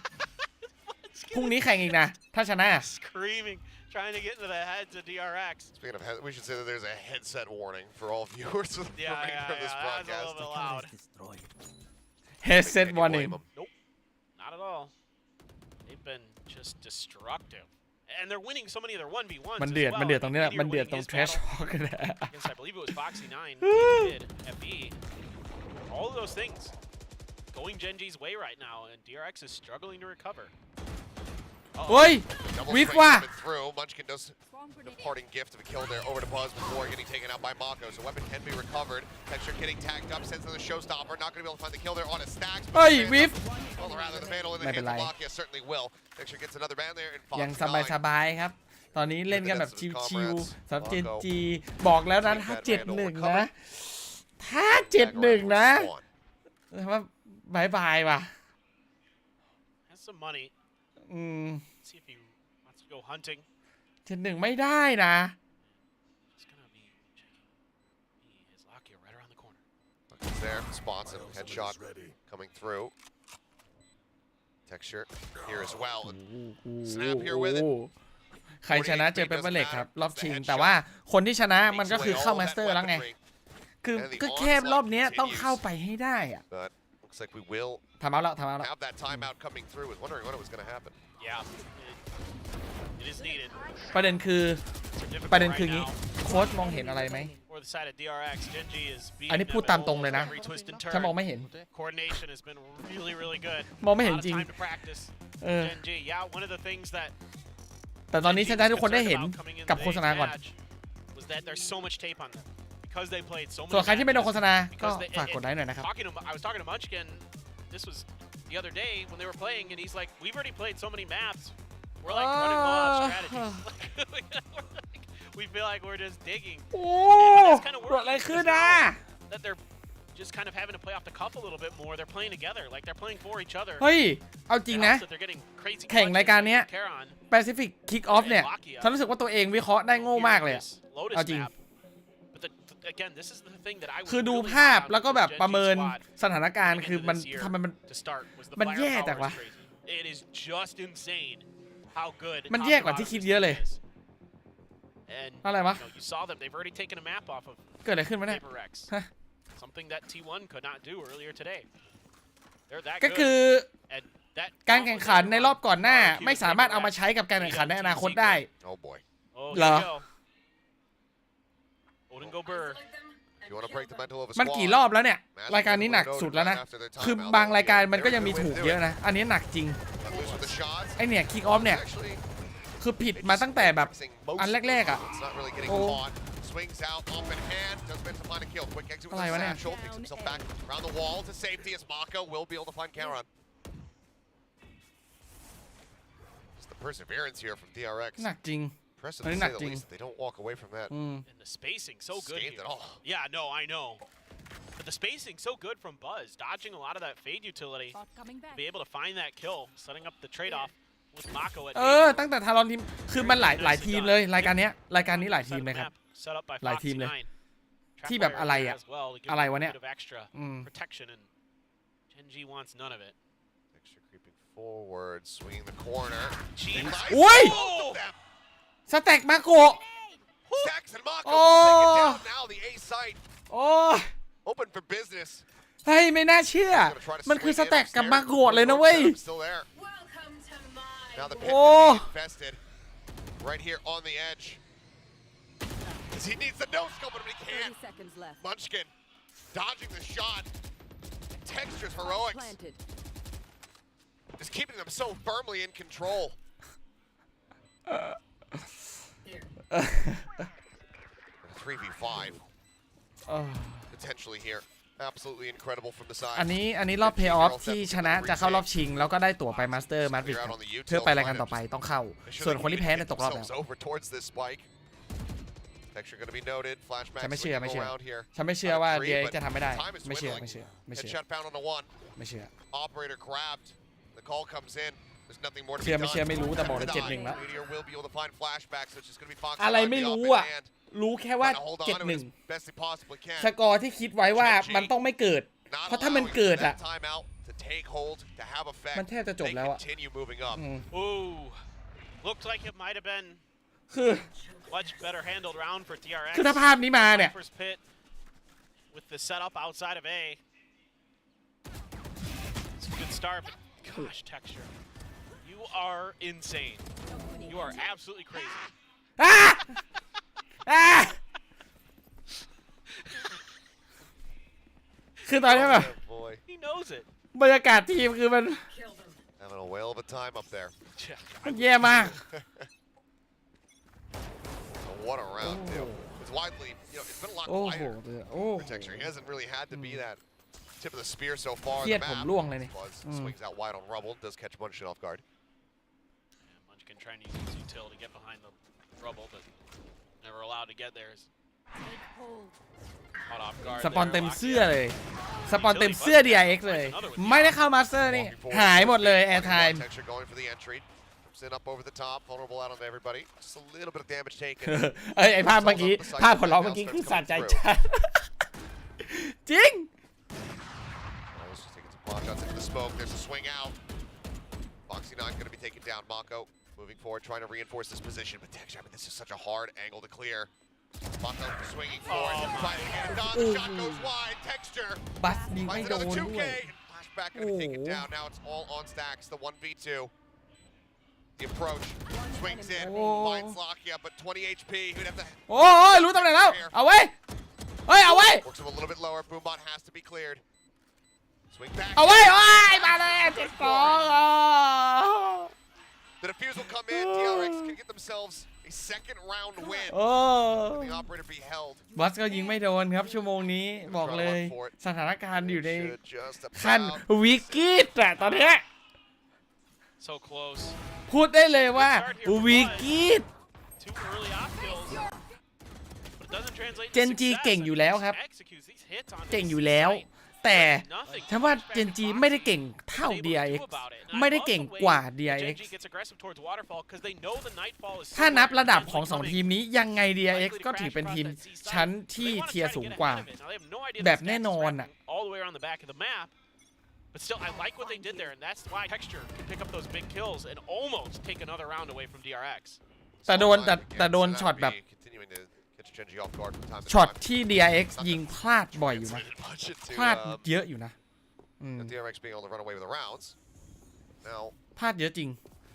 พรุ่งนี้แข่งอีกนะ ถ้าชนะ screaming, Trying to get into the heads of DRX. Speaking of head, we should say that there's a headset warning for all viewers for the remainder of this broadcast. That was a little bit loud. Headset warning. Nope, not at all. They've been just destructive. And they're winning so many of their 1v1s มันเดือด as well. มันเดือดตรงนี้แหละ Meteor มันเดือด winning ตรง his trash battle talk นะ against, I believe it was Foxy 9 did at B. All of those things going Genji's way right now, and DRX is struggling to recover. เฮ้ย วิกว่ะ through. Munchkin does the parting gift of a kill there over to Buzz before getting taken out by Mako. So weapon can be recovered. Texture getting tagged up, sends to the showstopper. Not going to be able to find the kill there on a stack. เฮ้ยวิฟ Well, rather the Vandal in the hands of Makia certainly will. Texture gets another ban there, and Fox ยังสบายๆครับ ตอนนี้เล่นกันแบบชิวๆสำหรับ JG บอกแล้วนะถ้า 7-1 นะถ้า 7-1 นะว่าบายว่ะ Has some money. See if he wants to go hunting. 7-1 ไม่ได้นะ He's gonna be checking. He is Lakia right around the corner. He's there, spots him, headshot coming through. Texture here as well. Snap here with it. ใครชนะเจอเปเปอร์เล็กครับรอบชิงแต่ว่าคนที่ชนะมันก็คือเข้ามาสเตอร์แล้วไงคือก็แค่รอบนี้ต้องเข้าไปให้ได้อะ Looks like we will ทำเอาแล้ว have that timeout coming through. Was wondering when it was going to happen. Yeah, it is needed. ประเด็นคืองี้โค้ชมองเห็นอะไรไหม For the side of DRX, Genji is อันนี้พูดตามตรงเลยนะฉันมองไม่เห็น Coordination has been really, really good. มองไม่เห็นจริง Time to practice. Genji, yeah, one of the things that แต่ตอนนี้ฉันจะให้ทุกคนได้เห็นกับโฆษณาก่อน was that there's so much tape on them because they played so ส่วน many ใครที่ไม่โดนโฆษณาก็ matches. ฝากกดไลค์หน่อยนะครับ I was talking to Munchkin. This was the other day when they were playing, and he's like, "We've already played so many maps. We're like running low on strategies. We feel like we're just digging." โอ้ That's kind of เกิดอะไรขึ้นนะ that they're just kind of having to play off the cuff a little bit more. They're playing together, like they're playing for each other. เฮ้ยเอาจริงนะ They're getting crazy แข่งรายการเนี้ย Charon Pacific Kickoff เนี่ยฉันรู้สึกว่าตัวเองวิเคราะห์ได้โง่มากเลยอะ Lotus เอาจริง map. But again, this is the thing that I was คือดู really ภาพ proud แล้วก็ of แบบ Genji ประเมิน squad สถานการณ์ coming คือ into มัน this year ทำไมมัน to start was the มันแย่ firepower จังวะ is crazy. It is just insane how good มันแย่กว่าที่คิดเยอะเลย and อะไรวะ you saw them. They've already taken a map off of เกิดอะไรขึ้นวะเนี่ย VaporX. ฮะ Something that T1 could not do earlier today. They're that ก็คื good. อ And that การแข่งขันในรอบก่อนหน้าไม่สามารถเอามาใช้กับการแข่งขันในอนาคตได้ Oh boy. Oh,เหรอ here we go. Odin go Burr. If you want to break the mental of a มัน squad, กี่รอบแล้วเนี่ยรายการนี้หนักสุดแล้วนะคือบางรายการมันก็ยังมีถูกเยอะนะอันนี้หนักจริง loose with the shots. ไอเนี่ยคิกออฟเนี่ย Actually, คือผิดมาตั้งแต่แบบ most อันแรกๆอ่ะ It's not really getting โอ้ caught. Swings out, off in hand, does manage to find a kill. Quick exit with อะไร the วะเนี่ย satchel, picks himself back around the wall to safety as Mako will be able to find Charon. Just the perseverance here from DRX. หนักจริง Impressive อัน to นี้ say หนัก the จริง least. They don't walk away from that. อืม And the spacing so good Scathed here. at all. Yeah, no, I know. But the spacing so good from Buzz, dodging a lot of that fade utility. To be able to find that kill, setting up the trade-off with Mako at ตั้งแต่ทารอนทีมคือมันหลายทีมเลยรายการนี้หลายทีมเลยครับ set up by หลายทีม Foxy เลย 9. ที่แบบอะไรอะ as well to give อะไร them a วะเนี่ย bit of extra protection, and Genji wants none of it. Extra creeping forward, swinging the corner. Jeez. โอ้ย Both of them. สแต็กมาโกะ Stacks and Mako Oh. take it down now. The A site โอ้ย open for business. เฮ้ยไม่น่าเชื่อ มันคือสแต็กกับมาโกะเลยนะเว้ย Still there. Now the pit Oh. infested right here on the edge. He needs the no scope, but he can't. Munchkin dodging the shot. Texture's heroics. Just keeping them so firmly in control. 3v5 potentially here. Absolutely incredible from the side. อันนี้รอบเพย์ออฟที่ชนะจะเข้ารอบชิงแล้วก็ได้ตั๋วไปมาสเตอร์มาดริดเพื่อไปรายการต่อไปต้องเข้าส่วนคนที่แพ้เนี่ยตกรอบแล้ว Texture going to be noted. Flashback ฉันไม่เชื่อ around here. ฉันไม่เชื่อว่า Three, DRX but จะทำไม่ได้ time is ไม่เชื่อ dwindling. Headshot found on the one. ไม่เชื่อ Operator grabbed. The call comes in. There's nothing more to be เชื่อ done. ไม่เชื่อไม่รู้แต่บอกเลย Time to 7-1 แล้ว Meteor will be able to find flashbacks, so it's just going to be Fox อะไรไม่รู้อ่ะรู้แค่ว่า trying to hold on to it as 7-1 best he possibly can. สกอร์ที่คิดไว้ว่ามันต้องไม่เกิด Not เพราะถ้ามัน allowing เกิด that อ่ะ timeout to take hold, to have effect. มันแทบจะจบ They แล้วอ่ะ continue moving up. Ooh, looked like it might have been คือ Much better handled round for DRX. คือถ้าภาพนี้มาเนี่ย First pit with the setup outside of A. It's a good start, but gosh, Texture. You are insane. You are absolutely crazy. คือตอนนี้แบบ He knows it. บรรยากาศทีมคือมัน Having a whale of a time up there. มันแย่มาก What a round, too. It's widely, it's been a lot โอ้โห quieter โอ้ for Texture. He hasn't really had to be that tip of the spear so far เครีย in ด the ผม map. ร่วงเลยนี่ Buzz swings out wide on Rubble, does catch Munchkin off guard. Munchkin trying to use his util to get behind the rubble, but never allowed to get there. Caught off guard สปอน there. เต็มเสื้อเลย สปอนเต็มเสื้อ DRX เลย ไม่ได้เข้ามาสเตอร์นี่ หายหมดเลย แอร์ไทม์ Texture going for the entry. Comes in up over the top, vulnerable out on everybody. Just a little bit of damage taken. ไอภาพเมื่อกี้ ภาพของเราเมื่อกี้คือสะใจจัดจริง Almost taking some pot shots into the smoke. There's a swing out. Foxy 9 going to be taken down. Mako moving forward, trying to reinforce this position. But Texture, I mean, this is such a hard angle to clear. Mako swinging forward, trying to get it done. The shot goes wide. Texture บัสยิงไม่ finds โด another นด้ว 2K. ย And Flashback going to take it down. Now it's all on stacks. The 1v2. The approach swings in, finds Lakia, but 20 HP. Who'd have to โอ้ยรู้ตำแหน่งแล้ว เอาไว้เฮ้ย เอาไว้ works him a little bit lower. Boombot has to be cleared. Swing back. เอาไว้โอ้ยมาเลยเจ็ดสอง The defuse will come in. DRX can get themselves a second round win. โอ้ The operator be held. บัสก็ยิงไม่โดนครับชั่วโมงนี้บอกเลย สถานการณ์อยู่ใน Should just ขั้น about วิกฤตอะตอนเนี้ย So close. พูดได้เลยว่าวิกฤต Two early op kills. But it doesn't translate to เจนจี success. เก่งอยู่แล้วครับ Executes these hits on เก่ง his อยู่แล้ว site. แต่ Nothing. ถ้าว่าเจนจีไม่ได้เก่งเท่า DRX ไม่ได้เก่งกว่า DRX Genji gets aggressive towards Waterfall because they know the Nightfall is ถ้านับ somewhere ระดับของ eventually 2 ทีม coming. นี้ยังไง DRX ก็ถือเป็นทีมชั้นที่เทียร์สูงกว่า แบบแน่นอนอ่ะ all the way around the back of the map. But still, I like what they did there, and that's why Texture can pick up those big kills and almost take another round away from DRX. แต่โดนแต่โดนช็อตแบบ continuing to catch Genji off guard from time to ช็อต time. ที่ DRX ยิงพลาดบ่อยอยู่นะ Much into, พลาดเยอะอยู่นะ the DRX being able to run away with the rounds. Now, พลาดเยอะจริง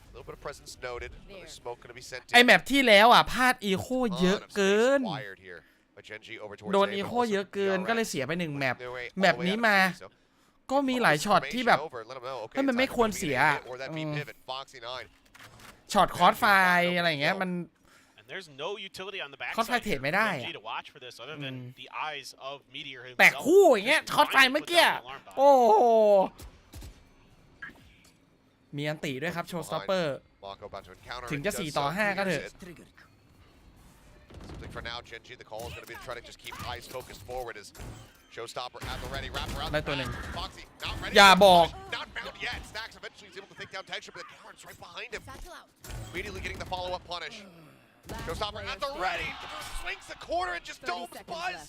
a little bit of presence noted. Another smoke going to be sent ไอ in. แมปที่แล้วอ่ะพลาดอีโคเยอะ Ton of เกิน space acquired here by Genji over towards โดน A, อี but โค also เยอะเกิน DRX ก็เลยเสียไป1แมป their way แม all ป the way นี้ out of มา three, so ก็มีหลายช็อตที่แบบ over, let 'em know, okay, เฮ้ยมัน it's ไม่ either ควร gonna be เสีย a hit or that V pivot. Foxy 9. ช็อตคอร์สไฟอะไรอย่างเงี้ยมัน And there's no utility on the back คอร์สไฟ side เทรด for ไม่ได้ Genji to watch for this other than the eyes of Meteor แต่ himself. คู่อย่างเงี้ย Just ช็อตไฟ trying to เมื่อ put กี้ down the alarm bot. โอ้โหมีอันติด้วยครับโชว์สต็อปเปอร์ Mako about to encounter ถึง it, จะ does 4 ต่อ so, 5 ก็เถอะ clears it. Something for now, Genji. The call is going to be to try to just keep eyes focused forward as Showstopper at the ready. Wrap around ได้ the ตัวหนึ่ง back. Foxy not ready. อย่าบอก Not found yet. Stacks eventually is able to take down Texture, but the Cowards right behind him. Immediately getting the follow-up punish. Showstopper at the ready. Swings the corner and just domes Buzz.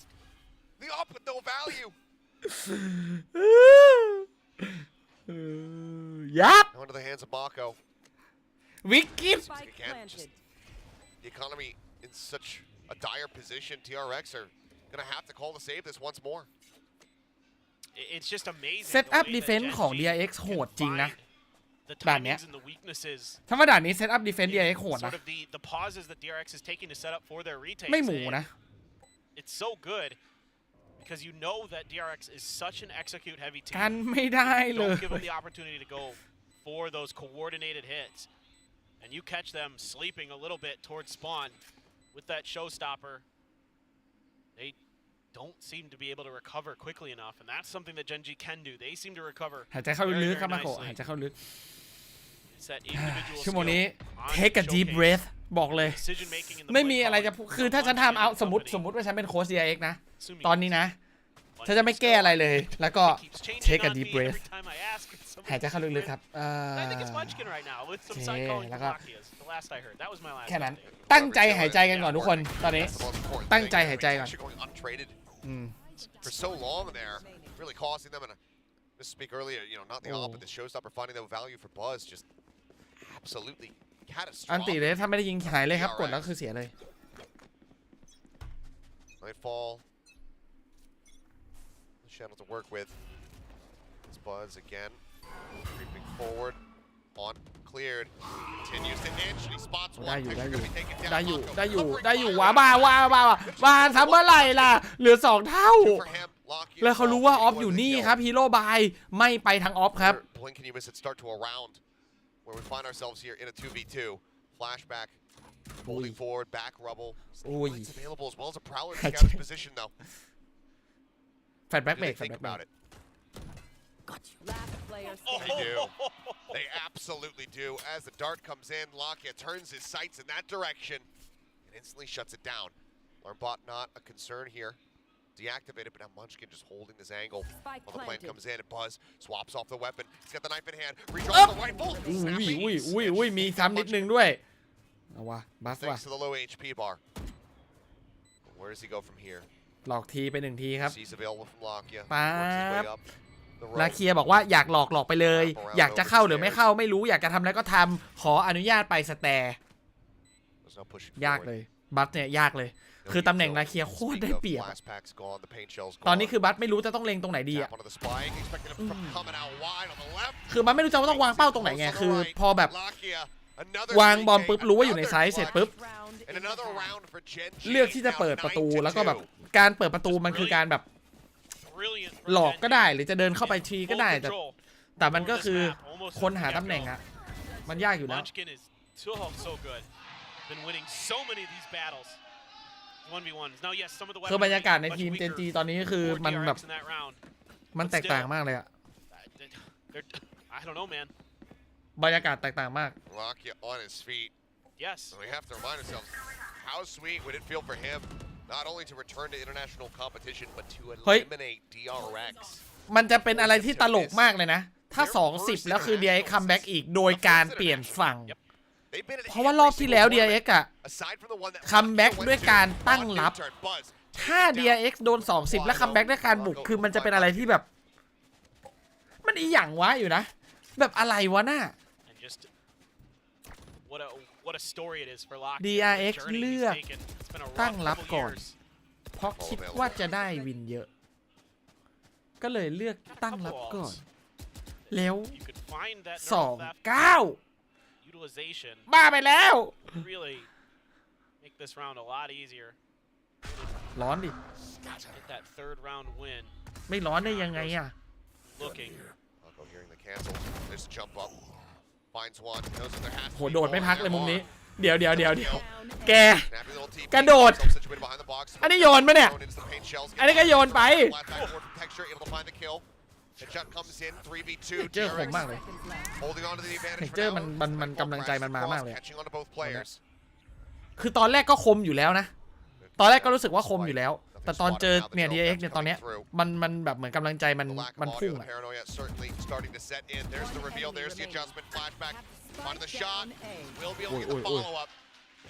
The up with no value. ยับ Now into the hands of Mako. วิกฤต Again, just the economy in such a dire position. TRX are going to have to call to save this once more. It's just amazing. เซตอัพดีเฟนส์ของ DRX โหดจริงนะ The ด่านเนี้ย timings and the weaknesses. ถ้าว่าด่านนี้เซตอัพดีเฟนส์ DRX โหดนะ Sort of the pauses that DRX is taking to set up for their retakes. ไม่หมูนะ It's so good because you know that DRX is such an execute heavy team. กันไม่ได้เลย Don't give them the opportunity to go for those coordinated hits. And you catch them sleeping a little bit towards spawn with that showstopper. They don't seem to be able to recover quickly enough, and that's something that Genji can do. They seem to recover หายใจเข้า very, ลึก very ๆครับมาโค nicely. หายใจเข้าลึก It's that individual ชั่วโมงนี้ skill on take a deep showcase. breath บอกเลย Decision making in the ไม่มี play อะไร calling จะพูดคือถ้าฉันทำเอาสมมติว่าฉันเป็นโค้ช DRX นะ ตอนนี้นะ ฉันจะไม่แก้อะไรเลย แล้วก็ keeps changing take a on deep me breath every time I ask. Somebody หายใจเข้าลึกๆครับ I think it's Munchkin right now with some side calling from Lakias. The last I heard. That was my last แค่นั้น update. ตั้งใจหายใจกันก่อนทุกคน ตอนนี้ That's the most important ตั้ง thing. ใจหายใจก่อน Texture going untraded for so long there, really costing them. And to speak earlier, not the op, but the showstopper finding no value for Buzz, just absolutely อันติเลยถ้าไม่ได้ยิงหายเลยครับกดแล้วคือเสียเลย Nightfall. The channel to work with. It's Buzz again. Creeping forward. On cleared. Continues to inch. He spots one. ได้อยู่ว้าบ้าทำเมื่อไหร่ล่ะเหลือ2เท่าแล้วเขารู้ว่าออฟอยู่นี่ครับฮีโร่บายไม่ไปทางออฟครับ Blink, can you miss it? Start to a round where we find ourselves here in a 2v2. Flashback. Holding forward. Back rubble. It's available as well as a prowler to scout his position though. แฟลชแบ็กเบรก Think about it. They do. They absolutely do. As the dart comes in, Lakia turns his sights in that direction and instantly shuts it down. Alarmbot not a concern here. Deactivated, but now Munchkin just holding this angle while the plant comes in and Buzz swaps off the weapon. He's got the knife in hand. Redraws the rifle. อุ้ยมีซ้ำนิดนึงด้วยเอาวะบัสว่ะ Thanks to the low HP bar. Where does he go from here? หลอกทีไป1ทีครับ Sees available from Lakia. ป๊าบลาเคียบอกว่าอยากหลอกไปเลยอยากจะเข้าหรือไม่เข้าไม่รู้อยากจะทำอะไรก็ทำขออนุญาตไปสแตร์ยากเลยบัสเนี่ยยากเลยคือตำแหน่งลาเคียโคตรได้เปรียบตอนนี้คือบัสไม่รู้จะต้องเล็งตรงไหนดีอ่ะคือบัสไม่รู้จะต้องวางเป้าตรงไหนไงคือพอแบบวางบอลปุ๊บรู้ว่าอยู่ในไซส์เสร็จปุ๊บเลือกที่จะเปิดประตูแล้วก็แบบการเปิดประตูมันคือการแบบหลอกก็ได้หรือจะเดินเข้าไปทีก็ได้แต่มันก็คือคนหาตำแหน่งอะมันยากอยู่แล้วคือบรรยากาศในทีมเจนจีตอนนี้คือมันแบบมันแตกต่างมากเลยอะบรรยากาศแตกต่างมาก We have to remind ourselves how sweet would it feel for him not only to return to international competition but to eliminate DRX มันจะเป็นอะไรที่ตลกมากเลยนะถ้า2-10แล้วคือ DRX คัมแบ็กอีกโดยการเปลี่ยนฝั่งเพราะว่ารอบที่แล้ว DRX อะคัมแบ็กด้วยการตั้งรับถ้า DRX โดน2-10แล้วคัมแบ็กด้วยการบุกคือมันจะเป็นอะไรที่แบบมันอีหยังวะอยู่นะแบบอะไรวะน่ะ DRX เลือกตั้งรับก่อนเพราะคิดว่าจะได้วินเยอะก็เลยเลือกตั้งรับก่อนแล้ว2-9บ้าไปแล้วร้อนดิไม่ร้อนได้ยังไงอะโหโดดไม่พักเลยมุมนี้เดี๋ยวแกกระโดดอันนี้โยนปะเนี่ยอันนี้ก็โยนไปเจอคมมากเลยเจอมันกำลังใจมันมามากเลยคือตอนแรกก็คมอยู่แล้วนะตอนแรกก็รู้สึกว่าคมอยู่แล้วแต่ตอนเจอเนี่ย DRX เนี่ยตอนเนี้ยมันแบบเหมือนกำลังใจมันพุ่งอะ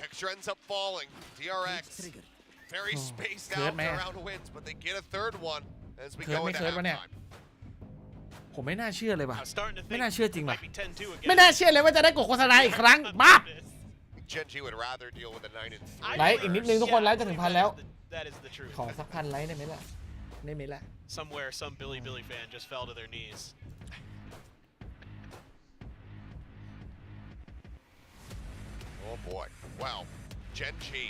Picture ends up falling. DRX very spaced out around wins, but they get a third one as we go into halftime. ผมไม่น่าเชื่อเลยว่ะไม่น่าเชื่อจริงว่ะไม่น่าเชื่อเลยว่าจะได้กดโฆษณาอีกครั้งมาไลค์อีกนิดนึงทุกคนไลค์จะถึง1,000แล้วขอสัก1,000ไลค์ได้ไหมล่ะได้ไหมล่ะ Somewhere some Billy fan just fell to their knees. Oh boy. Wow. Genji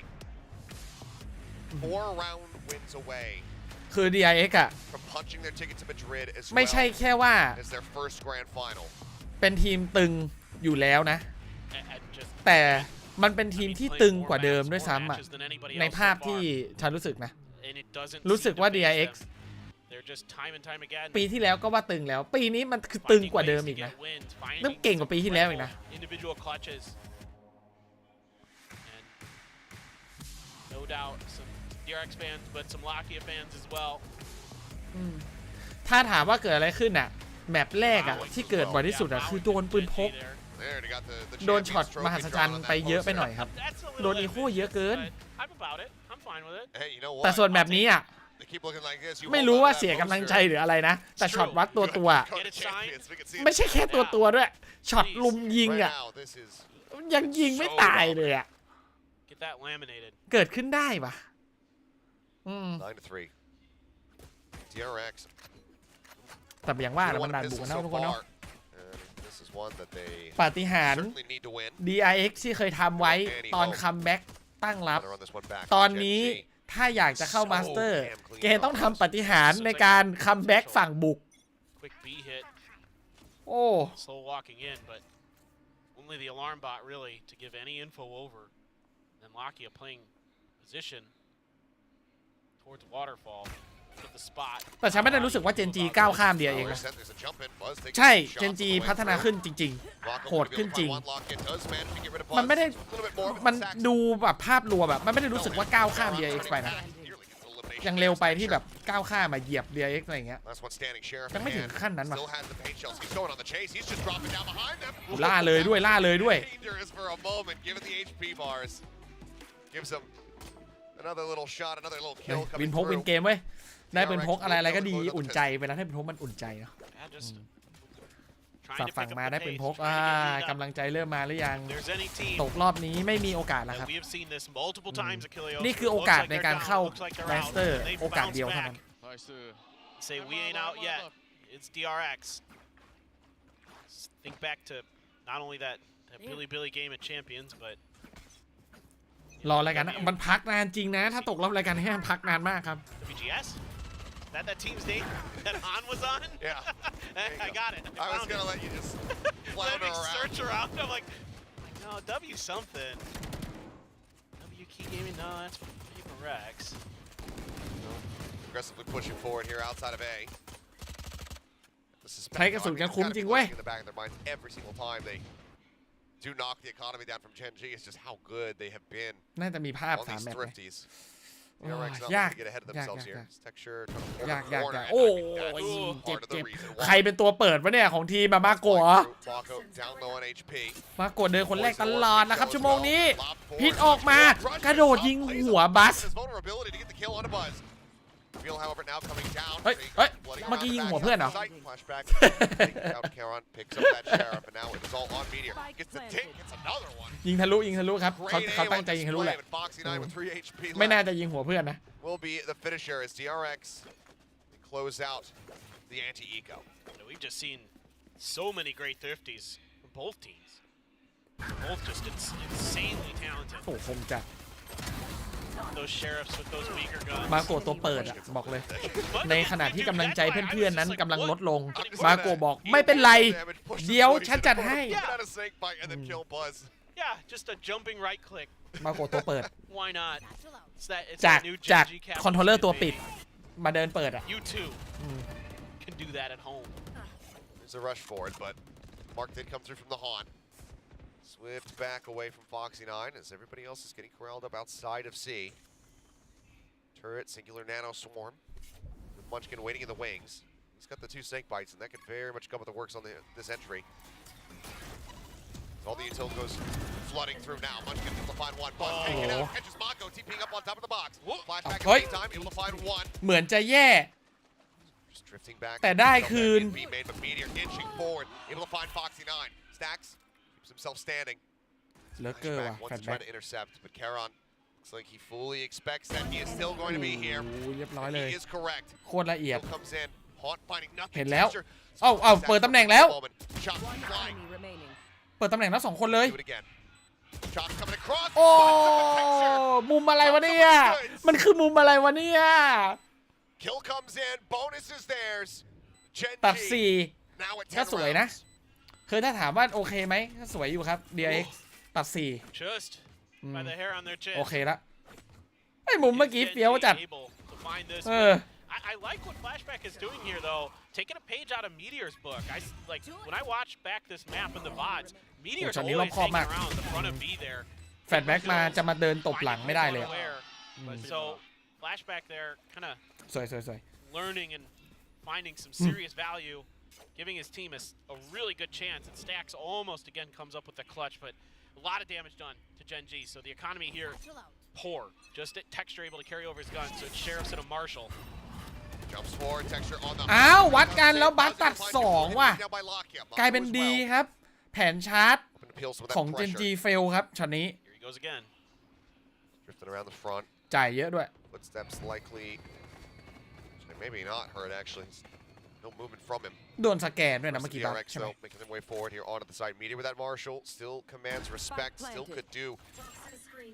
4-round wins away คือ DRX อะไม่ใช่แค่ว่าเป็นทีมตึงอยู่แล้วนะแต่มันเป็นทีมที่ตึงกว่าเดิมด้วยซ้ำอะในภาพที่ฉันรู้สึกนะรู้สึกว่า DRX ปีที่แล้วก็ว่าตึงแล้วปีนี้มันคือตึงกว่าเดิมอีกนะต้องเก่งกว่าปีที่แล้วอีกนะNo doubt some DRX fans but some Lakia fans as well ถ้าถามว่าเกิดอะไรขึ้นอ่ะแมปแรกอ่ะที่เกิดบ่อยที่สุดอ่ะคือโดนปืนพกโดนช็อตมหัศจรรย์ไปเยอะไปหน่อยครับโดนอีโคเยอะเกินแต่ส่วนแบบนี้อ่ะไม่รู้ว่าเสียกำลังใจหรืออะไรนะแต่ช็อตวัดตัวไม่ใช่แค่ตัวด้วยช็อตลุมยิงอ่ะ ยังยิงไม่ตายเลยอะ Get that laminated. เกิดขึ้นได้ปะ9-3 DRX แต่อย่างว่าแล้วมันดันบุกนะทุกคนเนาะ This is one that they ปาฏิหาริย์ certainly need to win DRX ที่เคยทำไว้ตอนคัมแบ็กตั้งรับตอนนี้ถ้าอยากจะเข้ามาสเตอร์เกต้องทำปาฏิหาริย์ในการคัมแบ็กฝั่งบุก Quick B hit. โอ้ Slow walking in, but only the alarm bot really to give any info over. Then Lakia playing position towards waterfall. At the spot. แต่ฉันไม่ได้รู้สึกว่าเจนจีก้าวข้ามเดียเองนะใช่เจนจีพัฒนาขึ้นจริงๆโหดขึ้นจริงมันไม่ได้มันดูแบบภาพรวมแบบมันไม่ได้รู้สึกว่าก้าวข้าม DRX ไปนะยังเร็วไปที่แบบก้าวข้ามมาเหยียบ DRX อะไรอย่างเงี้ยยังไม่ถึงขั้นนั้นหรอกล่าเลยด้วยวินพกวินเกมเว้ยได้เป็นพกอะไรก็ดีอุ่นใจเวลาได้เป็นพกมันอุ่นใจเนาะฝั่งมาได้เป็นพกกำลังใจเริ่มมาหรือยังตกรอบนี้ไม่มีโอกาสแล้วครับนี่คือโอกาสในการเข้าแมสเตอร์โอกาสเดียวเท่านั้น Say we ain't out yet. It's DRX. Think back to not only that Billy game at Champions, but รอรายการมันพักนานจริงนะถ้าตกรอบรายการให้พักนานมากครับ WGS? That team's name that Han was on? Yeah. I got it. I was gonna let you just flounder around. Search around. I'm like, no, W something. W Key Gaming? No, that's Paper Rex. Aggressively pushing forward here outside of A. ใช้กระสุนกันคุ้มจริงเว้ย Every single time they do knock the economy down from Gen G is just how good they have been. น่าจะมีภาพ3 แมตช์ยากโอ้ยเจ็บใครเป็นตัวเปิดวะเนี่ยของทีมมาโกะมาโกะเดินคนแรกตลอดนะครับชั่วโมงนี้พิษออกมากระโดดยิงหัวบัสเฮ้ยเมื่อกี้ยิงหัวเพื่อนเหรอยิงทะลุครับเขาตั้งใจยิงทะลุแหละไม่น่าจะยิงหัวเพื่อนนะ Will be the finisher as DRX close out the anti-eco. We've just seen so many great thrifties from both teams. Both just insanely talented. โอ้คงจะ Those sheriffs with those beaker guns. มาโกะตัวเปิดอะบอกเลยในขณะที่กำลังใจเพื่อนๆนั้นกำลังลดลงมาโกะบอกไม่เป็นไรเดี๋ยวฉันจัดให้ Yeah, just a jumping right click. มาโกะตัวเปิด Why not? จากคอนโทรลเลอร์ตัวปิดมาเดินเปิดอ่ะ You too can do that at home. There's a rush forward, but Mark did come through from the Haunt. Swift back away from Foxy9 as everybody else is getting corralled up outside of C. Turret, singular nano swarm. With Munchkin waiting in the wings. He's got the 2 snake bites, and that could very much come with the works on this entry. All the util goes flooding through now. Munchkin able to find one. Buzz taking out. Catches Mako TPing up on top of the box. Flashback at the time. Able to find one. เหมือนจะแย่ Just drifting back. แต่ได้คืน Made, but Meteor inching forward. Able to find Foxy9. Stacks. Keeps himself standing. เลิกเกอร์ว่ะ Wants to try to intercept, but Charon looks like he fully expects that he is still going to be here. เรียบร้อยเลย He is correct. โคตรละเอียด Comes in. Haunt finding nothing. เห็นแล้วเอ้าเปิดตำแหน่งแล้วเปิดตำแหน่งแล้ว2 คนเลยโอ้มุมอะไรวะเนี่ยมันคือมุมอะไรวะเนี่ยตัด4ก็สวยนะคือถ้าถามว่าโอเคไหมก็สวยอยู่ครับ DRX ตัด4โอเคละไอ้มุมเมื่อกี้เฟี้ยวจัดI like what Flashback is doing here, though. Taking a page out of Meteor's book. When I watch back this map in the VODs, Meteor's always hanging around the front of B there. แฟลชแบ็กมาจะมาเดินตบหลังไม่ได้เลย So Flashback there, kind of สวย learning and finding some serious value, giving his team a really good chance. And Stacks almost again comes up with the clutch, but a lot of damage done to Gen G. So the economy here poor. Just Texture able to carry over his gun. So it's Sheriffs and a Marshal. อ้าววัดกันแล้วบัสตัด2ว่ะกลายเป็นดีครับแผนชาร์จ peel some of ของ that เจนจี pressure. เฟลครับช็อตนี้ Here he goes again. Drifting around the front. จ่ายเยอะด้วย Footsteps likely. Maybe not hurt actually. No movement from him. โดนสแกนด้วยนะเมื่อกี้บ้าง DRX ใช่ไหม though, making their way forward here onto the side. Meteor with that Marshall still commands respect. Still could do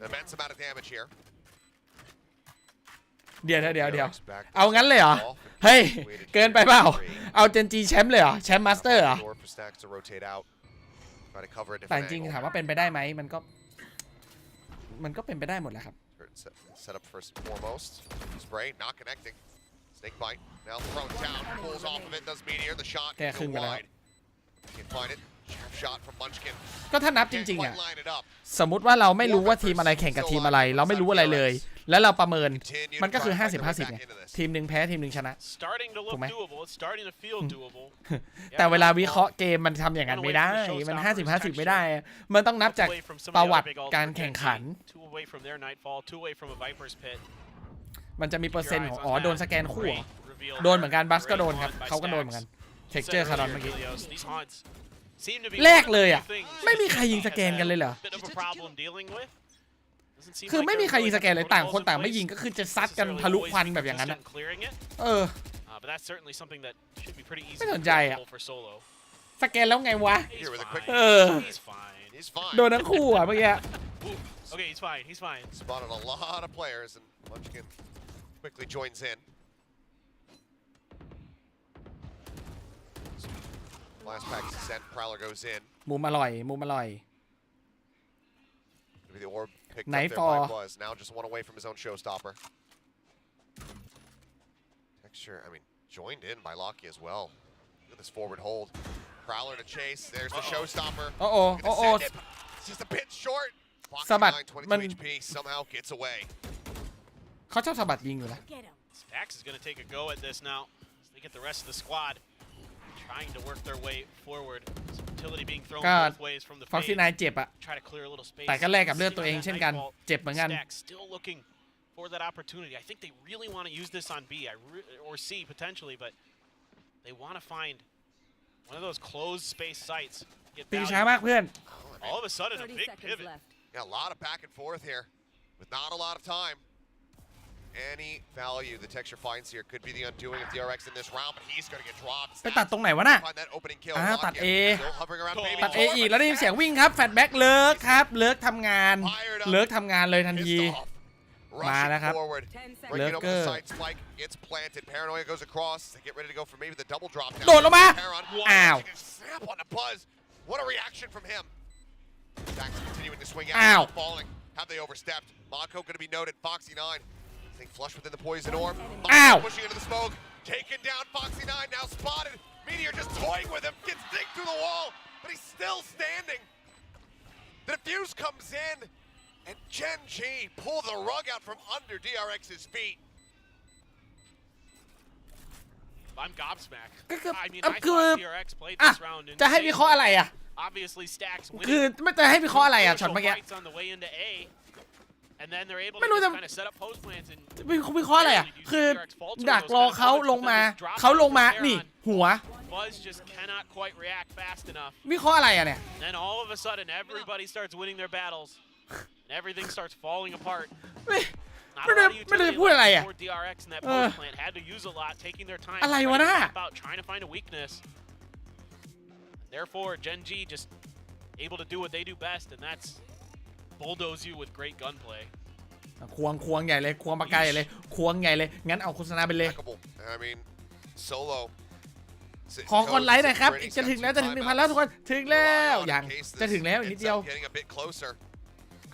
an immense amount of damage here. เดี๋ยวเอางั้นเลยเหรอเฮ้ยเกินไปเปล่าเอาเจนจีแชมป์เลยเหรอแชมป์มาสเตอร์เหรอ Door for Stacks to rotate out. Try to cover a แต่ different จริง angle. ถามว่าเป็นไปได้ไหมมันก็เป็นไปได้หมดแหละครับ Set up first and foremost. Spray not connecting. Snake bite now thrown down. Pulls off of it. Does Meteor the shot? แก้ครึ่งไปแล้ว Wide. Can't find it. Shot from Munchkin. ก็ถ้านับจริงๆ Can't อ่ะ quite line it up. สมมุติว่าเราไม่รู้ว่าทีมอะไรแข่งกับทีมอะไร เราไม่รู้อะไรเลย แล้วเราประเมินมันก็คือ 50-50 ไงทีมหนึ่งแพ้ทีมหนึ่งชนะ Starting to look ถูกไหม doable. It's starting to feel doable. แต่เวลาวิเคราะห์เกมมันทำอย่างนั้นไม่ได้ มัน 50-50 ไม่ได้ มันต้องนับจากประวัติการแข่งขัน Two away from their nightfall. Two away from a Viper's pit. มันจะมีเปอร์เซ็นต์ของโดนสแกนคู่เหรอโดนเหมือนกันบัสก็โดนครับเขาก็โดนเหมือนกันเท็กเจอร์คารอนเมื่อกี้แรกเลยอ่ะไม่มีใครยิงสแกนกันเลยเหรอคือไม่มีใครยิงสแกนเลยต่างคนต่างไม่ยิงก็คือจะซัดกันทะลุควันแบบอย่างนั้นไม่สนใจอ่ะสแกนแล้วไงวะโดนทั้งคู่อ่ะเมื่อกี้ Okay, he's fine. He's fine. Spotted a lot of players, and Munchkin quickly joins in. Last pack is sent. Prowler goes in. มุมอร่อย Maybe the orb picked Night up there by fall. Buzz. Now just one away from his own showstopper. Texture, I mean, joined in by Locky as well. Look at this forward hold. Prowler to chase. There's the showstopper. It's just a bit short. สะบัดมัน HP somehow gets away. เขาชอบสะบัดยิงอยู่แล้ว Stacks is going to take a go at this now. They get the rest of the squad trying to work their way forward. Some utility being thrown both ways from the fade. เจ็บอะ Try to clear a little space. แต่ก็แลกกับเลือดตัวเองเช่นกันเจ็บเหมือนกัน Stacks still looking for that opportunity. I think they really want to use this on B or C potentially, but they want to find one of those closed space sites. ตีช้ามากเพื่อน All of a sudden, a big pivot. Yeah, a lot of back and forth here, with not a lot of time. Any value the Texture finds here could be the undoing of DRX in this round, but he's going to get dropped. ไปตัดตรงไหนวะน่ะ Find that opening kill. ตัด A Still hovering around baby. ตัด A อีกแล้วได้ยินเสียงวิ่งครับแฟตแบ็กเลิกครับเลิกทำงานเลยทันที มาแล้วครับ เลิกเกอร์ gets planted. Paranoia goes across. They get ready to go for maybe the double drop. โดดลงมาอ้าว Snap on the Buzz. What a reaction from him. Stacks continuing to swing Ow. out, falling. Have they overstepped? Mako going to be noted. Foxy 9. Staying flush within the poison orb. Ow. Pushing into the smoke. Taken down. Foxy 9 now spotted. Meteor just toying with him. Gets digged through the wall, but he's still standing. The defuse comes in, and Gen G pull the rug out from under DRX's feet. I'm gobsmacked. ก็คือ I mean, I คือ thought DRX played this round จะให้วิเคราะห์อะไรอ่ะ Obviously, Stacks คือ winning. ไม่จะให้วิเคราะห์อะไรอ่ะช็อตเมื่อกี้ Fights on the way into A, and then they're able ไม่ to รู้จะ just kind of set up post plants and วิเคราะห์อะไรอ่ะคือดักรอเขาลงมานี่หัว Buzz just cannot quite react fast enough. วิเคราะห์อะไรอ่ะเนี่ย Then all of a sudden, everybody starts winning their battles, and everything starts falling apart. ไม่ได้พูดอะไรอ่ะ DRX in that post plant had to use a lot, taking their time. อะไรวะน่ะ About trying to find a weakness. Therefore, Gen G just able to do what they do best, and that's bulldoze you with great gunplay. ควงใหญ่เลยควงปากกาใหญ่เลยควงใหญ่เลยงั้นเอาโฆษณาไปเลย I mean, solo. ขอกดไลค์หน่อยครับอีกจะถึงแล้วจะถึง 1,000 แล้วทุกคนถึงแล้วอย่างจะถึงแล้วอีกนิดเดียว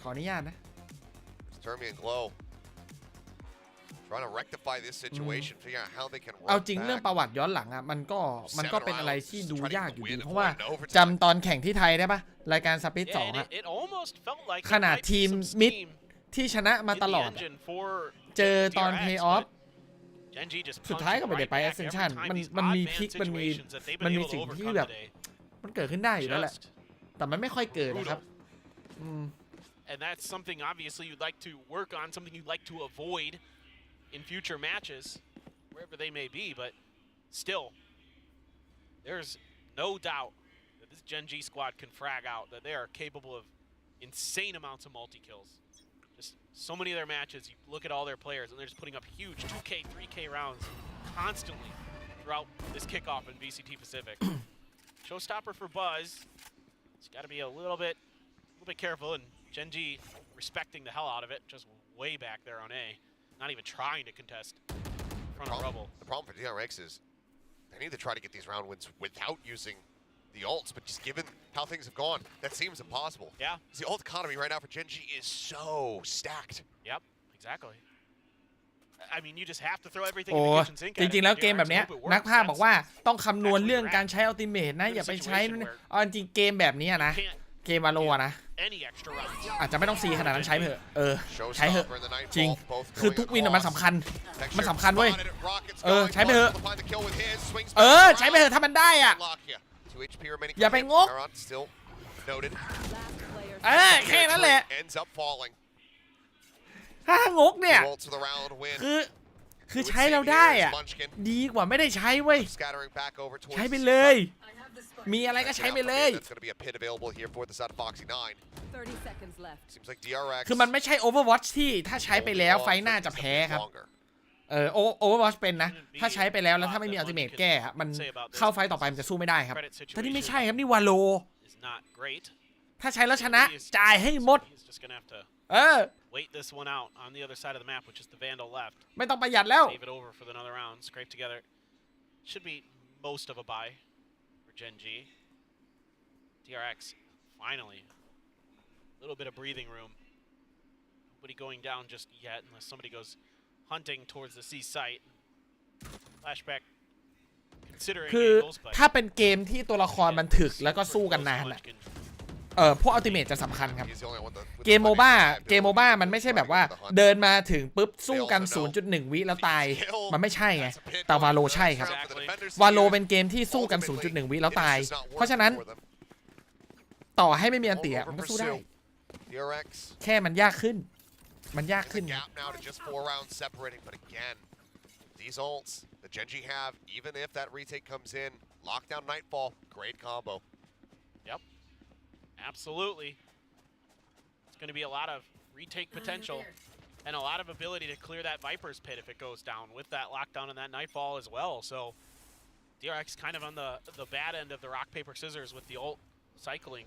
ขออนุญาตนะ Termi and Glow trying to rectify this situation, figure out how they can เอา run จริงเรื่อง back. ประวัติย้อนหลังอ่ะมันก็เป็นอะไรที่ดูยากอยู่ดีเพราะว่าจำตอนแข่งที่ไทยได้ปะรายการสปิด2อ่ะ It almost felt like ขนาดทีมมิดที่ชนะมาตลอดเจอตอนเพย์ออฟสุดท้ายก็ไม่ได้ไป Ascension มันมีพลิกมันมีสิ่งที่แบบมันเกิดขึ้นได้อยู่แล้วแหละแต่มันไม่ค่อยเกิดนะครับ And that's something obviously you'd like to work on, something you'd like to avoid in future matches, wherever they may be, but still, there's no doubt that this Gen G squad can frag out, that they are capable of insane amounts of multi-kills. Just so many of their matches, you look at all their players, and they're just putting up huge 2K, 3K rounds constantly throughout this kickoff in VCT Pacific. Showstopper for Buzz. He's got to be a little bit careful, and Gen G respecting the hell out of it, just way back there on A, not even trying to contest in front of Rubble. The problem for DRX is they need to try to get these round wins without using the ults, but just given how things have gone, that seems impossible. Yeah. The ult economy right now for Gen G is so stacked. Yep, exactly. I mean, you just have to throw everything โอ้ in the kitchen sink. จริงๆแล้วเกมแบบเนี้ยนักภาพบอกว่าต้องคำนวณเรื่องการใช้อัลติเมทนะอย่าไปใช้เอาจริงเกมแบบนี้นะเกมวาโลนะ อาจจะไม่ต้องซีขนาดนั้นใช้เถอะใช้เถอะจริงคือทุกวินมันสำคัญเว้ยใช้ไปเถอะใช้ไปเถอะถ้ามันได้อ่ะอย่าไปงกแค่นั้นแหละถ้างกเนี่ยคือใช้เราได้อ่ะดีกว่าไม่ได้ใช้เว้ยใช้ไปเลยมีอะไรก็ใช้ไปเลยคือมันไม่ใช่ Overwatch ที่ถ้าใช้ไปแล้วไฟหน้าจะแพ้ครับOverwatch เป็นนะถ้าใช้ไปแล้วถ้าไม่มีอัลติเมทแก้มันเข้าไฟต่อไปมันจะสู้ไม่ได้ครับแต่นี่ไม่ใช่ครับนี่วาโลถ้าใช้แล้วชนะจ่ายให้หมดwait this one out on the other side of the map, which is the Vandal left. ไม่ต้องประหยัดแล้ว Save it over for another round. Scrape together. Should be most of a buy for Gen G. DRX finally a little bit of breathing room. Nobody going down just yet, unless somebody goes hunting towards the C site. Flashback. Considering คือ angles, but ถ้าเป็นเกมที่ตัวละครมันถึกแล้วก็สู้กันนานอะพวกอัลติเมทจะสำคัญครับเกมโมบ้ามันไม่ใช่แบบว่าเดินมาถึงปุ๊บสู้กัน 0.1 วิแล้วตายมันไม่ใช่ไงแต่วาโลใช่ครับวาโลเป็นเกมที่สู้กัน 0.1 วิแล้วตายเพราะฉะนั้นต่อให้ไม่มีอันเตียมันก็สู้ได้แค่มันยากขึ้นThese ults that Gen G have, even if that retake comes in, lockdown Nightfall, great combo. Yep. Absolutely. It's going to be a lot of retake potential and a lot of ability to clear that Viper's pit if it goes down with that lockdown and that Nightfall as well. So DRX kind of on the bad end of the rock, paper, scissors with the ult cycling.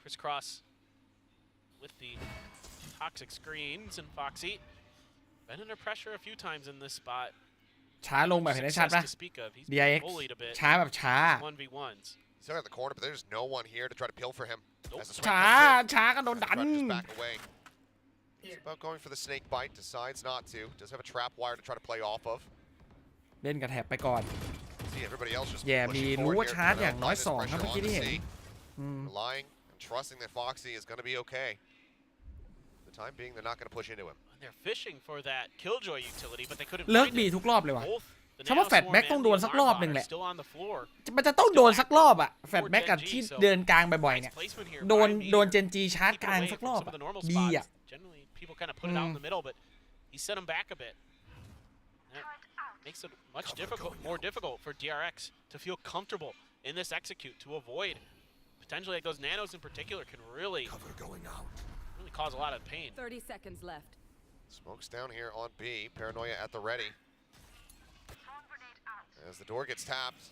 Crisscross with the toxic screens and Foxy. Been under pressure a few times in this spot. ช้าลงแบบเห็นได้ชัดปะ DRX ช้าแบบช้า 1v1s. He's out of the corner, but there's no one here to try to pill for him. ช้าก็โดนดัน He's about going for the snake bite, decides not to. Does have a trap wire to try to play off of. เล่นกับแถบไปก่อน See everybody else just แย่มี pushing รู้ forward ว่า here. ชาร์จอย่างน้อย2ครับเมื่อกี้ที่เห็น Relying and trusting that Foxy is going to be okay. For the time being, they're not going to push into him. They're fishing for that killjoy utility, but they couldn't เลิก find บี it. ทุกรอบเลยว่ะ Both the ฉันว่า Nano แฟต Swarm แบ็กต้อง and โด the นสักรอบหนึ่ง Alarm แห Bot ละ are still on the floor. มันจะต้องโดนสักรอบอะแฟตแบ็กกับที่เดินกลางบ่อยๆเนี่ย Placement here โด by นเจนจีชาร์จกลางสักรอบ some of the normal ดีอะ spots. Generally, people kind of put it out in the middle, but he set him back a bit. That makes it much more difficult for DRX to feel comfortable in this execute to avoid potentially like those nanos in particular can really cause a lot of pain. 30 seconds left. Smokes down here on B. Paranoia at the ready. As the door gets tapped,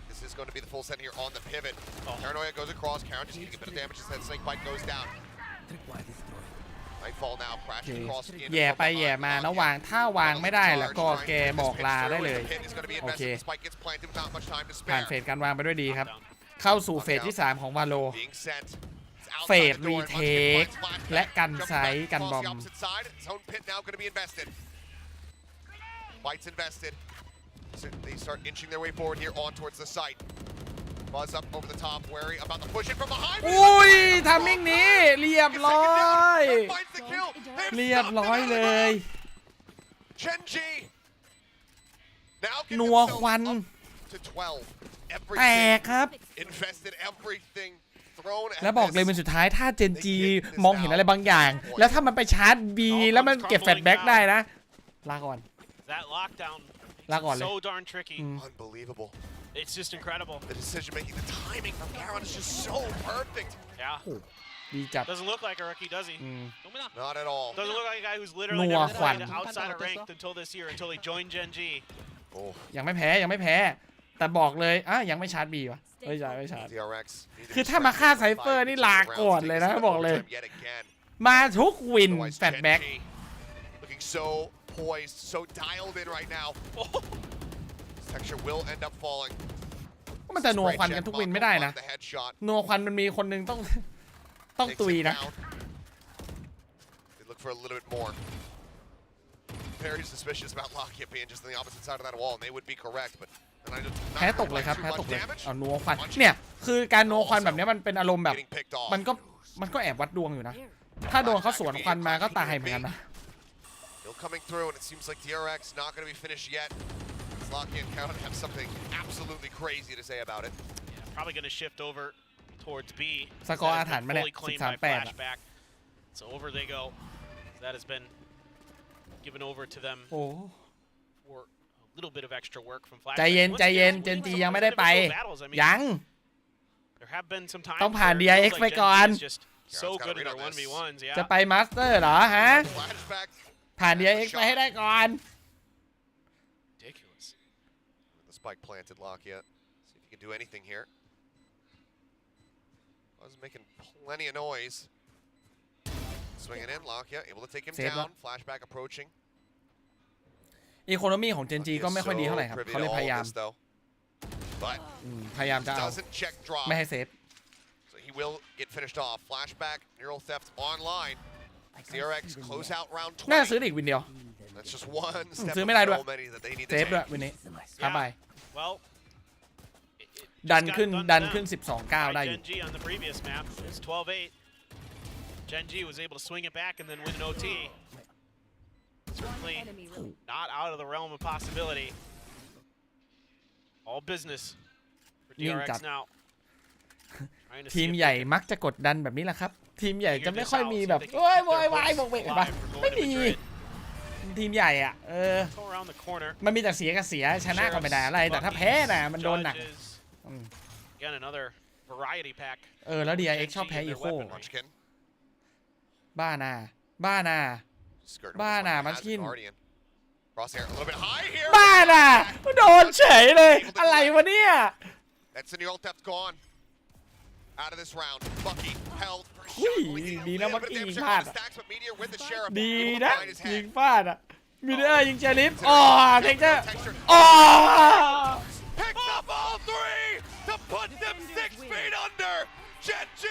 this is going to be the full set here on the pivot. Paranoia goes across. Karen just getting a bit of damage as that snake bite goes down. Nightfall now crashing across. แย่ไปแย่มานะวางถ้าวางไม่ได้แล้วก็แกบอกลาได้เลยโอเคผ่านเฟสการวางไปด้วยดีครับเข้าสู่เฟสที่3ของวาโลเฟสรีเทคและกันไซส์กันบอม Bites invested. They start inching their way forward here on towards the site. Buzz up over the top, wary about the push in from behind. อุ้ยทำมิ่งนี้เรียบร้อยเรียบร้อยเลย Gen G. Now นัวควัน to 12. แตกครับ Invested everything. Thrown. แล้วบอกเลยเป็นสุดท้ายถ้าเจนจีมองเห็นอะไรบางอย่างแล้วถ้ามันไปชาร์จบีแล้วมันเก็บแฟลชแบ็กได้นะลาก่อน That lockdown ลาก่อนเลย so darn tricky. Unbelievable. It's just incredible. The decision making, the timing from Garon is just so perfect. Yeah. ดีจัด Doesn't look like a rookie, does he? Not at all. Doesn't look like a guy who's literally Nua never Kwan. played outside of ranked until this year, until he joined Gen G. ยังไม่แพ้แต่บอกเลยยังไม่ชาร์จบีวะไม่ชาร์จ DRX คือถ้ามาฆ่าไซเฟอร์นี่ลาก่อนเลยนะบอกเลย มาทุกวินแฟตแบ็ก Looking so poised, so dialed in right now. Texture will end up falling. มันจะนัวควันกันทุกวินไม่ได้นะนัวควันมันมีคนนึงต้องตุยนะ They look for a little bit more. Very suspicious about Lockett being just on the opposite side of that wall, and they would be correct, but แพ้ตกเลยครับแพ้ตกเลยเอานัวควันเนี่ยคือการนัวควันแบบนี้มันเป็นอารมณ์แบบมันก็แอบวัดดวงอยู่นะถ้าโดนเขาสวนควันมาก็ตายเหมือนกันนะ Still coming through, and it seems like DRX not going to be finished yet. Lockett and Count have something absolutely crazy to say about it. Yeah, probably going to shift over towards B. สกอร์อาถรรพ์มาเนี่ย 13-8 So over they go. That has been given over to them for a little bit of extra work from Flash. ใจเย็นเจนจียังไม่ได้ไปยัง There have been some times ต้องผ่าน DRX ไปก่อน so good in their 1v1s. Yeah. จะไปมาสเตอร์เหรอฮะผ่าน DRX ไปให้ได้ก่อน Ridiculous. The spike planted Lockett. See if he can do anything here. Was making plenty of noise. Swinging in, Lockett able to take him down. Flashback approaching. อีโคโนมีของเจนจีก็ไม่ค่อยดีเท่าไหร่ครับเขาเลยพยายามจะเอาไม่ให้เซฟ So he will get finished off. Flashback, neural theft online. DRX close out round 20. น่าซื้ออีกวินเดียว That's just one step ซื้อไม่ได้ด้วย so many that they need เซ to ฟด้วย take. วินนี้ครับไป Well, ดันขึ้น 12-9 ได้อยู่ Gen G on the previous map is 12-8. Gen G was able to swing it back and then win an OT. Certainly not out of the realm of possibility. All business for DRX now. ทีมใหญ่มักจะกดดันแบบนี้แหละครับทีมใหญ่จะไม่ค่อยมีแบบโอ้ยโวยวายบอกเบกป่ะไม่มีทีมใหญ่อ่ะมันมีแต่เสียกับเสียชนะก็ไม่ได้อะไรแต่ถ้าแพ้น่ะมันโดนหนักแล้ว DRX ชอบแพ้อีโคบ้านามัสคินบ้าน่ะโดนเฉยเลยอะไรวะเนี่ย That's the neural theft gone. Out of this round, Bucky held. ดีนะเมื่อกี้ยิงพลาดดีนะยิงพลาดอ่ะมีเดอร์ยิงเจลิฟเทคเจอร์Picks up all three to put them 6 feet under. Gen G,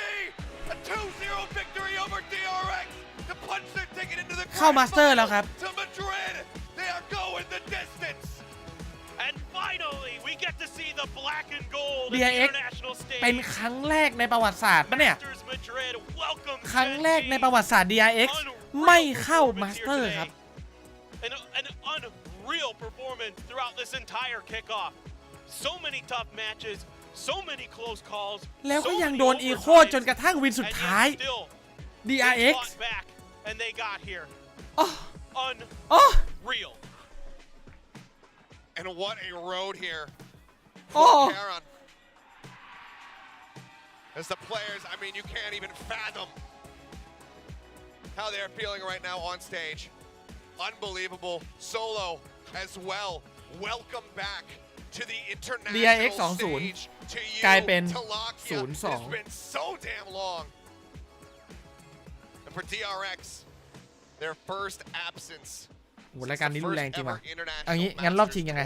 a 2-0 victory over DRX to punch their ticket into the เข้ามาสเตอร์แล้วครับ to Madrid. They are going the distance. And finally, we get to see the black and gold DRX international stage. เป็นครั้งแรกในประวัติศาสตร์ปะเนี่ยครั้งแรกในประวัติศาสตร์ DRX ไม่เข้ามาสเตอร์ครับ An unreal performance throughout this entire kickoff. So many tough matches, so many close calls. แล้วก็ยังโดนอีโคจนกระทั่งวินสุดท้าย DRX and they got here. Unreal. And what a road here. Karon. As the players, I mean, you can't even fathom how they're feeling right now on stage. Unbelievable. Solo as well. Welcome back to the international stage. To you, to Lockett. It's been so damn long. And for DRX, their first absence. โหรายการนี้รุนแรงจริงว่ะเอางี้งั้นรอบชิงยังไง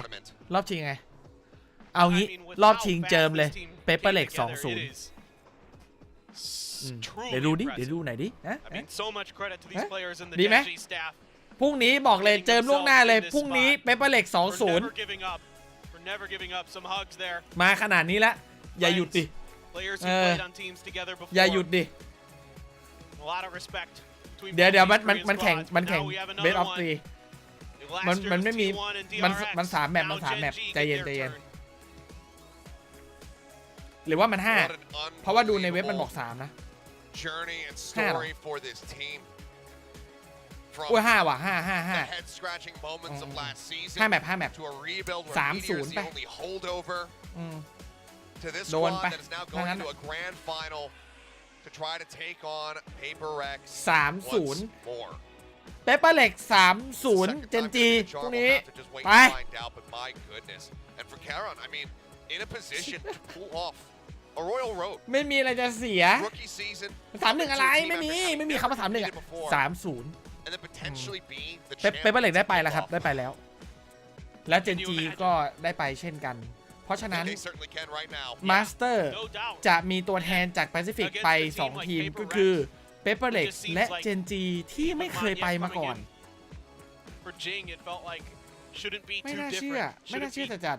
เอางี้รอบชิงเจิมเลยเปเปอร์เล็ก 2-0 เดี๋ยวดูไหนดิดีไหมพรุ่งนี้บอกเลยเจิมล่วงหน้าเลยพรุ่งนี้เปเปอร์เล็ก 2-0 มาขนาดนี้แล้วอย่าหยุดดิอย่าหยุดดิเดี๋ยวมันแข่งเบสออฟ3มันไม่มีมัน3 แมปใจเย็นหรือว่ามัน5เพราะว่าดูในเว็บมันบอก3นะ5หรอโอ้ย5ว่ะ5 5 แมป 3-0 ไป to this โดน squad ไป that is now ถ้า going งั้น into a grand final to try to take on Paper X 3-0 once more. เปเปอร์เล็ก3-0 เจนจีพรุ่งนี้ ไป Find out, but my goodness. And for Karon, I mean, in a position to pull off a Royal Road. ไม่มีอะไรจะเสีย Rookie season. 3-1 อะไร ไม่มีคำว่า3-1อ่ะ 3-0 And then potentially being the เปเปอร์เล็กได้ไปแล้วครับ ได้ไปแล้ว แล้วเจนจีก็ได้ไปเช่นกัน เพราะฉะนั้น They certainly can right now. มาสเตอร์จะมีตัวแทนจากแปซิฟิกไป 2 ทีมก็คือเปเปอร์เล็กและเจนจีที่ไม่เคยไปมาก่อน For Jing, it felt like shouldn't be ไม่ too น่าเชื่อ different. ไม่น่า Shouldn't เชื่อ be จะจัด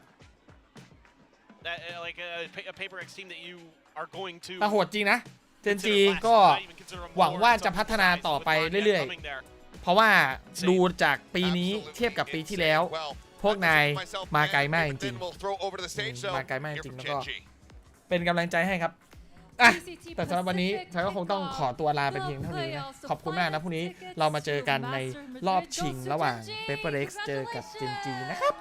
that like a Paper X team that you are going to. แต่โหดจริงนะ เจนจีก็หวังว่าจะพัฒนาต่อไปเรื่อยๆ เพราะว่าดูจากปีนี้เทียบกับปีที่แล้ว พวกนายมาไกลมากจริงๆ มาไกลมากจริงๆ แล้วก็เป็นกำลังใจให้ครับอ่ะแต่สำหรับวันนี้ฉันก็คงต้องขอตัวลาไปเพียงเท่านี้นะ ขอบคุณมากนะพรุ่งนี้เรามาเจอกันในรอบชิงระหว่าง Paper X เจอกับ Gen G นะครับ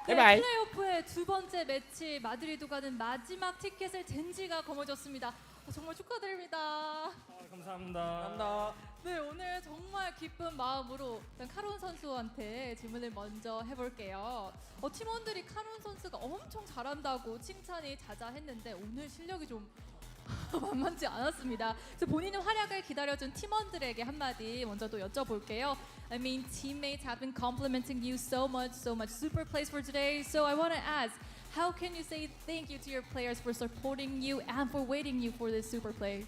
네, 바이바이. 플레이오프의 두 번째 매치 마드리드 가는 마지막 티켓을 젠지가 거머쥐었습니다. 정말 축하드립니다. 감사합니다. 네, 오늘 정말 기쁜 마음으로 일단 카론 선수한테 질문을 먼저 해볼게요. 팀원들이 카론 선수가 엄청 잘한다고 칭찬이 자자했는데 오늘 실력이 좀 만만치 않았습니다. 그래서 본인의 활약을 기다려준 팀원들에게 한마디 먼저 또 여쭤볼게요. I mean, teammates have been complimenting you so much super plays for today. So I want to ask, how can you say thank you to your players for supporting you and for waiting you for this super play?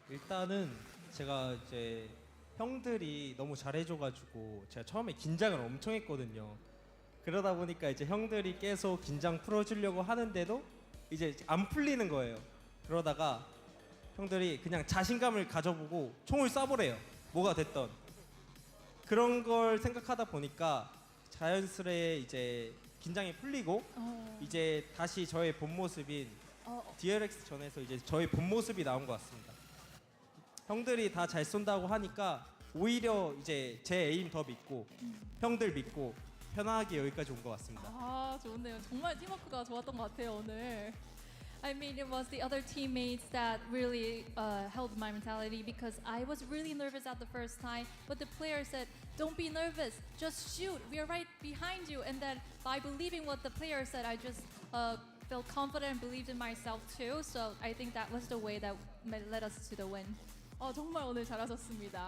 일단은 제가 이제 형들이 너무 잘해줘가지고 제가 처음에 긴장을 엄청 했거든요. 그러다 보니까 이제 형들이 계속 긴장 풀어주려고 하는데도 이제 안 풀리는 거예요. 그러다가 형들이 그냥 자신감을 가져보고 총을 쏴보래요. 뭐가 됐던. 그런 걸 생각하다 보니까 자연스레 이제 긴장이 풀리고 이제 다시 저의 본 모습인 DRX 전에서 이제 저의 본 모습이 나온 것 같습니다. 형들이 다 잘 쏜다고 하니까 오히려 이제 제 에임 더 믿고 형들 믿고 편하게 여기까지 온 것 같습니다. 아, 좋네요. 정말 팀워크가 좋았던 것 같아요, 오늘. I mean, it was the other teammates that really held my mentality because I was really nervous at the first time, but the player said, "Don't be nervous, just shoot. We are right behind you." And then by believing what the player said, I just felt confident and believed in myself too. So I think that was the way that led us to the win. 정말 오늘 잘하셨습니다.